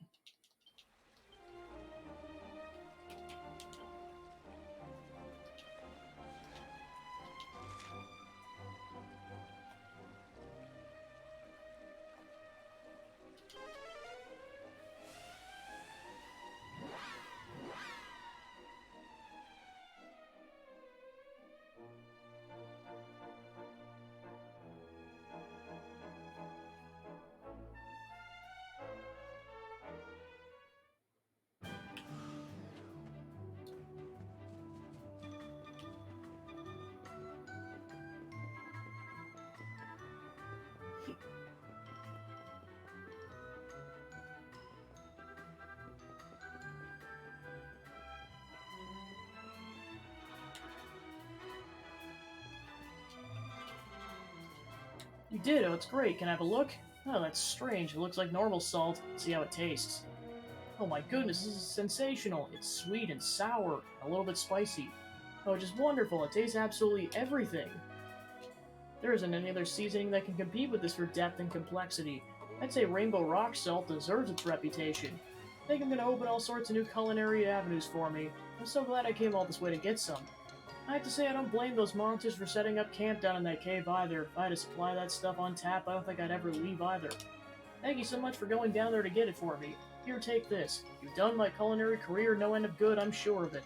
Speaker 1: You did, oh, it's great. Can I have a look? Oh, that's strange. It looks like normal salt. Let's see how it tastes. Oh my goodness, this is sensational. It's sweet and sour, a little bit spicy. Oh, just wonderful. It tastes absolutely everything. There isn't any other seasoning that can compete with this for depth and complexity. I'd say Rainbow Rock Salt deserves its reputation. I think I'm gonna open all sorts of new culinary avenues for me. I'm so glad I came all this way to get some. I have to say I don't blame those monsters for setting up camp down in that cave either. If I had to supply that stuff on tap, I don't think I'd ever leave either. Thank you so much for going down there to get it for me. Here, take this. You've done my culinary career no end of good, I'm sure of it.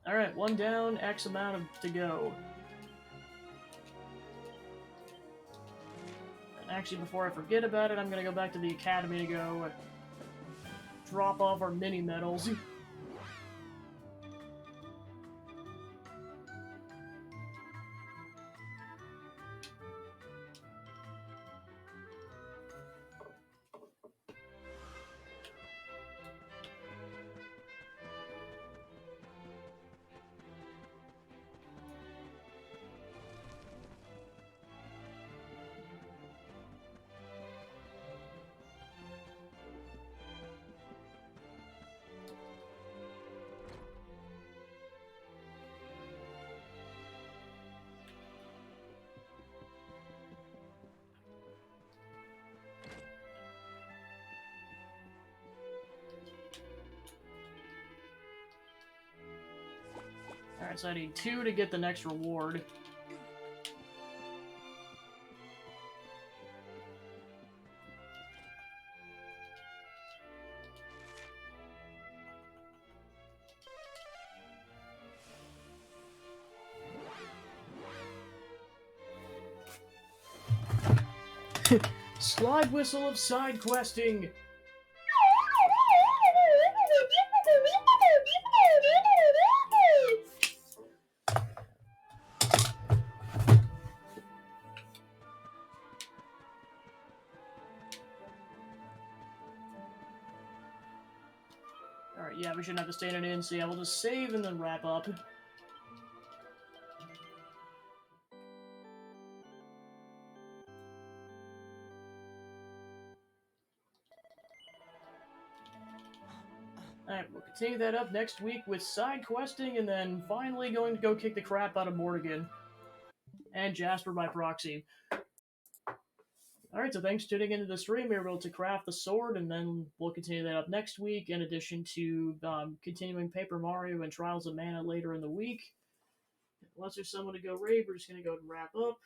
Speaker 1: Alright, one down, X amount to go. And actually, before I forget about it, I'm gonna go back to the academy to go drop off our mini medals. Alright, so I need 2 to get the next reward. Slide whistle of side questing! Alright, yeah, we shouldn't have to stay in an inn, so yeah, we'll just save and then wrap up. Alright, we'll continue that up next week with side questing, and then finally going to go kick the crap out of Morrigan. And Jasper by proxy. Alright, so thanks for tuning into the stream. We were able to craft the sword, and then we'll continue that up next week, in addition to continuing Paper Mario and Trials of Mana later in the week. Unless there's someone to go raid, we're just going to go ahead and wrap up.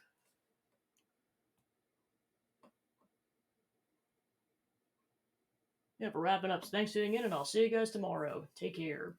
Speaker 1: Yeah, we're wrapping up. So thanks for tuning in, and I'll see you guys tomorrow. Take care.